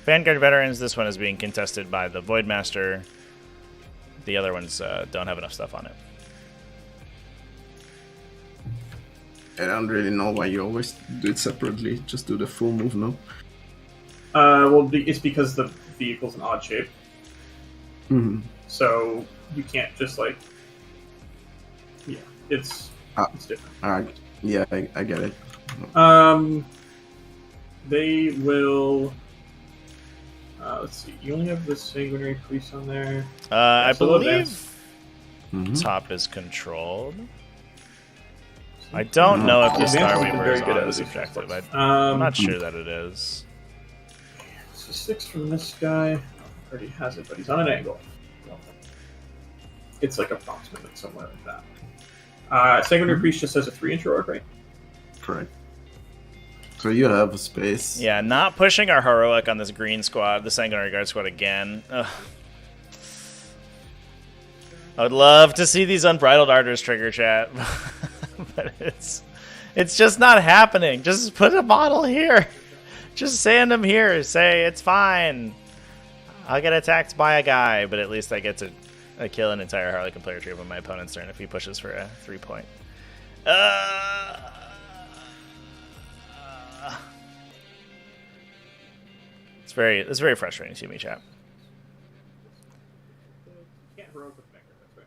Vanguard veterans. This one is being contested by the Voidmaster. The other ones don't have enough stuff on it. I don't really know why you always do it separately. Just do the full move, no? Well, it's because the vehicle's an odd shape. Mm-hmm. So you can't just like... Yeah, it's different. Alright, yeah, I get it. They will... let's see, you only have the Sanguinary Priest on there. I so believe top is controlled. I don't know if the Star Weaver is on this objective. I'm not sure that it is. So 6 from this guy. Already has it, but he's on an angle. It's like approximately somewhere like that. Sanguinary Priest just has a 3-inch heroic, right? Correct. So you have a space. Yeah, not pushing our heroic on this green squad, the Sanguinary Guard squad again. Ugh. I would love to see these Unbridled Ardors trigger, chat. But it's just not happening. Just put a model here. Just sand them here. Say, it's fine. I'll get attacked by a guy, but at least I get to kill an entire Harlequin player tree on my opponent's turn if he pushes for a 3-point. It's very frustrating to me, chat. Can't heroic with Vanguard, that's right.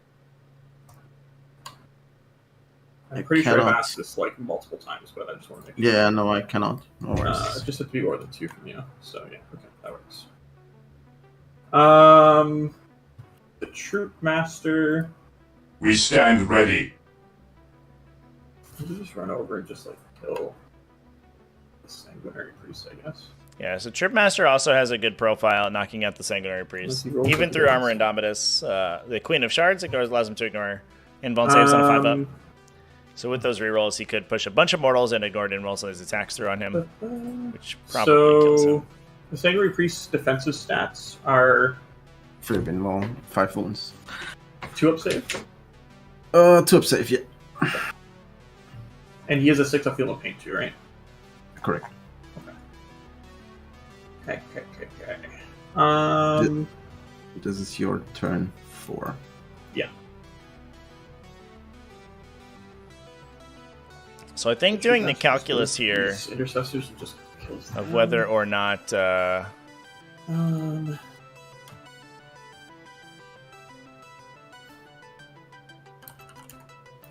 I'm pretty sure I've asked this like multiple times, but I just want to make sure. Yeah, no, I cannot. No worries. Just have to be more than 2 from you. So yeah, okay, that works. The Troop Master. We stand ready. You just run over and just like kill the Sanguinary Priest, I guess. Yeah, so Trip Master also has a good profile at knocking out the Sanguinary Priest. Even through Armor Indomitus, the Queen of Shards allows him to ignore invuln saves on a 5-up. So with those rerolls, he could push a bunch of mortals and ignore invuln, so his attacks through on him, which probably kills him. The Sanguinary Priest's defensive stats are 3 bin low, 5 wounds. 2 up save, 2 up save, yeah. and he has a 6 up feel no pain too, right? Correct. Okay. This is your turn 4. Yeah. So I think doing the calculus here These intercessors just kills of them. whether or not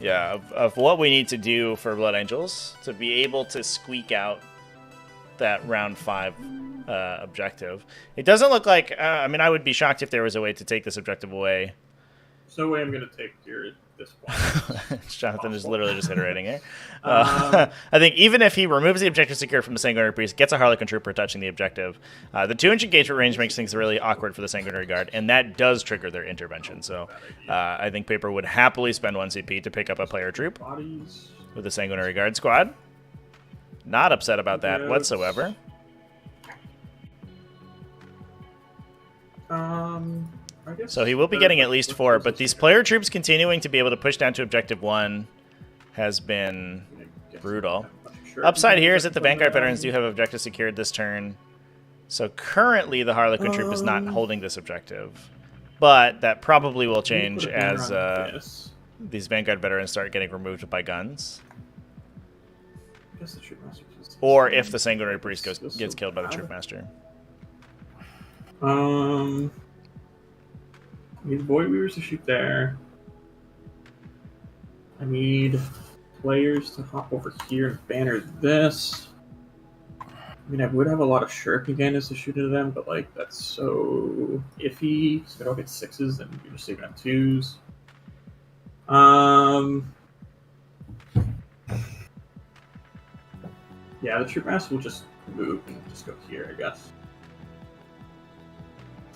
yeah, of what we need to do for Blood Angels to be able to squeak out that round 5 objective. It doesn't look like... I mean, I would be shocked if there was a way to take this objective away. There's no way I'm going to take this one. Jonathon is literally just iterating it. I think even if he removes the objective secure from the Sanguinary Priest, gets a Harlequin Trooper touching the objective, the 2-inch engagement range makes things really awkward for the Sanguinary Guard, and that does trigger their intervention. So I think Paper would happily spend 1 CP to pick up a player troop Bodies. with the Sanguinary Guard squad. Not upset about that whatsoever. I guess So he will be getting at least 4, but these player troops continuing to be able to push down to objective 1 has been brutal. Upside here is that the Vanguard veterans do have objective secured this turn. So currently the Harlequin troop is not holding this objective. But that probably will change as these Vanguard veterans start getting removed by guns. Or if the Sanguinary Priest gets killed by the Troopmaster. I need Void Weavers to shoot there. I need players to hop over here and banner this. I mean, I would have a lot of Shuriken cannons to shoot into them, but like that's so iffy. Because if I don't get 6s, then you're just saving on 2s. Yeah, the Troopmaster will just move and just go here, I guess.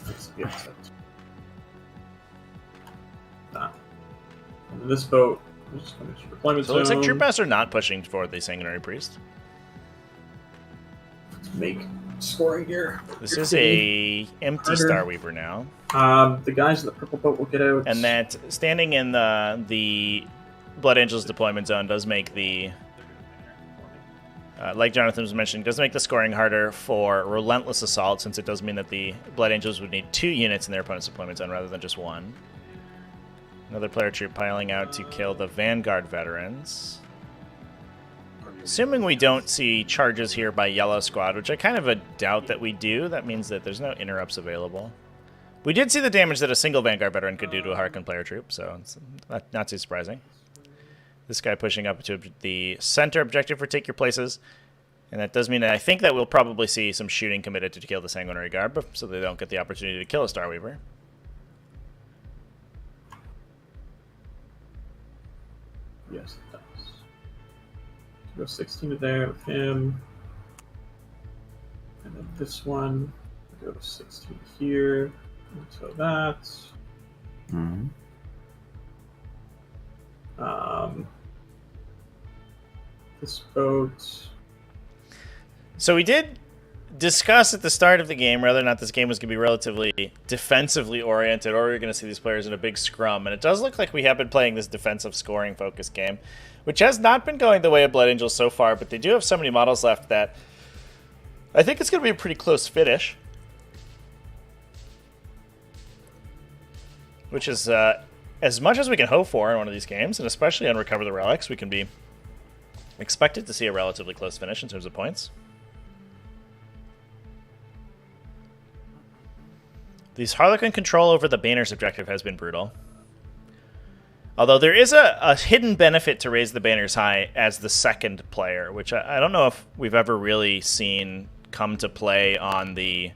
Let's get that. And this boat, I'm just going to deployment So it looks like zone. Troopmaster not pushing for the Sanguinary Priest. Let's make scoring here. This is a empty harder. Starweaver now. The guys in the purple boat will get out. And that standing in the Blood Angels deployment zone does make the, like Jonathon was mentioning, does make the scoring harder for Relentless Assault, since it does mean that the Blood Angels would need 2 units in their opponent's deployment zone rather than just 1. Another player troop piling out to kill the Vanguard veterans. Assuming we don't see charges here by Yellow Squad, which I kind of doubt that we do, that means that there's no interrupts available. We did see the damage that a single Vanguard veteran could do to a Harlequin player troop, so it's not too surprising. This guy pushing up to the center objective for Take Your Places. And that does mean that I think that we'll probably see some shooting committed to kill the Sanguinary Guard, so they don't get the opportunity to kill a Starweaver. Yes, it does. Go 16 to there with him. And then this one, go to 16 here. Until that. Mm-hmm. This boat. So we did discuss at the start of the game whether or not this game was going to be relatively defensively oriented, or we were going to see these players in a big scrum. And it does look like we have been playing this defensive scoring focused game, which has not been going the way of Blood Angels so far, but they do have so many models left that I think it's going to be a pretty close finish. Which is as much as we can hope for in one of these games, and especially on Recover the Relics, we can be expected to see a relatively close finish in terms of points. These Harlequin control over the Banner's objective has been brutal. Although there is a hidden benefit to raise the Banners high as the second player, which I don't know if we've ever really seen come to play on the...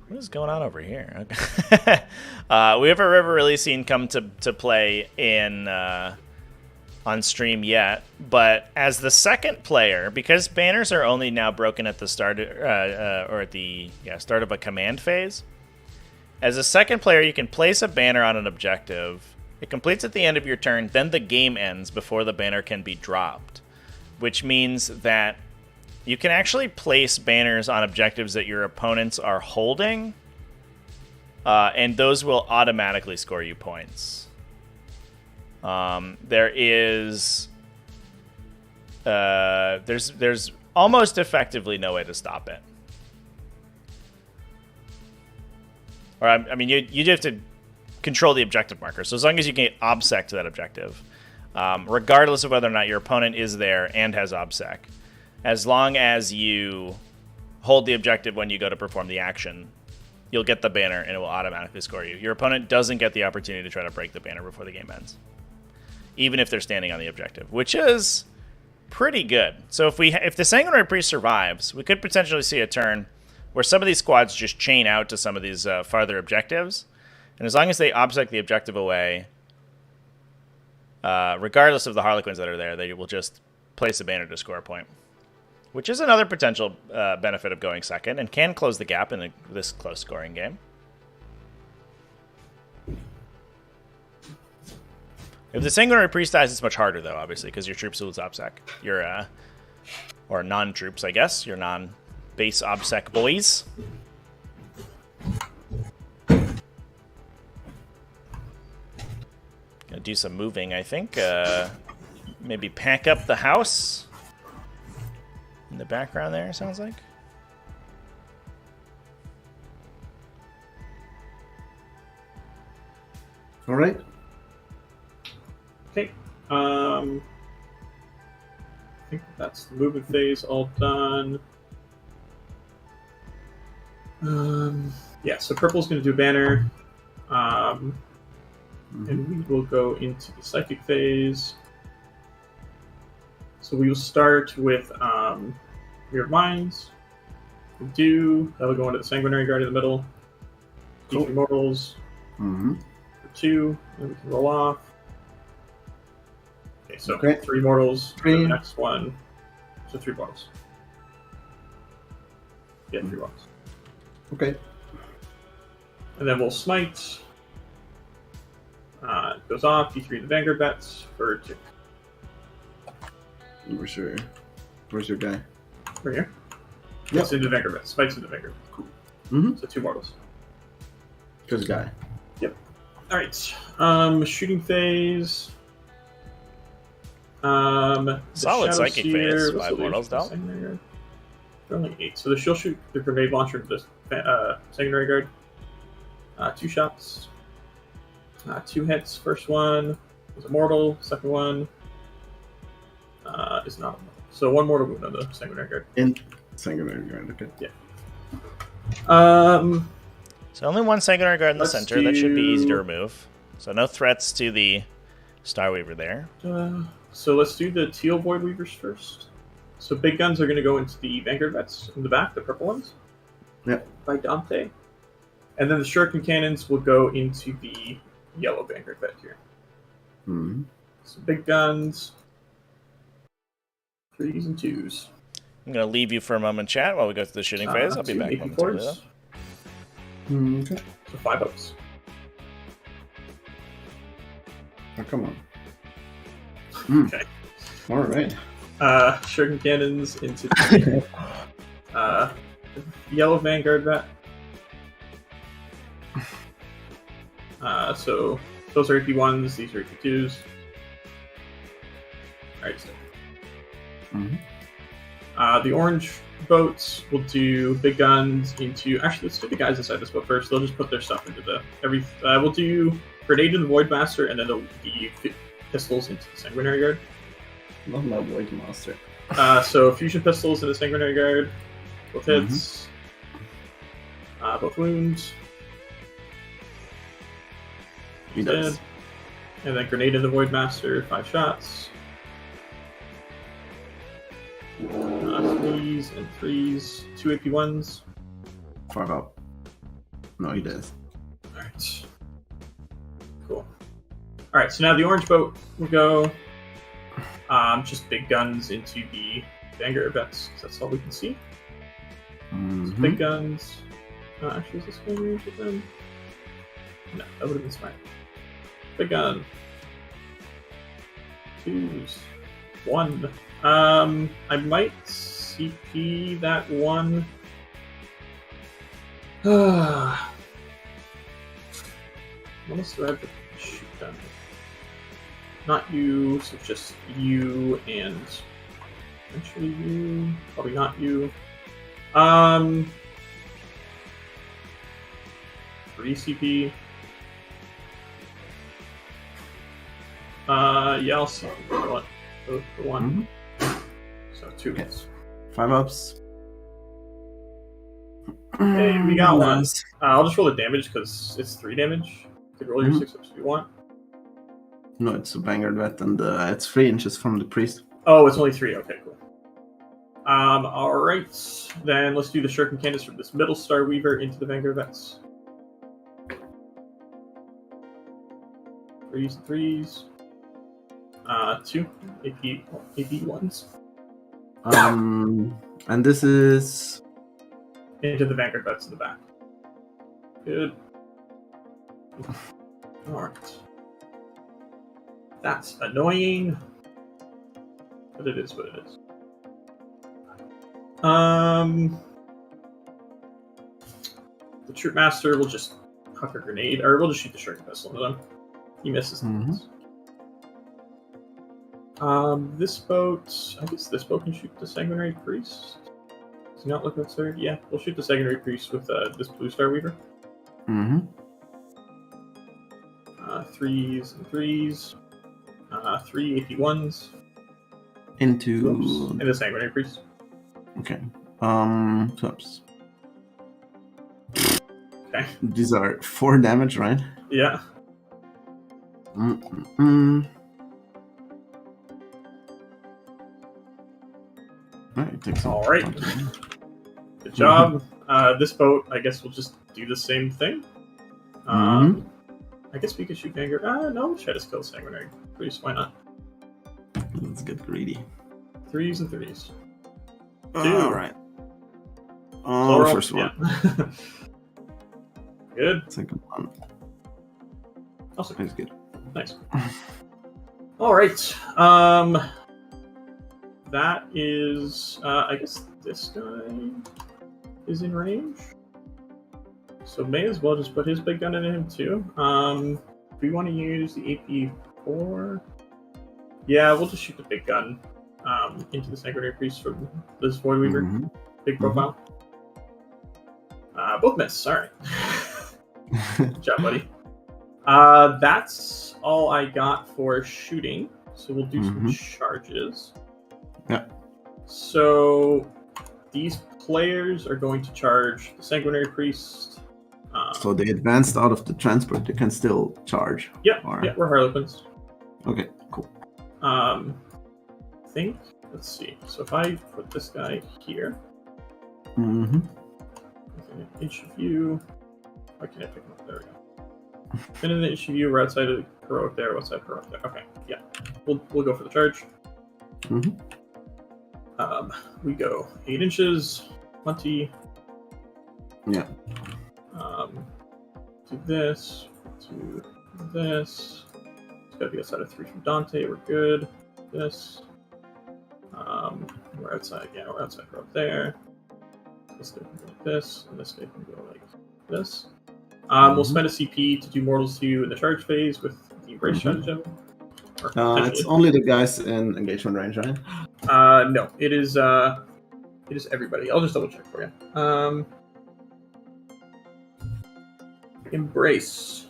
What is going on over here? Okay. We haven't ever really seen come to play in on stream yet, but as the second player, because banners are only now broken at the start or at the start of a command phase. As a second player, you can place a banner on an objective. It completes at the end of your turn, then the game ends before the banner can be dropped, which means that you can actually place banners on objectives that your opponents are holding, and those will automatically score you points. There's almost effectively no way to stop it. Or I mean, you have to control the objective marker. So as long as you can get OBSEC to that objective, regardless of whether or not your opponent is there and has OBSEC, as long as you hold the objective when you go to perform the action, you'll get the banner and it will automatically score you. Your opponent doesn't get the opportunity to try to break the banner before the game ends, even if they're standing on the objective, which is pretty good. So if the Sanguinary Priest survives, we could potentially see a turn where some of these squads just chain out to some of these farther objectives, and as long as they OBSEC the objective away, regardless of the Harlequins that are there, they will just place a banner to score a point, which is another potential benefit of going second and can close the gap in this close scoring game. If the Sanguinary Priest dies, it's much harder, though, obviously, because your troops lose OBSEC. Your, or non-troops, I guess. Your non-base OBSEC boys. Gonna do some moving, I think. Maybe pack up the house. In the background there, sounds like. All right. Okay. I think that's the movement phase all done. Yeah, so purple's going to do banner. And we will go into the psychic phase. So we will start with Weird Minds. That'll go into the Sanguinary Guard in the middle. Cool. D3 Mortals. Mm-hmm. For 2, and we can roll off. Okay, so Okay. 3 Mortals. 3. The next one. So 3 Mortals. Yeah, 3 Mortals. Okay. And then we'll smite. It goes off. D3 the Vanguard bets for 2. Where's your guy? Right here. Yep. It's into Vanguard bets. Smite's into Vanguard. Cool. Mm-hmm. So 2 Mortals. Just guy. Yep. Alright. Shooting phase. Solid psychic phase. 5 Mortals down. They're only 8. So she'll shoot the grenade launcher into the Sanguinary Guard. 2 shots. 2 hits. First one is a mortal. Second one is not a mortal. So 1 mortal wound on the Sanguinary Guard. In Sanguinary Guard, okay. Yeah. So only 1 Sanguinary Guard in the center. That should be easy to remove. So no threats to the Starweaver there. So let's do the Teal Void Weavers first. So big guns are going to go into the Vanguard vets in the back, the purple ones. Yep. By Dante. And then the Shuriken Cannons will go into the yellow Vanguard vet here. Mm-hmm. So big guns. 3s and 2s. I'm going to leave you for a moment, chat, while we go through the shooting phase. I'll be 2 back AP momentarily. cores. Okay. So 5 ups. Oh, come on. Okay. All right. Shuriken Cannons into the yellow Vanguard vet. So those are AP1s, these are AP2s. Alright, so. Mm-hmm. The orange boats will do big guns into... Actually, let's do the guys inside this boat first. They'll just put their stuff into the... we'll do grenade in the Voidmaster, and then the pistols into the Sanguinary Guard. Love my Voidmaster. So fusion pistols in the Sanguinary Guard. Both hits. Both wounds. He does. Dead. And then grenade in the Voidmaster, 5 shots. 3s and 3s, 2 AP1s. 5 up. No, he does. Alright. Cool. Alright, so now the orange boat will go just big guns into the Vanguard vets, because that's all we can see. Mm-hmm. So big guns. Actually, is this going to be range with them? No, that would have been smart. Big gun. 2s. 1. I might CP that one. What else do I have to shoot them? Not you, so just you and eventually you. Probably not you. 3 CP. Yeah, I'll see what the one. So 2 hits. 5 ups. Hey, we got one. Nice. I'll just roll the damage because it's 3 damage. You can roll your 6 ups if you want. No, it's a banger vet, and it's 3 inches from the priest. Oh, it's only 3. Okay, cool. Alright. Then let's do the Shuriken Candace from this middle Star Weaver into the Vanguard Vets. 3s and 3s. 2 AP ones. And this is Into the Vanguard Vets in the back. Good. Alright. That's annoying. But it is what it is. The Troop Master will just huck a grenade, or we'll just shoot the Shuriken Pistol into them. He misses. This boat, I guess this boat can shoot the Sanguinary Priest. Does he not look absurd? Yeah, we'll shoot the Sanguinary Priest with this Blue Star Weaver. 3s and 3s. 3 AP1s. into. And the Sanguinary Priest. Okay. Oops. Okay. These are 4 damage, right? Yeah. Alright, takes All right. Good job. This boat, I guess, will just do the same thing. I guess we could shoot Vanguard. No, we'll try to kill Sanguinary Priest. Why not? Let's get greedy. 3s and 3s. Alright. Plural, First one. Yeah. Good. Second one. Also That's good. nice. All right. That is. I guess this guy is in range. So may as well just put his big gun into him too. Do we want to use the AP4? Yeah, we'll just shoot the big gun into the Sanguinary Priest from this Void Weaver. Big profile. Both miss. All right. Good job, buddy. That's all I got for shooting. So we'll do some charges. Yeah. So these players are going to charge the Sanguinary Priest. So they advanced out of the transport, they can still charge. Yeah, Or... yeah, we're Harlequins. Okay, cool. I think, let's see. So if I put this guy here, within an inch of view, why can't I pick him up? There we go. Within an inch of view, we're outside of heroic there, outside of heroic there. Okay, yeah. We'll go for the charge. We go 8 inches, 20. Yeah. Do this, do this. It's gotta be outside of 3 from Dante, we're good. This. We're outside, yeah, we're outside right there. This guy can go like this, and this guy can go like this. We'll spend a CP to do Mortals 2 in the charge phase with the Embrace Stratagem. It's only the guys in engagement range, right? No, it is everybody. I'll just double check for you. Embrace.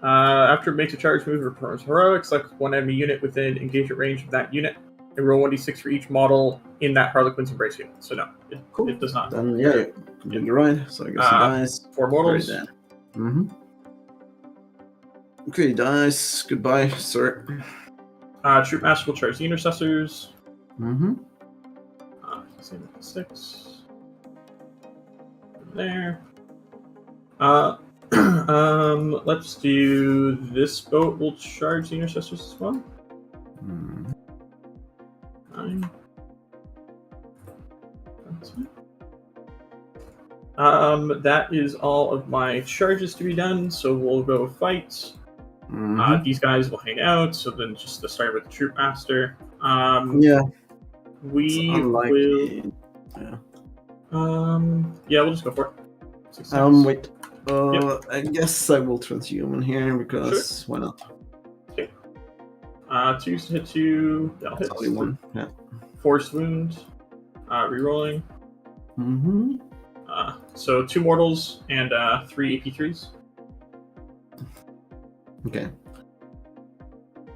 After it makes a charge move or performs heroic, select one enemy unit within engagement range of that unit, and roll 1d6 for each model in that Harlequin's Embrace unit. So no, it does not. Then yeah, you're right. So I guess he dies. 4 mortals. Okay, dies. Goodbye, sir. Troop Master will charge the Intercessors. Same with the 6. There. Let's do this boat. Will charge the Intercessors as well. 9. That is all of my charges to be done. So we'll go fight. Mm-hmm. These guys will hang out. So then just to start with the Troop Master. Yeah. We will. Unlikely. Yeah. Yeah, we'll just go for it. 6 seconds. Wait. Yep. I guess I will transhuman here because why not? Okay. 2s to hit you. That'll hit. That's only one. Yeah. Force wound. Rerolling. Mm-hmm. So 2 mortals and 3 AP3s. Okay.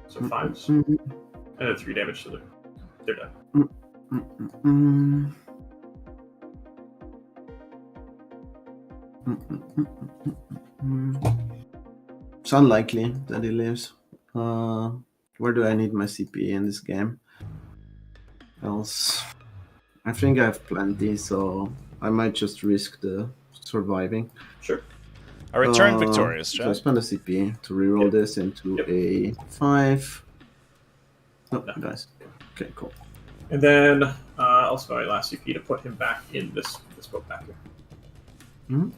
So 5s. Mm-hmm. And then 3 damage to they're dead. Mm-mm-mm. It's unlikely that he lives. Where do I need my CP in this game? Else, I think I have plenty, so I might just risk the surviving. Sure. A return victorious, So I John. spend a CP to reroll this into a 5. Oh, No. guys. Okay, cool. And then I'll spend my last CP to put him back in this boat back here. Mhm.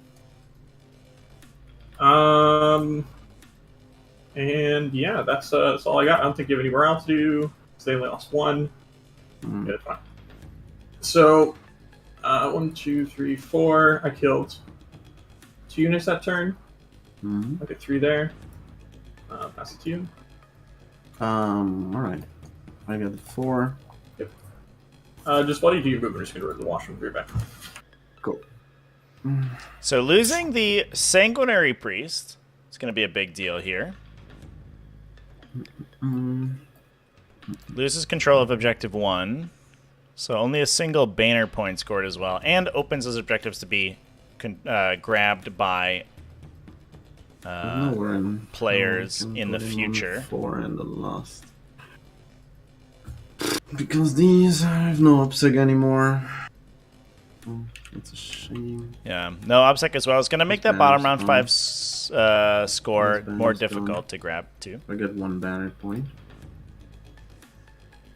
And yeah, that's all I got. I don't think you have any morale to do because they only lost 1. Mm. Yeah, that's fine. So 1, 2, 3, 4. I killed 2 units that turn. Mhm. I get 3 there. Pass it to you. Alright. I got 4. Just while you do your movement, I'm just going to go to the washroom and be right back. Cool. So losing the Sanguinary Priest is going to be a big deal here. Mm. Loses control of Objective 1. So only a single banner point scored as well. And opens those objectives to be grabbed by players in the future. 4 and the last. Because these have no upseg anymore. Oh, that's a shame. Yeah, no obsec as well. It's going to make that bottom round 5 score Those more banners difficult gone. to grab too. I get 1 banner point.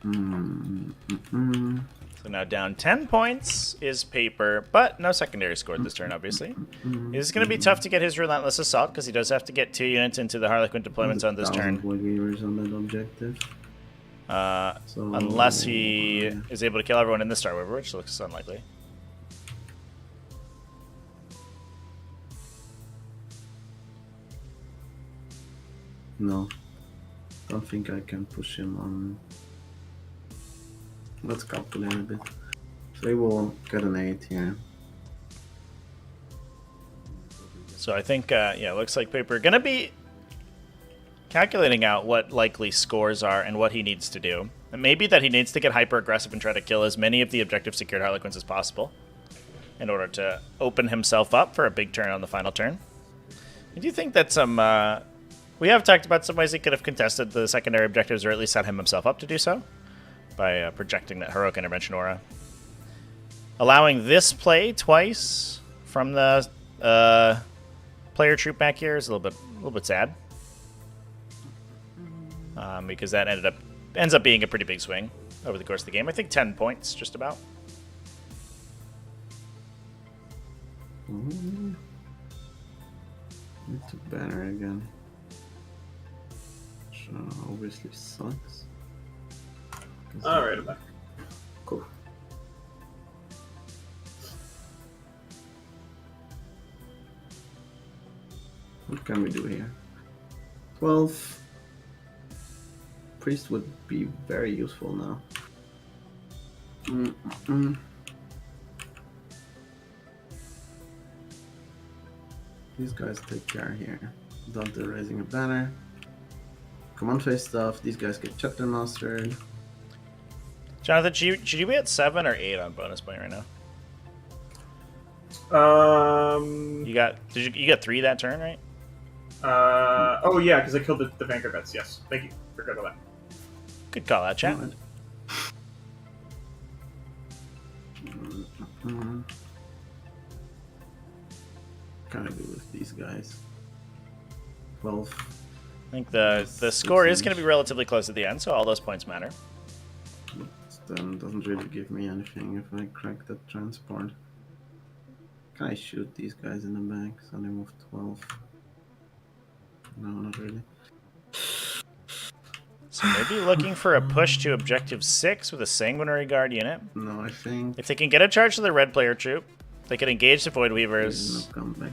So now down 10 points is Paper, but no secondary scored this turn, obviously. It's going to be tough to get his Relentless Assault because he does have to get 2 units into the Harlequin deployments on this turn. Void Weavers on that objective. So, Unless he is able to kill everyone in the Star Weaver, which looks unlikely. No. Don't think I can push him on. Let's calculate a bit. So he will get an 8 here. So I think, yeah, looks like Paper going to be calculating out what likely scores are and what he needs to do. And maybe that he needs to get hyper-aggressive and try to kill as many of the objective-secured Harlequins as possible in order to open himself up for a big turn on the final turn. I do think that some... we have talked about some ways he could have contested the secondary objectives or at least set himself up to do so by projecting that Heroic Intervention aura. Allowing this play twice from the player troop back here is a little bit sad. Because that ends up being a pretty big swing over the course of the game. I think 10 points, just about. It's a banner again. Which obviously sucks. Alright, I'm back. Cool. What can we do here? 12. Priest would be very useful now. These guys take care here. Dante raising a banner. Command phase stuff. These guys get chapter mastered. Jonathan, should you be at 7 or 8 on bonus point right now? You got 3 that turn, right? Oh yeah, because I killed the Vanguard Vets. Yes, thank you. Forgot about that. Good call out, chat. Kind of do with these guys. 12. I think the score is going to be relatively close at the end, so all those points matter. But doesn't really give me anything if I crack that transport. Can I shoot these guys in the back? So they move 12. No, not really. So maybe looking for a push to objective 6 with a Sanguinary Guard unit. No, I think If they can get a charge to the red player troop, they can engage the Void Weavers, there's no comeback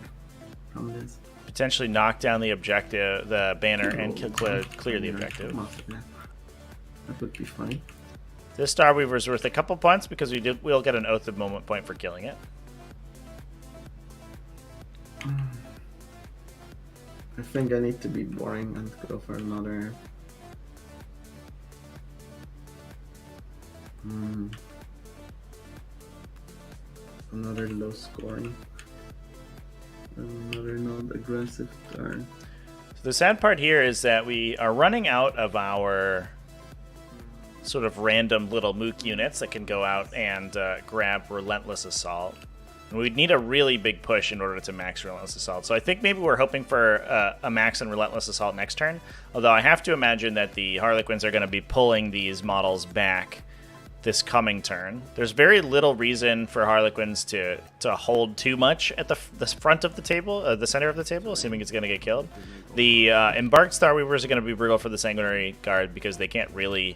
from this. potentially knock down the objective, the banner, and clear the objective. That would be funny. This Star Weaver is worth a couple points because we'll get an Oath of Moment point for killing it. I think I need to be boring and go for another. Another low scoring. Another not aggressive turn. So the sad part here is that we are running out of our sort of random little mook units that can go out and grab Relentless Assault. And we'd need a really big push in order to max Relentless Assault. So I think maybe we're hoping for a max and Relentless Assault next turn. Although I have to imagine that the Harlequins are going to be pulling these models back this coming turn. There's very little reason for Harlequins to hold too much at the front of the table, the center of the table, assuming it's going to get killed. The Embarked Star Weavers are going to be brutal for the Sanguinary Guard because they can't really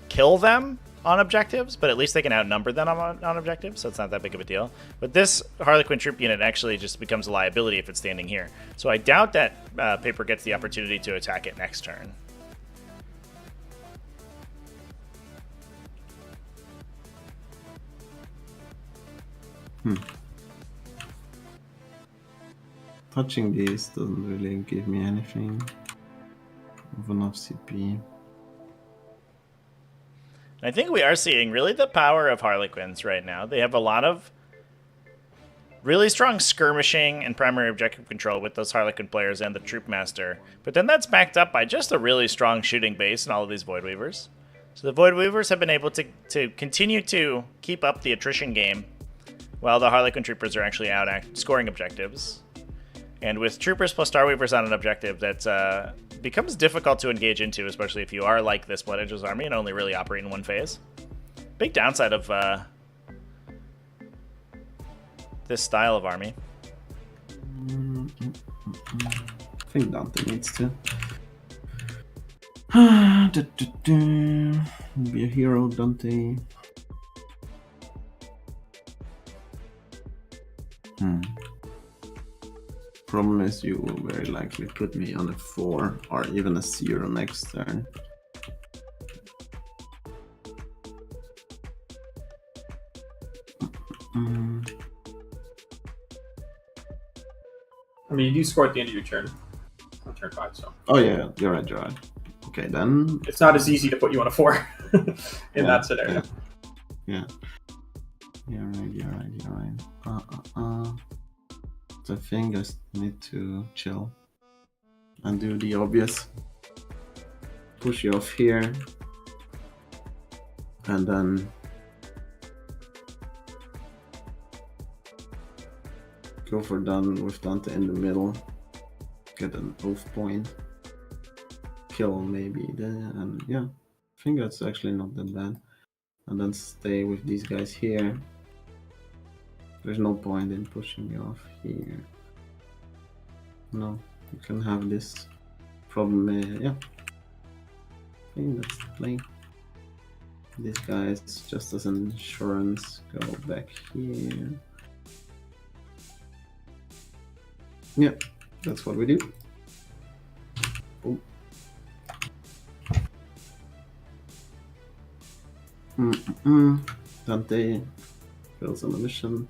kill them on objectives, but at least they can outnumber them on objectives, so it's not that big of a deal. But this Harlequin troop unit actually just becomes a liability if it's standing here. So I doubt that Paper gets the opportunity to attack it next turn. Touching these doesn't really give me anything of enough CP. I think we are seeing really the power of Harlequins right now. They have a lot of really strong skirmishing and primary objective control with those Harlequin players and the Troop Master. But then that's backed up by just a really strong shooting base in all of these Void Weavers. So the Void Weavers have been able to continue to keep up the attrition game while the Harlequin Troopers are actually out scoring objectives. And with Troopers plus Star Weavers on an objective, that becomes difficult to engage into, especially if you are like this Blood Angels army and only really operate in one phase. Big downside of this style of army. I think Dante needs to be a hero, Dante. Problem is you will very likely put me on a 4 or even a 0 next turn. I mean, you do score at the end of your turn. On turn 5, so. Oh yeah, you're right, you're right. Okay, then... It's not as easy to put you on a 4 in that scenario. Yeah. You're right. So I think I need to chill and do the obvious. Push you off here. And then go for done with Dante in the middle. Get an oath point. Kill maybe there, and yeah. I think that's actually not that bad. And then stay with these guys here. There's no point in pushing you off here. No, you can have this problem. Yeah, I think that's the play. These guys, just as an insurance, go back here. Yeah, that's what we do. Oh. Dante fails on the mission.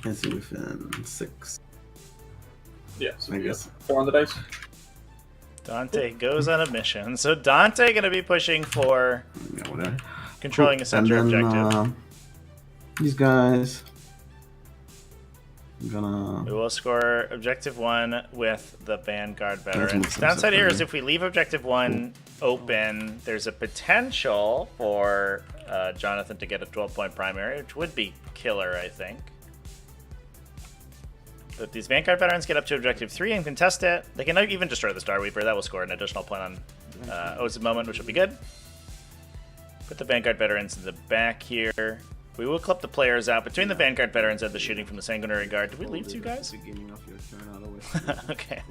Can see within 6. Yeah, so I guess. 4 on the dice. Dante goes on a mission. So Dante going to be pushing for Yeah, whatever. controlling a center and then, objective. These guys. I'm gonna. We will score objective 1 with the Vanguard veterans. move some Downside stuff here in is there. if we leave objective 1 open, there's a potential for Jonathon to get a 12-point primary, which would be killer, I think. But if these Vanguard veterans get up to objective 3 and contest it, they can even destroy the Star Weaver. That will score an additional point on Oaths of Moment, which will be good. Put the Vanguard veterans in the back here. We will clip the players out between the Vanguard veterans and the shooting from the Sanguinary Guard. Did we leave 2 guys? Beginning of your turn, otherwise. Okay.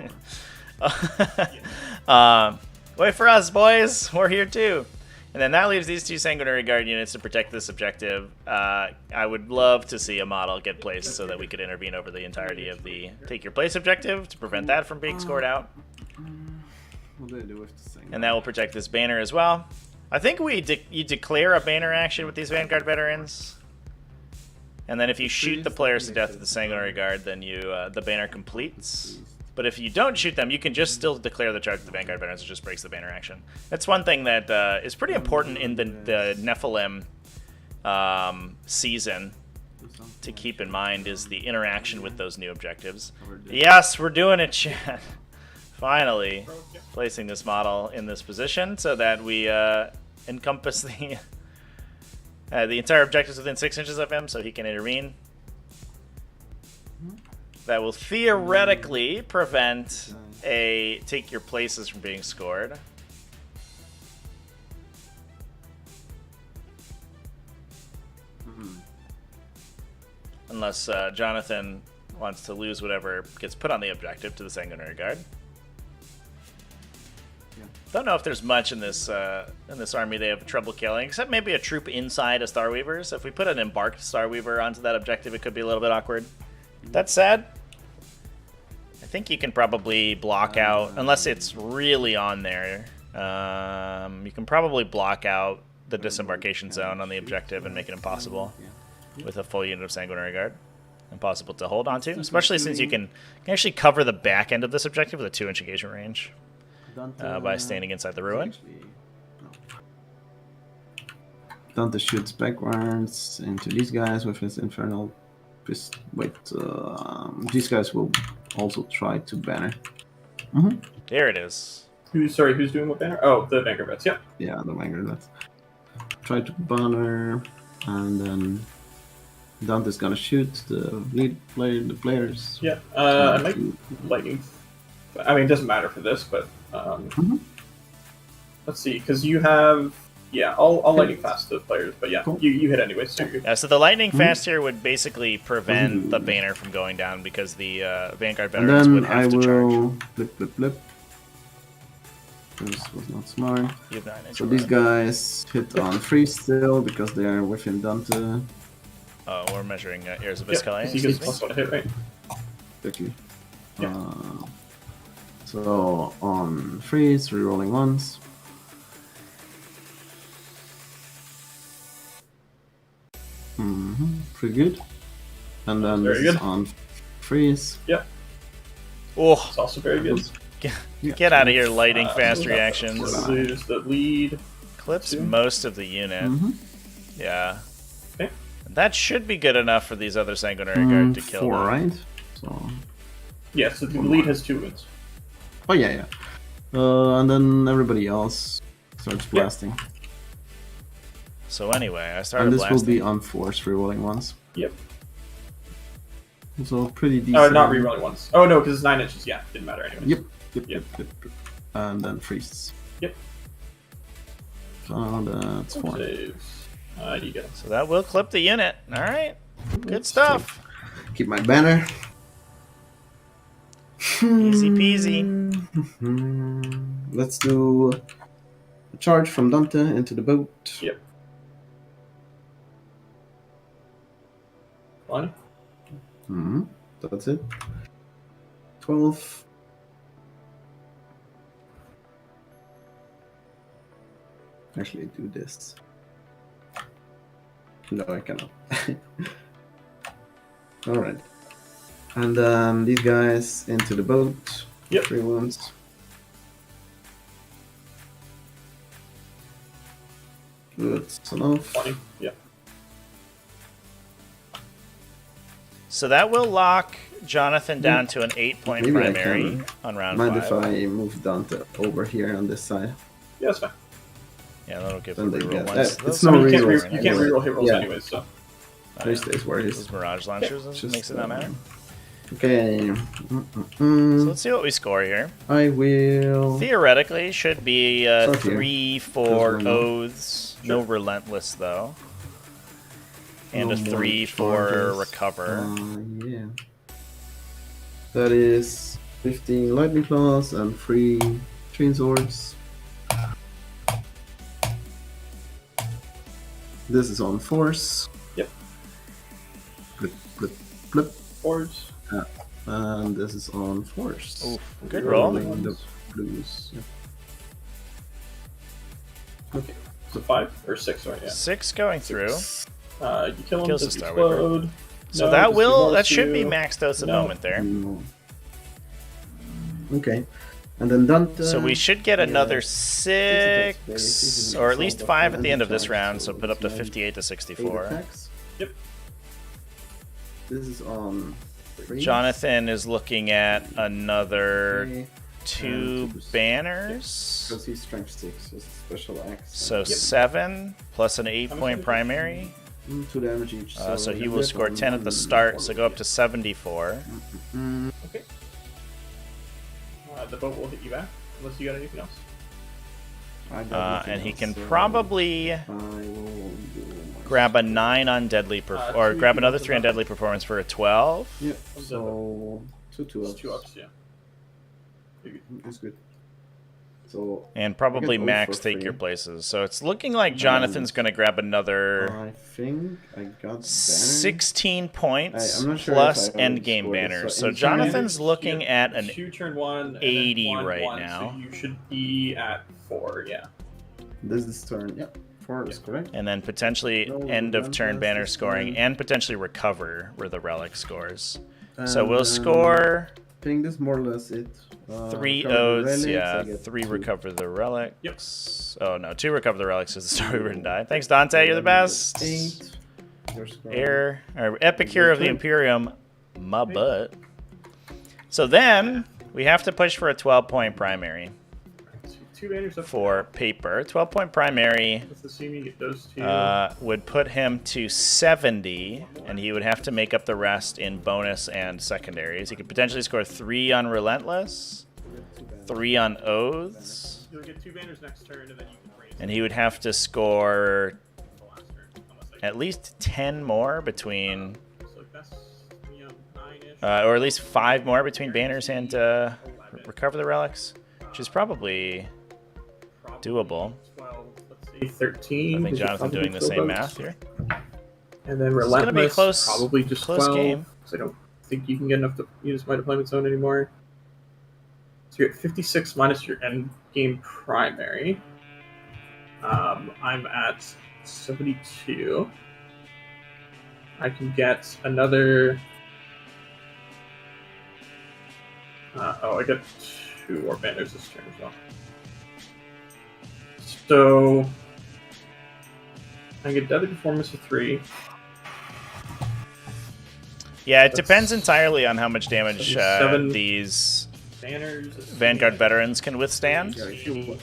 Wait for us, boys. We're here too. And then that leaves these 2 Sanguinary Guard units to protect this objective. I would love to see a model get placed so that we could intervene over the entirety of the take your place objective to prevent that from being scored out. What do I do with the thing? And that will protect this banner as well. I think you declare a banner action with these Vanguard veterans. And then if you shoot the players to death with the Sanguinary Guard, then the banner completes. But if you don't shoot them, you can just still declare the charge of the Vanguard veterans. It just breaks the banner action. That's one thing that is pretty important in the Nephilim season to keep in mind is the interaction with those new objectives. Yes, we're doing it, chat. Finally, placing this model in this position so that we encompass the entire objectives within 6 inches of him, so he can intervene. That will theoretically prevent a take your places from being scored. Unless Jonathon wants to lose whatever gets put on the objective to the Sanguinary Guard. Don't know if there's much in this army they have trouble killing, except maybe a troop inside a Starweaver. So if we put an embarked Starweaver onto that objective, it could be a little bit awkward. That said, I think you can probably block out, unless it's really on there, you can probably block out the disembarkation zone on the objective and make it impossible with a full unit of Sanguinary Guard. Impossible to hold onto, especially since you can actually cover the back end of this objective with a 2-inch engagement range. By standing inside the ruin. Dante shoots backwards into these guys with his infernal. Wait, these guys will also try to banner. There it is. Who's doing what banner? Oh, the Vanguard vets. Yep. Yeah, the Vanguard vets. Try to banner, and then Dante's gonna shoot the the players. Yeah. I might lightning. I mean, it doesn't matter for this, but let's see, because you have I'll lightning fast the players, but yeah, cool. you hit anyways. So you're good. Yeah, so the lightning fast here would basically prevent the banner from going down because the Vanguard veterans would have to charge. Flip. This was not smart. So right. These guys hit on freeze still because they are within Dante. Oh, we're measuring Heirs of Iskali. He gets +1 to hit, right? Quickly. Yeah. So on freeze, rerolling once. Pretty good. And then this is on freeze. Yeah. Oh, it's also very good. Get out of here, lightning fast reactions. Lose the lead. Clips most of the unit. Yeah. Okay. That should be good enough for these other Sanguinary Guard to kill 4, them. right? So. Yeah, so the lead has 2 wins. Oh yeah. And then everybody else starts blasting. So anyway, I started and this blasting. will be on force rerolling once. Yep. So pretty decent. Oh, not rerolling once. Oh no, because it's 9 inches. Yeah, didn't matter anyway. Yep. And then freeze. Yep. So that's 4. Saves. You get it. So that will clip the unit. All right. Good stuff. Keep my banner. Easy peasy. Let's do a charge from Dante into the boat. Yep. 1. That's it. 12. Actually, do this. No, I cannot. Alright. And then these guys into the boat. Yep. 3 ones. That's enough. 20. Yep. So that will lock Jonathon down to an 8-point Maybe primary on round 5. Mind if I move Dante over here on this side? Yeah, that's fine. Yeah, that'll give Then the they reroll get once. that. Those It's no You can't, reroll. you can't reroll hit rolls anyways, so. He stays where he is. Those Mirage Launchers Just, makes it not matter. Okay. So let's see what we score here. I will. Theoretically, should be Start here. 3 for Because we're not- Oaths. No Relentless, though. And No a more 3 for charges. Recover. Yeah. That is 15 Lightning Claws and 3 Chain Swords. This is on force. Yep. Blip, blip, blip. Force. And this is on force. Ooh, good roll. Rolling the blues. Yep. Okay. So 5 or 6, right? Yeah. 6 going through. You kill him. Kills the does he Star explode? So No, that just will ignores that should you. be maxed out at the No. moment there. No. Okay. And then Dante. So we should get another Six 6 or at least 5 at the end of this round, so put up to 58 to 8 64. attacks. Yep. This is on 3. Jonathan is looking at another Okay. 2 banners. Because he's strength 6, it's a special axe. So 7 plus an 8-point primary. 2 damage each. So he will score 10 at the start, so go up to 74. Okay. The boat will hit you back, unless you got anything else. And he can probably I will do my grab a 9 on deadly, or grab another 3 on deadly performance for a 12. Yeah, so 2 It's ups. 2 ups, yeah. It's good. So And probably I get max for take free. your places. So it's looking like Jonathan's going to grab another I think I got 16 points I'm not sure plus if I already endgame scored it, banners. so So in Jonathan's turn- looking at an 2 turn 1, and then 80 1, right 1, now. So you should be at 4, yeah. This is turn. Yeah, 4 is correct. and then potentially No, end of turn Relentless banner is scoring fine. and potentially recover where the relic scores. So And, we'll score I think this is more or less it. 3 recover the oaths, relics, I yeah, get 3 2. recover the relics. Oh no, 2 recover the relics because the Star Weaver didn't die. Thanks Dante, you're the best. 8. Your score. Air, or Epic Hero of the Imperium, my butt. So then we have to push for a 12-point primary So 2 banners up for paper. 12-point primary Let's assume you get those 2. would put him to 70, and he would have to make up the rest in bonus and secondaries. He could potentially score 3 on Relentless, 3 on Oaths, You'll get 2 banners next turn, and then you can raise and he would have to score the last turn. Unless I at least 10 more between, So that's, 9-ish. or at least 5 more between banners and recover the relics, which is probably doable. 12, let's see, 13. I think Is it Jonathan probably doing the 12 same votes? math here. And then This is gonna be a Relentless, close- probably just close 12. game. Because I don't think you can get enough to use my deployment zone anymore. So you're at 56 minus your end game primary. I'm at 72. I can get another. I get 2 more banners this turn as well. So I get deadly performance of 3. Yeah, it That's- depends entirely on how much damage 7 these banners. Vanguard veterans can withstand, Yeah, if you-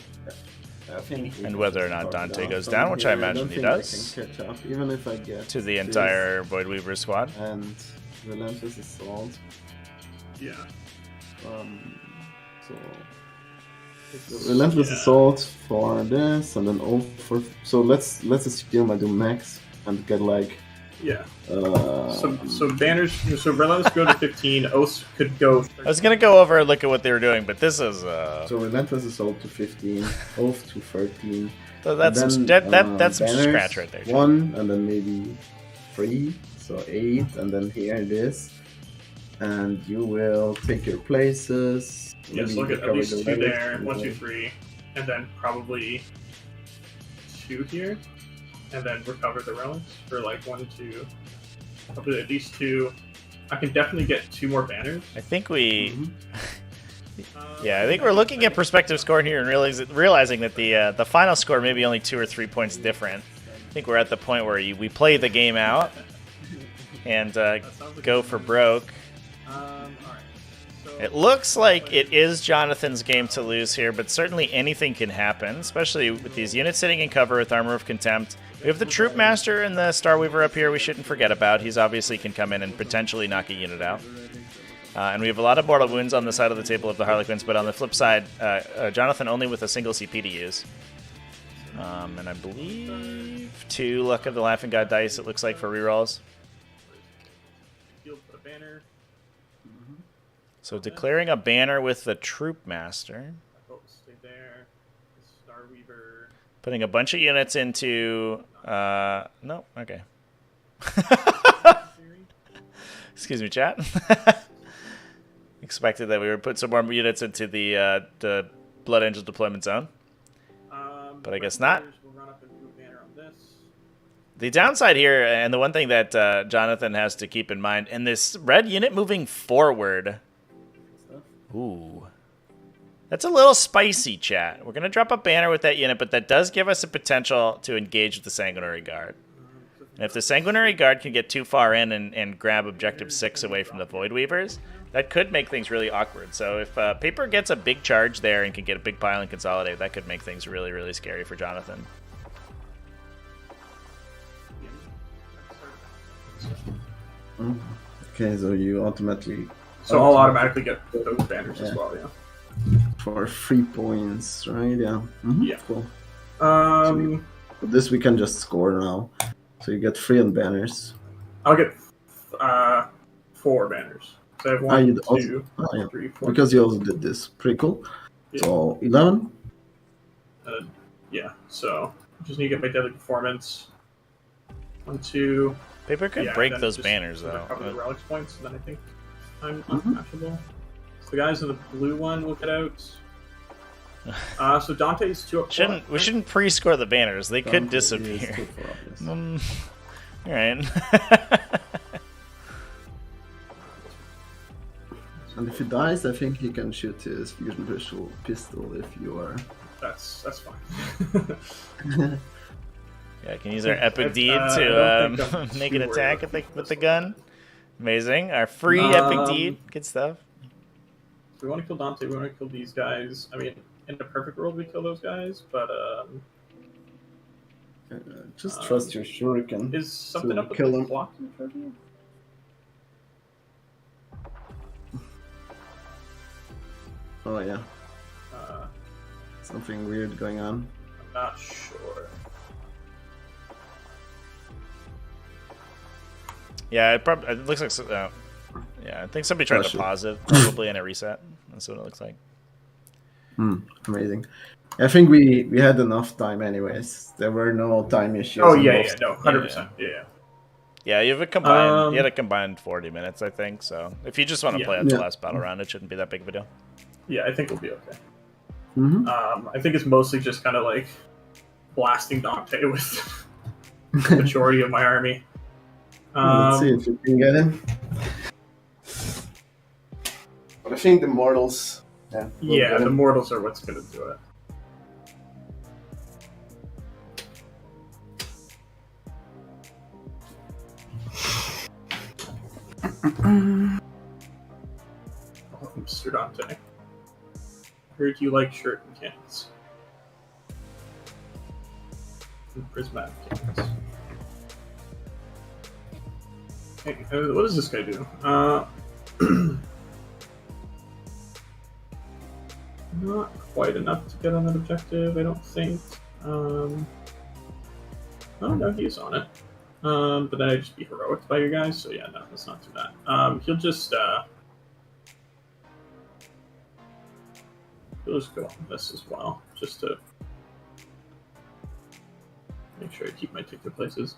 I think we and can whether or just not start Dante down goes from down, which I here. imagine don't he think does, I can catch up, even if I get to the this entire Void Weaver squad. and Relentless Assault. Yeah. So Relentless Yeah. Assault for this, and then O for. So let's assume I do max and get like. Yeah. Uh, So banners. So Relentless go to 15. Oaths could go. I was gonna go over and look at what they were doing, but this is So Relentless Assault to 15, Oath to 13. that's and some, then, that's some banners, scratch right there. 1, and then maybe 3, so 8, and then here it is. And you will take your places. Yes, maybe look at recover least the 2 relics, there. and 1, then- 2, 3, and then probably 2 here, and then recover the relics for like 1, 2. Probably at least 2. I can definitely get 2 more banners. I think we, Mhm. yeah, I think we're looking at perspective score here and realizing that the final score may be only 2 or 3 points different. I think we're at the point where we play the game out and go for broke. Alright. So It looks like it is Jonathan's game to lose here, but certainly anything can happen, especially with these units sitting in cover with Armor of Contempt. We have the Troop Master and the Star Weaver up here we shouldn't forget about. He's obviously can come in and potentially knock a unit out. And we have a lot of mortal wounds on the side of the table of the Harlequins, but on the flip side, Jonathan only with a single CP to use. And I believe 2 Luck of the Laughing God dice, it looks like, for rerolls. He'll put a banner. So declaring a banner with the Troop Master. Oh, stay there. The Star Weaver. Putting a bunch of units into No. Okay. Excuse me, chat. Expected that we would put some more units into the Blood Angel deployment zone, but I guess not. We'll run up and do a banner on this. The downside here, and the one thing that Jonathon has to keep in mind, in this red unit moving forward. Ooh. That's a little spicy, chat. We're going to drop a banner with that unit, but that does give us a potential to engage with the Sanguinary Guard. And if the Sanguinary Guard can get too far in and grab Objective 6 away from the Void Weavers, that could make things really awkward. So if Paper gets a big charge there and can get a big pile and consolidate, that could make things really, really scary for Jonathon. Okay, so you automatically... So I'll automatically get those banners as well, yeah. For 3 points, right? Yeah. Yeah. Cool. So This we can just score now. So you get 3 on banners. I'll get 4 banners. So I have 1, you 2, yeah. 3, 4. Because you also did this. Pretty cool. Yeah. So 11. Yeah, so just need to get my deadly performance. 1, 2. Paper could Yeah, break then those just banners, recover the though. relics points, and then I think I'm untouchable. So the guys in the blue one will get out. So Dante's 2 up. We shouldn't pre-score the banners. They could disappear. All right. And if he dies, I think he can shoot his fusion pistol if you are... That's fine. Yeah, can use our epic I deed don't to think I'm make an too attack worried about with the gun. Amazing. Our free epic deed. Good stuff. We want to kill Dante. We want to kill these guys. I mean, in a perfect world, we kill those guys, but just trust your shuriken. is something to up with kill the him. block to charge you? Oh yeah, Uh, something weird going on. I'm not sure. Yeah, it looks like. Yeah, I think somebody tried to pause it, probably, and it reset. That's what it looks like. Amazing. I think we had enough time anyways. There were no time issues. Oh yeah, involved. no, 100%. Yeah. Yeah, you have a combined. You had a combined 40 minutes, I think. So if you just want to play out the last battle round, it shouldn't be that big of a deal. Yeah, I think we'll be okay. Mm-hmm. I think it's mostly just kind of like blasting Dante with the majority of my army. Let's see if you can get him. But I think the mortals. Yeah, the mortals are what's going to do it. Oh, Mr. Dante. Heard you like shirt and cans. And prismatic cans. Hey, what does this guy do? Not quite enough to get on that objective, I don't think. Oh no, he's on it. But then I'd just be heroic by your guys, so yeah, no, let's not do that. He'll just go on this as well, just to make sure I keep my ticket places.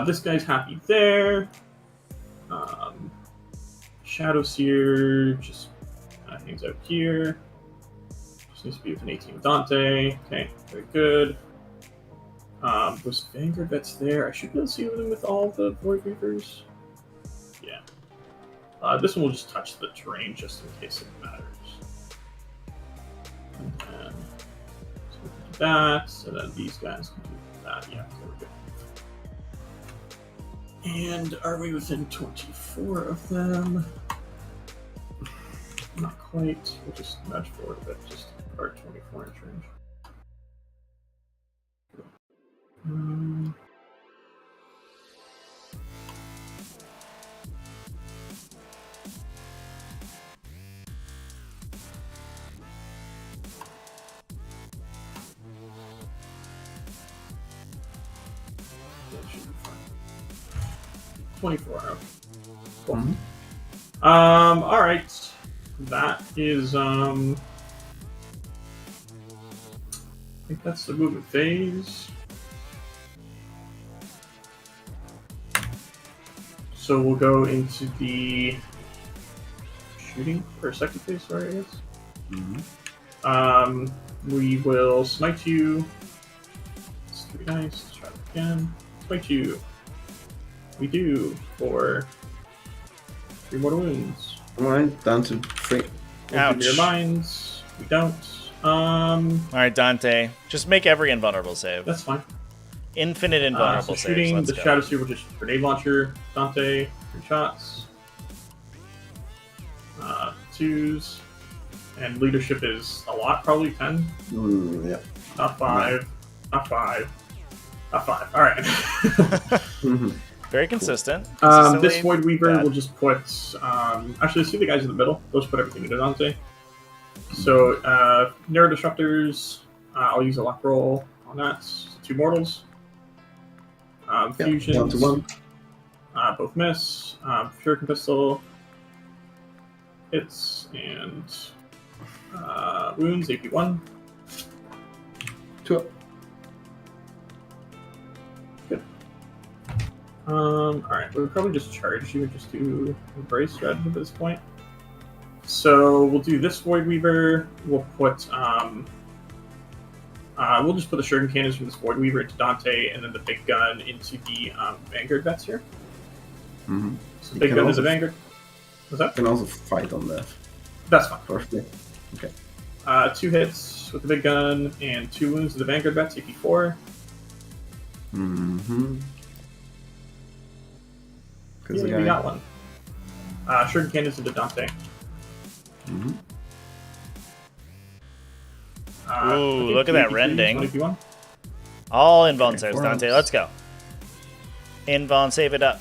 This guy's happy there. Shadow Seer just kind of hangs out here. Just needs to be with an 18 with Dante. Okay, very good. Those Vanguard vets there. I should be able to see them with all the Void Reapers. Yeah. This one will just touch the terrain just in case it matters. And then so we can do that, and then these guys can do that. Yeah, there we go. And are we within 24 of them? Not quite. We'll just nudge forward a bit, just our 24-inch range. That should be fine. 24 out. Cool. Mm-hmm. All right. That is I think that's the movement phase. So we'll go into the shooting or second phase. Sorry, I guess. We will smite you. It's 3 dice. Let's try it again. Smite you. We do for 3 mortal wounds. Alright, down to 3. Ouch. Your minds. We don't. Alright, Dante. Just make every invulnerable save. That's fine. Infinite invulnerable So shooting, saves. Let's the go. Shadow Spear will just grenade launcher. Dante, 3 shots. 2s. And leadership is a lot, probably 10. Yeah. Not 5. Not 5. Not 5. Alright. Very consistent. This Consistently Void Weaver bad. will just put... actually, see the guys in the middle. Those put everything into Dante. So, Narrow Disruptors. I'll use a luck roll on that. 2 mortals. Fusions. Down to 1. Both miss. Shuriken Pistol. Hits. And... wounds, AP1. 2 up. Good. Alright, we'll probably just charge you and just do Embrace strategy at this point. So we'll do this Void Weaver. We'll put we'll just put the Shuriken Cannons from this Void Weaver into Dante, and then the big gun into the Vanguard vets here. So the big gun is a Vanguard. What's that? You can also fight on that. That's fine. Perfectly. Okay. 2 hits with the big gun and 2 wounds to the Vanguard vets, AP4. Yeah, we got one. Shuriken Cannons into Dante. Ooh, look at that rending. 1AP1. All invuln saves, for Dante. us. Let's go. Invuln, save it up.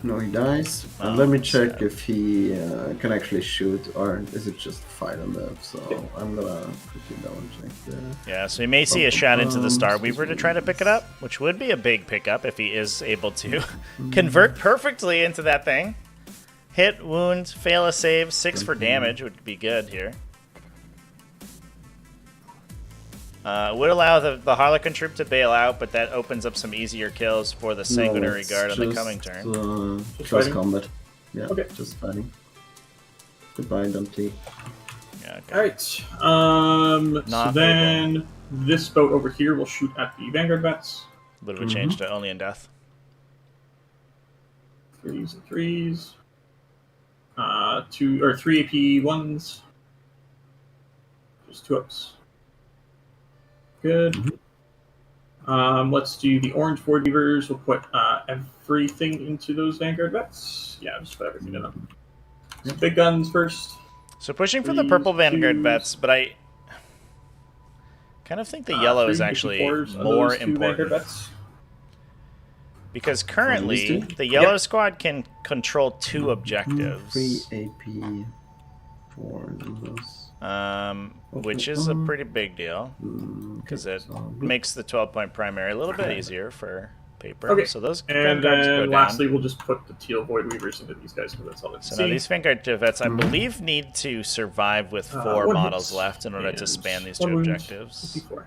No, he dies. Oh, And let me check sad. if he can actually shoot, or is it just fight on that? So I'm gonna quickly double check there. Yeah, so he may see a shot into the Star Weaver to try to pick it up, which would be a big pickup if he is able to convert perfectly into that thing. Hit, wound, fail a save, 6 for damage would be good here. Would allow the Harlequin troop to bail out, but that opens up some easier kills for the Sanguinary Guard on the coming turn. Just fighting? combat. Yeah, Okay. just fighting. Goodbye, Dante. Yeah, okay. Alright. So Not then this boat over here will shoot at the Vanguard vets. A bit of a change to only in death. 3s and 3s. 2 or 3 AP1s. Just 2 ups. Good. Let's do the orange Void Weavers. We'll put everything into those Vanguard vets. Yeah, just put everything in them. So big guns first. So pushing for the 3s, purple Vanguard 2s. vets, but I kind of think the yellow is 3 actually AP4s of more those 2 Vanguard important. vets. Because currently, these two? the yellow squad can control 2 objectives. 3 AP. 4 those. Which is a pretty big deal, because it makes the 12-point primary a little bit easier for paper. Okay. So those And Vanguards go then down. lastly, we'll just put the teal Void Weavers into these guys because that's all that's So now these Vanguard vets, I believe, need to survive with 4 1 models hits left in order to and span these 1 2 wound, objectives. AP4.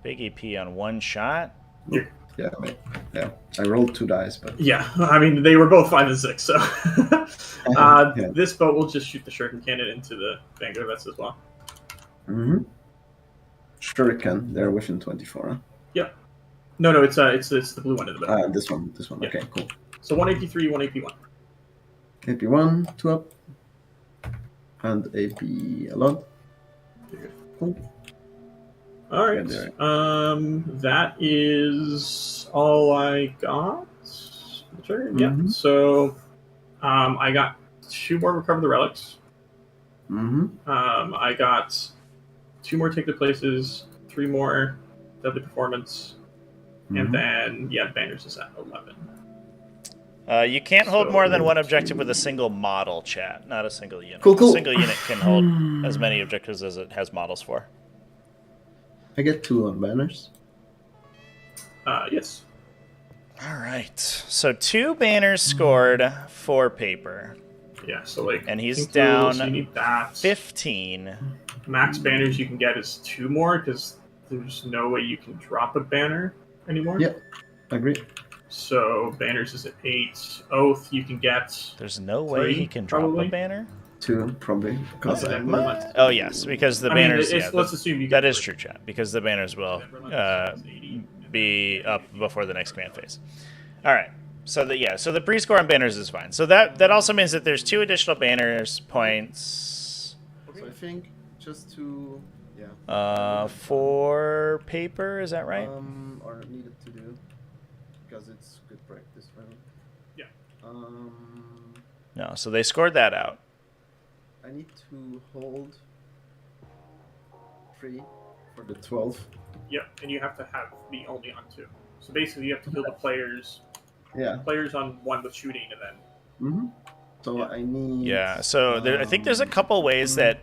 Big EP on 1 shot. Yeah, I rolled 2 dice, but Yeah, I mean, they were both 5 and 6, so... Yeah. This boat will just shoot the Shuriken Cannon into the Vanguard vets as well. Shuriken, they're within 24. Huh? Yep. No, it's the blue one in the middle. This one. Yeah. Okay, cool. So 1 AP3, 1 AP1. AP1, 2 up, and AP a lot. Cool. All right. Yeah, That is all I got. Yeah. So, I got 2 more Recover the Relics. I got 2 more Take the Places, 3 more Deadly Performance, and then Banners is at 11. You can't hold more than 1 objective with a single model, chat, not a single unit. Cool. A single unit can hold as many objectives as it has models for. I get 2 on banners. Yes. All right. So 2 banners scored for paper. Yeah, so like... And he's King Tools, down you need that. 15. Max banners you can get is 2 more, because there's no way you can drop a banner anymore. Yep, I agree. So banners is at 8. Oath you can get. There's no way he can drop probably. a banner. 2 probably because And then I'm Relentless. Oh yes, because the I mean, banners. it's- Yeah, let's assume you that get is 3. true, chat. Because the banners will be up before the next command phase. All right. So the pre-score on banners is fine. So that also means that there's 2 additional banners points. So I think just to For paper, is that right? Or needed to do because it's good practice, right? Yeah. No. So they scored that out. I need to hold 3 for the 12. Yep, and you have to have me only on 2. So basically, you have to kill the players. Yeah. Players on 1 with shooting, and then. So Yeah. I need. Yeah. So I think there's a couple ways that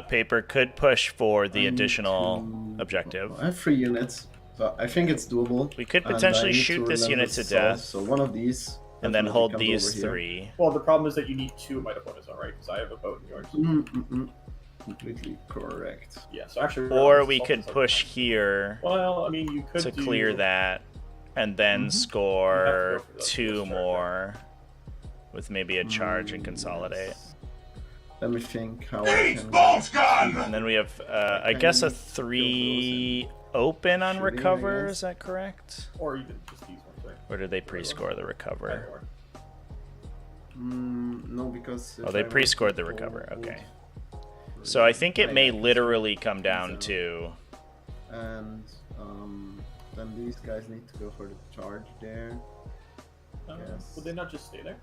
paper could push for the additional objective. I have 3 units, so I think it's doable. We could and potentially I need shoot this unit to relentless death. assault, So one of these. And then definitely hold comes these over here. 3. Well, the problem is that you need 2 of my deployments, all right? Because I have a boat in yours. Completely correct. Yeah. So actually. Or Relentless we Assault could is like push fine. here Well, I mean, you could to do- clear that, and then You have score to go for the 2 charge, more with maybe a charge and consolidate. Let me think how I Eight can. balls gone! And then we have, I guess, a 3 open on Shooting, I recover. guess. Is that correct? Or even just these ones, right? Or did they pre-score the Either recover? or. No, because. Oh, if they I want pre-scored to the recover. hold Okay. 3, So I think it may can literally come down So- to. And then these guys need to go for the charge there. Yes. Would they not just stay there?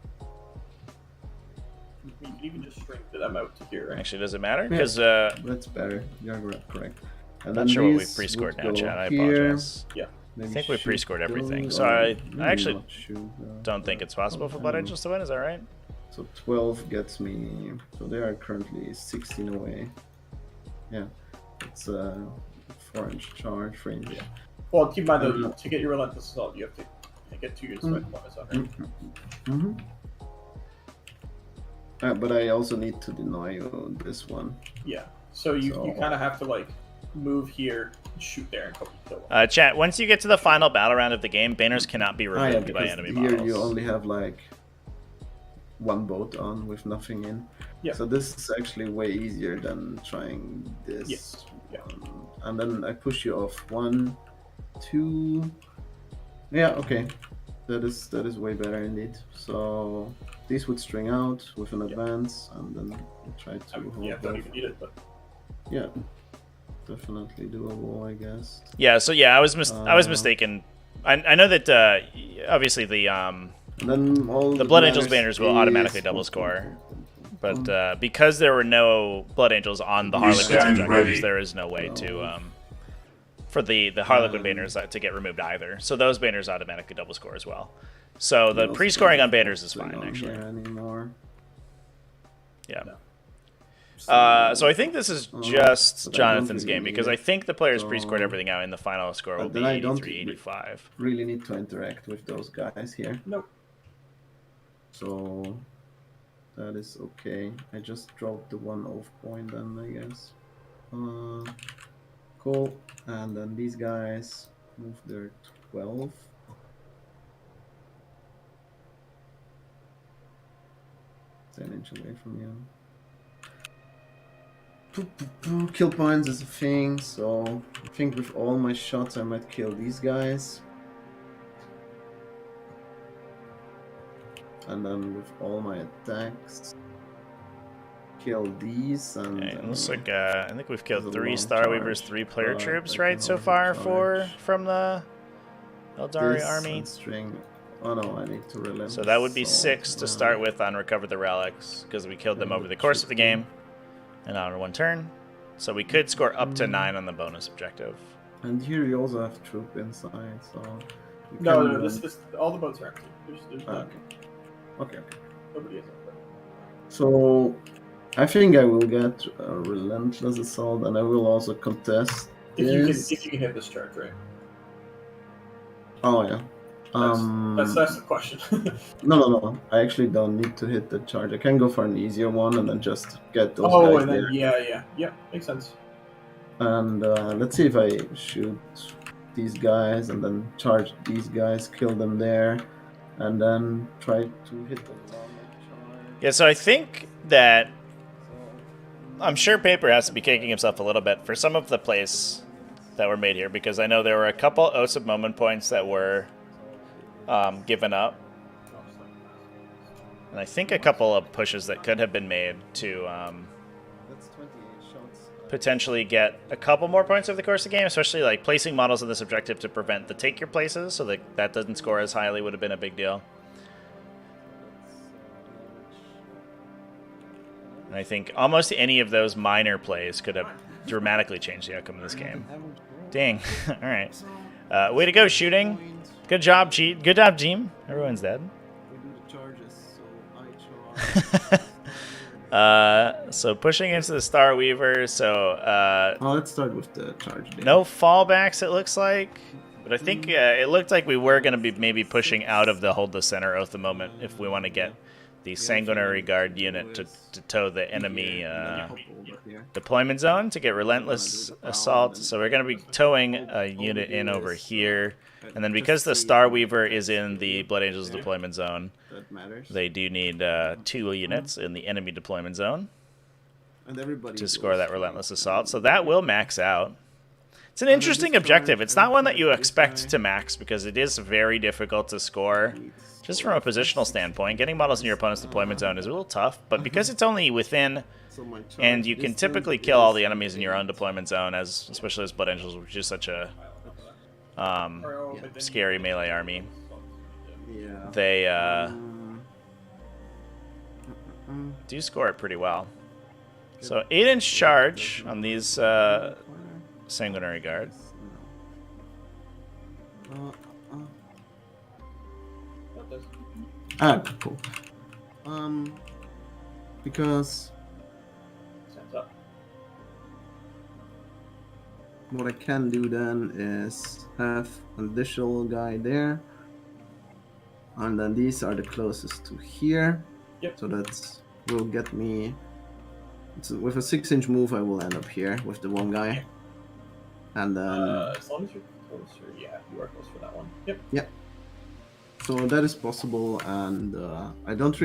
You can even just shrink them out to here, right? Actually, does it matter? Yeah. Because That's better. You're correct. And I'm not then sure what we've these pre-scored would now, go Chad. I here. apologize. I Maybe think we shoot pre-scored everything. those, So or I maybe actually not shoot, don't think it's possible for Blood Angels to win. Is that right? So 12 gets me. So they are currently 16 away. Yeah, it's a 4-inch charge range. Yeah. Well, keep in mind though, to get your relentless assault, you have to get 2 units with one assault, right? Mm-hmm. But I also need to deny you this one. Yeah. So you So- kind of have to like move here, shoot there, and hope you kill one. Chat, once you get to the final battle round of the game, banners cannot be Yeah, removed by because enemy here models. you only have like 1 boat on with nothing in. Yeah. So this is actually way easier than trying this. Yes. Yeah. And then I push you off 1, 2. Yeah, okay. That is way better indeed. So these would string out with an advance, and then we try to I mean, hold yeah, don't that. even need it, but Yeah, definitely doable, I guess. Yeah, so yeah, I was mistaken. I know that obviously the And then all The Blood Angels banners banners will is- automatically double score. But because there were no Blood Angels on the We Harlequins stand objectives, ready. there is no way to for the Harlequin banners to get removed either. So those banners automatically double score as well. So the What pre-scoring else on banners is is going fine on actually. here anymore? Yeah. No. So I think this is but I just don't Jonathan's really game need because it. I think the players pre-scored So- everything out, and the final score will But be then I don't 83-85. Really need to interact with those guys here. Nope. So that is okay. I just dropped the 1 off point then, I guess. Cool. And then these guys move their 12. Ten inch away from you. Kill points is a thing, so I think with all my shots I might kill these guys. And then with all my attacks, kill these. And Okay, it looks like I think we've killed there's a 3 long Star Weavers, charge, 3 player but troops, I right, can so also far charge from the Eldari this army. and string. Oh no, I need to relent. So that would be 6 to start with on Recover the Relics, because we killed them over the course of the game and on 1 turn. So we could score up to 9 on the bonus objective. And here you also have troop inside, so. you No, can no, relent- this, all the boats are empty. There's none. Okay. Nobody is. So, I think I will get a relentless assault, and I will also contest this. If you can hit this charge, right? Oh yeah. That's the question. No. I actually don't need to hit the charge. I can go for an easier one and then just get those oh, guys and then there. yeah, makes sense. And let's see if I shoot these guys and then charge these guys, kill them there, and then try to hit them along and charge. Yeah, so I think that I'm sure Paper has to be kicking himself a little bit for some of the plays that were made here, because I know there were a couple Osip moment points that were given up. And I think a couple of pushes that could have been made to That's 28 shots. potentially get a couple more points over the course of the game, especially like placing models in this objective to prevent the take your places, so that that doesn't score as highly would have been a big deal. And I think almost any of those minor plays could have dramatically changed the outcome of this game. Dang. All right. Way to go, shooting. Good job, Cheat. Good job, team. Everyone's dead. We do the charges, so I charge. So pushing into the Star Weaver. So Let's start with the charge. There. no fallbacks, it looks like. But I think it looked like we were going to be maybe pushing out of the hold the center at the moment if we want to get the Sanguinary Guard unit to tow the enemy deployment zone to get Relentless Assault. So we're going to be towing a unit in over here. And then because the Star Weaver is in the Blood Angels deployment zone, they do need 2 units in the enemy deployment zone to score that Relentless Assault. So that will max out. It's an interesting objective. It's not one that you expect to max because it is very difficult to score. Just from a positional standpoint, getting models in your opponent's deployment zone is a little tough, but because it's only within, and you can typically kill all the enemies in your own deployment zone, especially as Blood Angels, which is such a scary melee army, they do score it pretty well. So 8-inch charge on these Sanguinary Guard. Cool. Because what I can do then is have an additional guy there, and then these are the closest to here. Yep. So that will get me. With a 6-inch move, I will end up here with the one guy, and then. As long as you're closer, yeah, you are close for that one. Yep. Yep. So that is possible, and I don't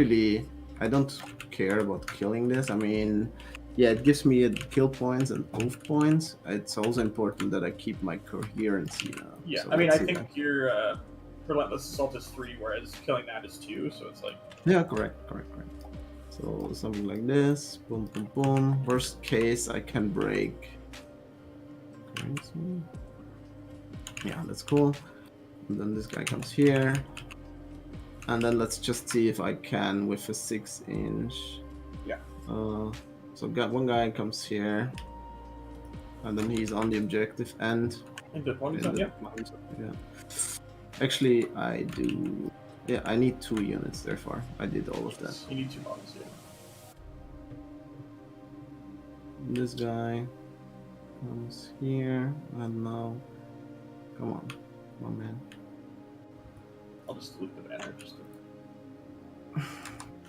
care about killing this. I mean, yeah, it gives me kill points and move points. It's also important that I keep my coherence. Yeah, so I mean, I let's see think that. your Relentless Assault is 3, whereas killing that is 2, so it's like... Yeah, correct. So something like this, boom, boom, boom. Worst case, I can break. Yeah, that's cool. And then this guy comes here. And then let's just see if I can with a 6-inch. Yeah. So one guy comes here, and then he's on the objective end. In the point zone, yeah. Yeah. Actually, I do. Yeah, I need 2 units. Therefore, I did all of that. You need 2 models, yeah. This guy comes here, and now, come on, man. I'll just loop the banner just to...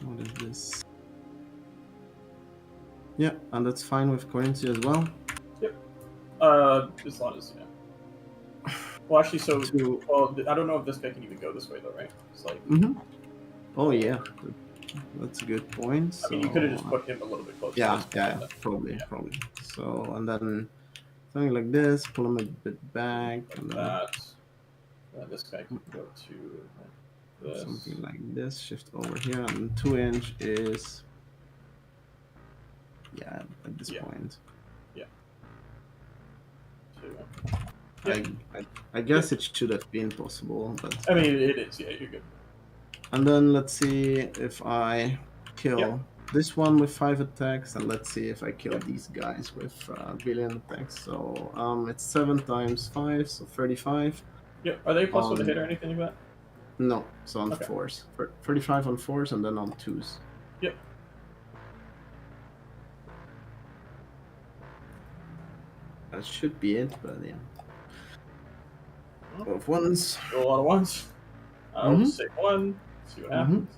What is this? Yeah, and that's fine with currency as well. Yep. As long as, yeah. Well, actually, so... Well, I don't know if this guy can even go this way, though, right? It's like... Oh, yeah. That's a good point. I mean, you could have just put him a little bit closer. Yeah, probably. So, and then something like this, pull him a bit back. And that. This guy can go to this. Something like this, shift over here, and 2-inch is... Yeah, at this point. Yeah. I guess it should have been possible, but... I mean, it is, yeah, you're good. And then let's see if I kill this one with 5 attacks, and let's see if I kill these guys with billion attacks. So it's 7 times 5, so 35. Yep. Are they plus with a hit or anything like that? No, so on 4s. 35 on 4s and then on 2s. Yep. That should be it, but yeah. Both ones. Go a lot of ones. I'll just say 1. See what happens.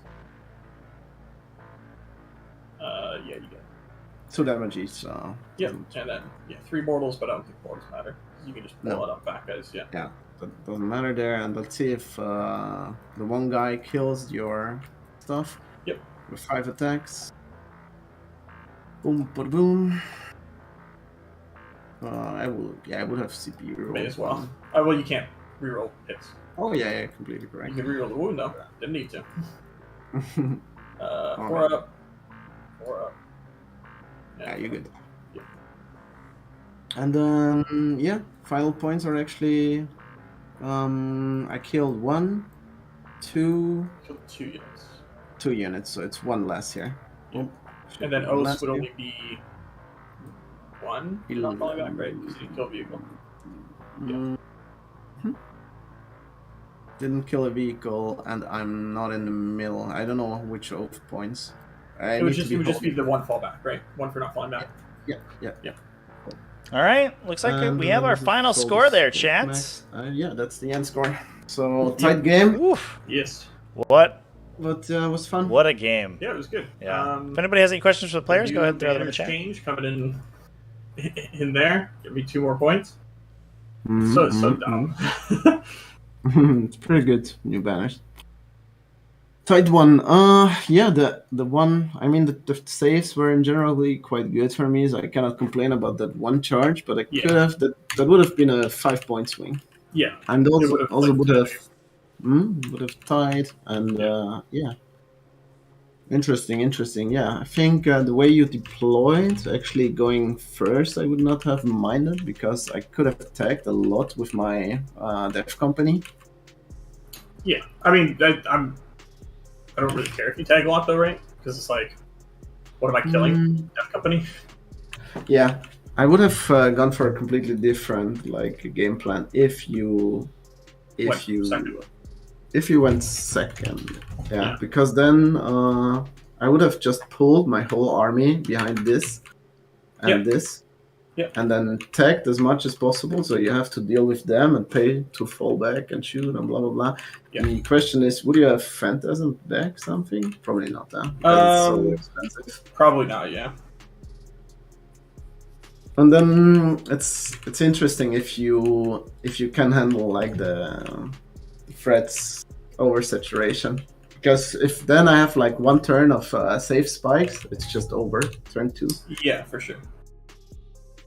Yeah, you get it. 2 damage each. So Yep, and then 3 mortals, but I don't think mortals matter. You can just pull it up back as yeah, that doesn't matter there. And let's see if the one guy kills your stuff. Yep. With 5 attacks. Boom, boom. I would have CP reroll. May as well. Well, you can't reroll hits. Oh yeah, completely correct. You can reroll the wound though. Didn't need to. 4 right. up. 4 up. Yeah, you're good. Yeah. And then final points are actually I killed 1, 2, Killed 2 units. 2 units, so it's 1 less here. Yeah. And then O's would only be 1. Not falling back, right? Because you didn't kill a vehicle. Didn't kill a vehicle, and I'm not in the middle. I don't know which of points. It would just be the 1 fallback, right? 1 for not falling back. Yeah. All right, looks like we have our final score there, chat. Yeah, that's the end score. So tight game. Oof. Yes. What? But it was fun. What a game. Yeah, it was good. Yeah. If anybody has any questions for the players, go ahead and throw them in the chat. Change coming in there. Give me 2 more points. So dumb. It's pretty good, new banners. Tight one. The one. I mean, the saves were in generally quite good for me, so I cannot complain about that one charge. But I could have that would have been a 5-point swing. Yeah, and also would have tied. And interesting. Yeah, I think the way you deployed, actually going first, I would not have minded because I could have attacked a lot with my dev company. Yeah, I mean, I don't really care if you tag a lot though, right? Because it's like, what am I killing? Dev company? Yeah, I would have gone for a completely different game plan if you went second. Yeah, because then I would have just pulled my whole army behind this and this. Yeah. And then tagged as much as possible, so you have to deal with them and pay to fall back and shoot and blah blah blah. Yeah. The question is, would you have Phantasm back something? Probably not, huh? It's so expensive. Probably not, yeah. And then it's interesting if you can handle the threats oversaturation. Because if then I have 1 turn of safe spikes, it's just over. Turn 2. Yeah, for sure.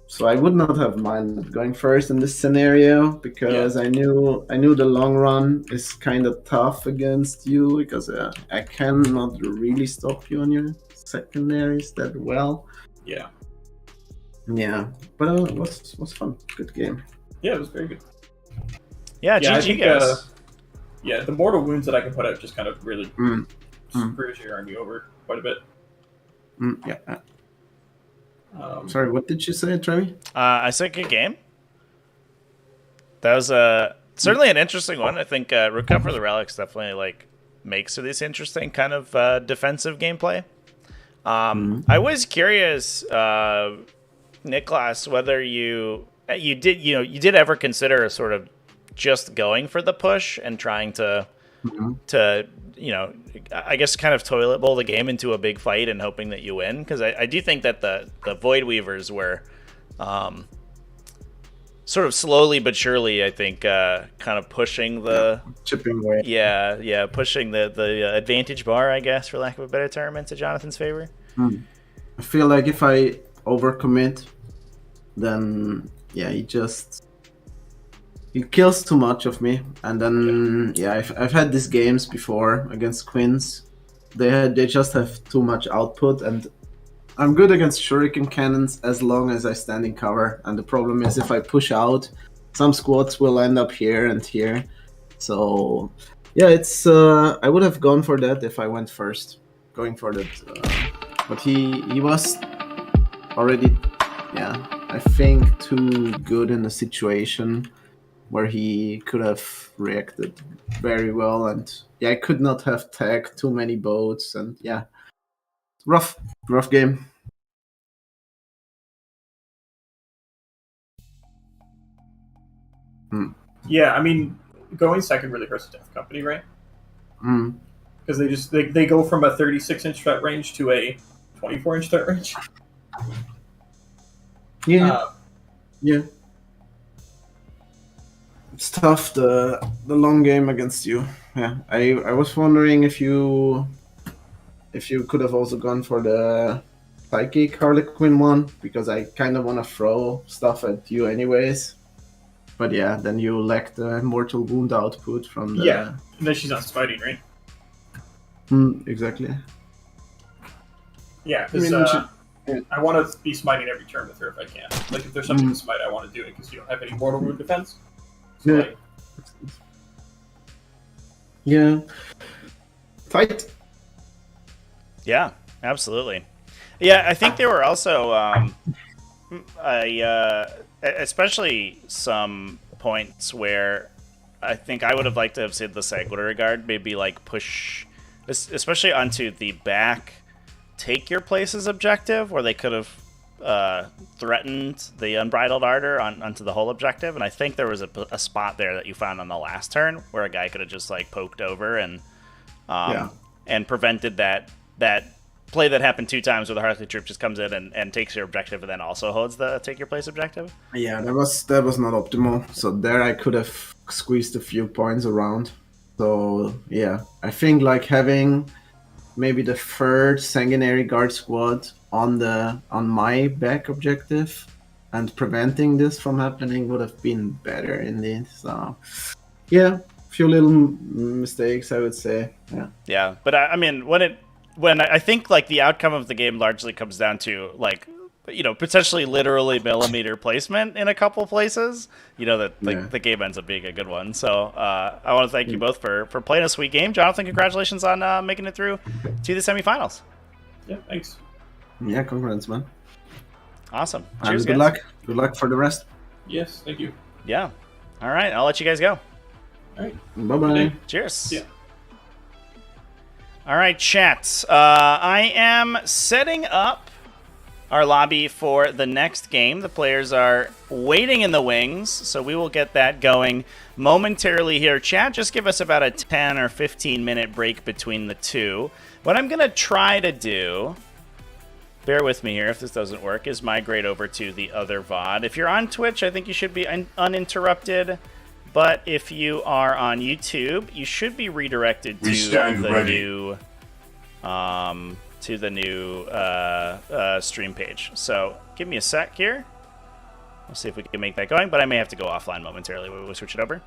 So I would not have minded going first in this scenario because I knew the long run is kind of tough against you because I cannot really stop you on your secondaries that well. Yeah. Yeah, but it was fun. Good game. Yeah, it was very good. Yeah, GG guys. The mortal wounds that I can put out just kind of really screws your army over quite a bit. Yeah. Sorry, what did you say, Trevi? I said good game. That was certainly an interesting one. I think Rook Up for the Relics definitely makes this interesting kind of defensive gameplay. I was curious, Niklas, whether you did ever consider sort of just going for the push and trying to I guess kind of toilet bowl the game into a big fight and hoping that you win, because I do think that the Void Weavers were sort of slowly but surely, I think, kind of pushing the chipping away. Yeah, pushing the advantage bar, I guess, for lack of a better term, into Jonathon's favor. I feel like if I overcommit, then he kills too much of me, and then I've had these games before against Quins. They just have too much output, and I'm good against shuriken cannons as long as I stand in cover. And the problem is if I push out, some squads will end up here and here. So it's I would have gone for that if I went first, going for that. But he was already I think too good in the situation where he could have reacted very well, and I could not have tagged too many boats, and rough game. Yeah, I mean, going second really hurts the Death Company, right? Because they go from a 36-inch threat range to a 24-inch threat range. Yeah, yeah. It's tough the long game against you. Yeah, I was wondering if you could have also gone for the psychic Harlequin one, because I kind of want to throw stuff at you anyways. But yeah, then you lack the mortal wound output from the. Yeah, and then she's not smiting, right? Exactly. Yeah, because I want to be smiting every turn with her if I can. Like, if there's something to smite, I want to do it because you don't have any mortal wound defense. So, Yeah. like, Yeah. Fight. Yeah, absolutely. Yeah, I think there were also, especially some points where I think I would have liked to have seen the Sanguinary Guard maybe like push, especially onto the back, take your places objective, where they could have threatened the Unbridled Ardor onto the whole objective. And I think there was a spot there that you found on the last turn where a guy could have just like poked over and and prevented that play that happened 2 times where the Harlequin troop just comes in and takes your objective and then also holds the take your place objective. Yeah, that was not optimal. So there I could have squeezed a few points around. So yeah, I think like having maybe the 3rd Sanguinary Guard squad on my back objective and preventing this from happening would have been better indeed. So yeah, a few little mistakes, I would say. Yeah, but I mean, when I think like the outcome of the game largely comes down to like, you know, potentially literally millimeter placement in a couple places, you know, that the game ends up being a good one. So I want to thank you both for playing a sweet game. Jonathon, congratulations on making it through to the semifinals. yeah, thanks. Yeah, congrats, man. Awesome. And Cheers, good guys. luck. Good luck for the rest. Yes, thank you. Yeah. All right, I'll let you guys go. All right. Bye-bye. Cheers. Yeah. All right, chat. I am setting up our lobby for the next game. The players are waiting in the wings, so we will get that going momentarily here. Chat, just give us about a 10 or 15 minute break between the two. What I'm going to try to do, bear with me here if this doesn't work, is migrate over to the other VOD. If you're on Twitch, I think you should be uninterrupted. But if you are on YouTube, you should be redirected to the new stream page. So give me a sec here. We'll see if we can make that going, but I may have to go offline momentarily when we switch it over.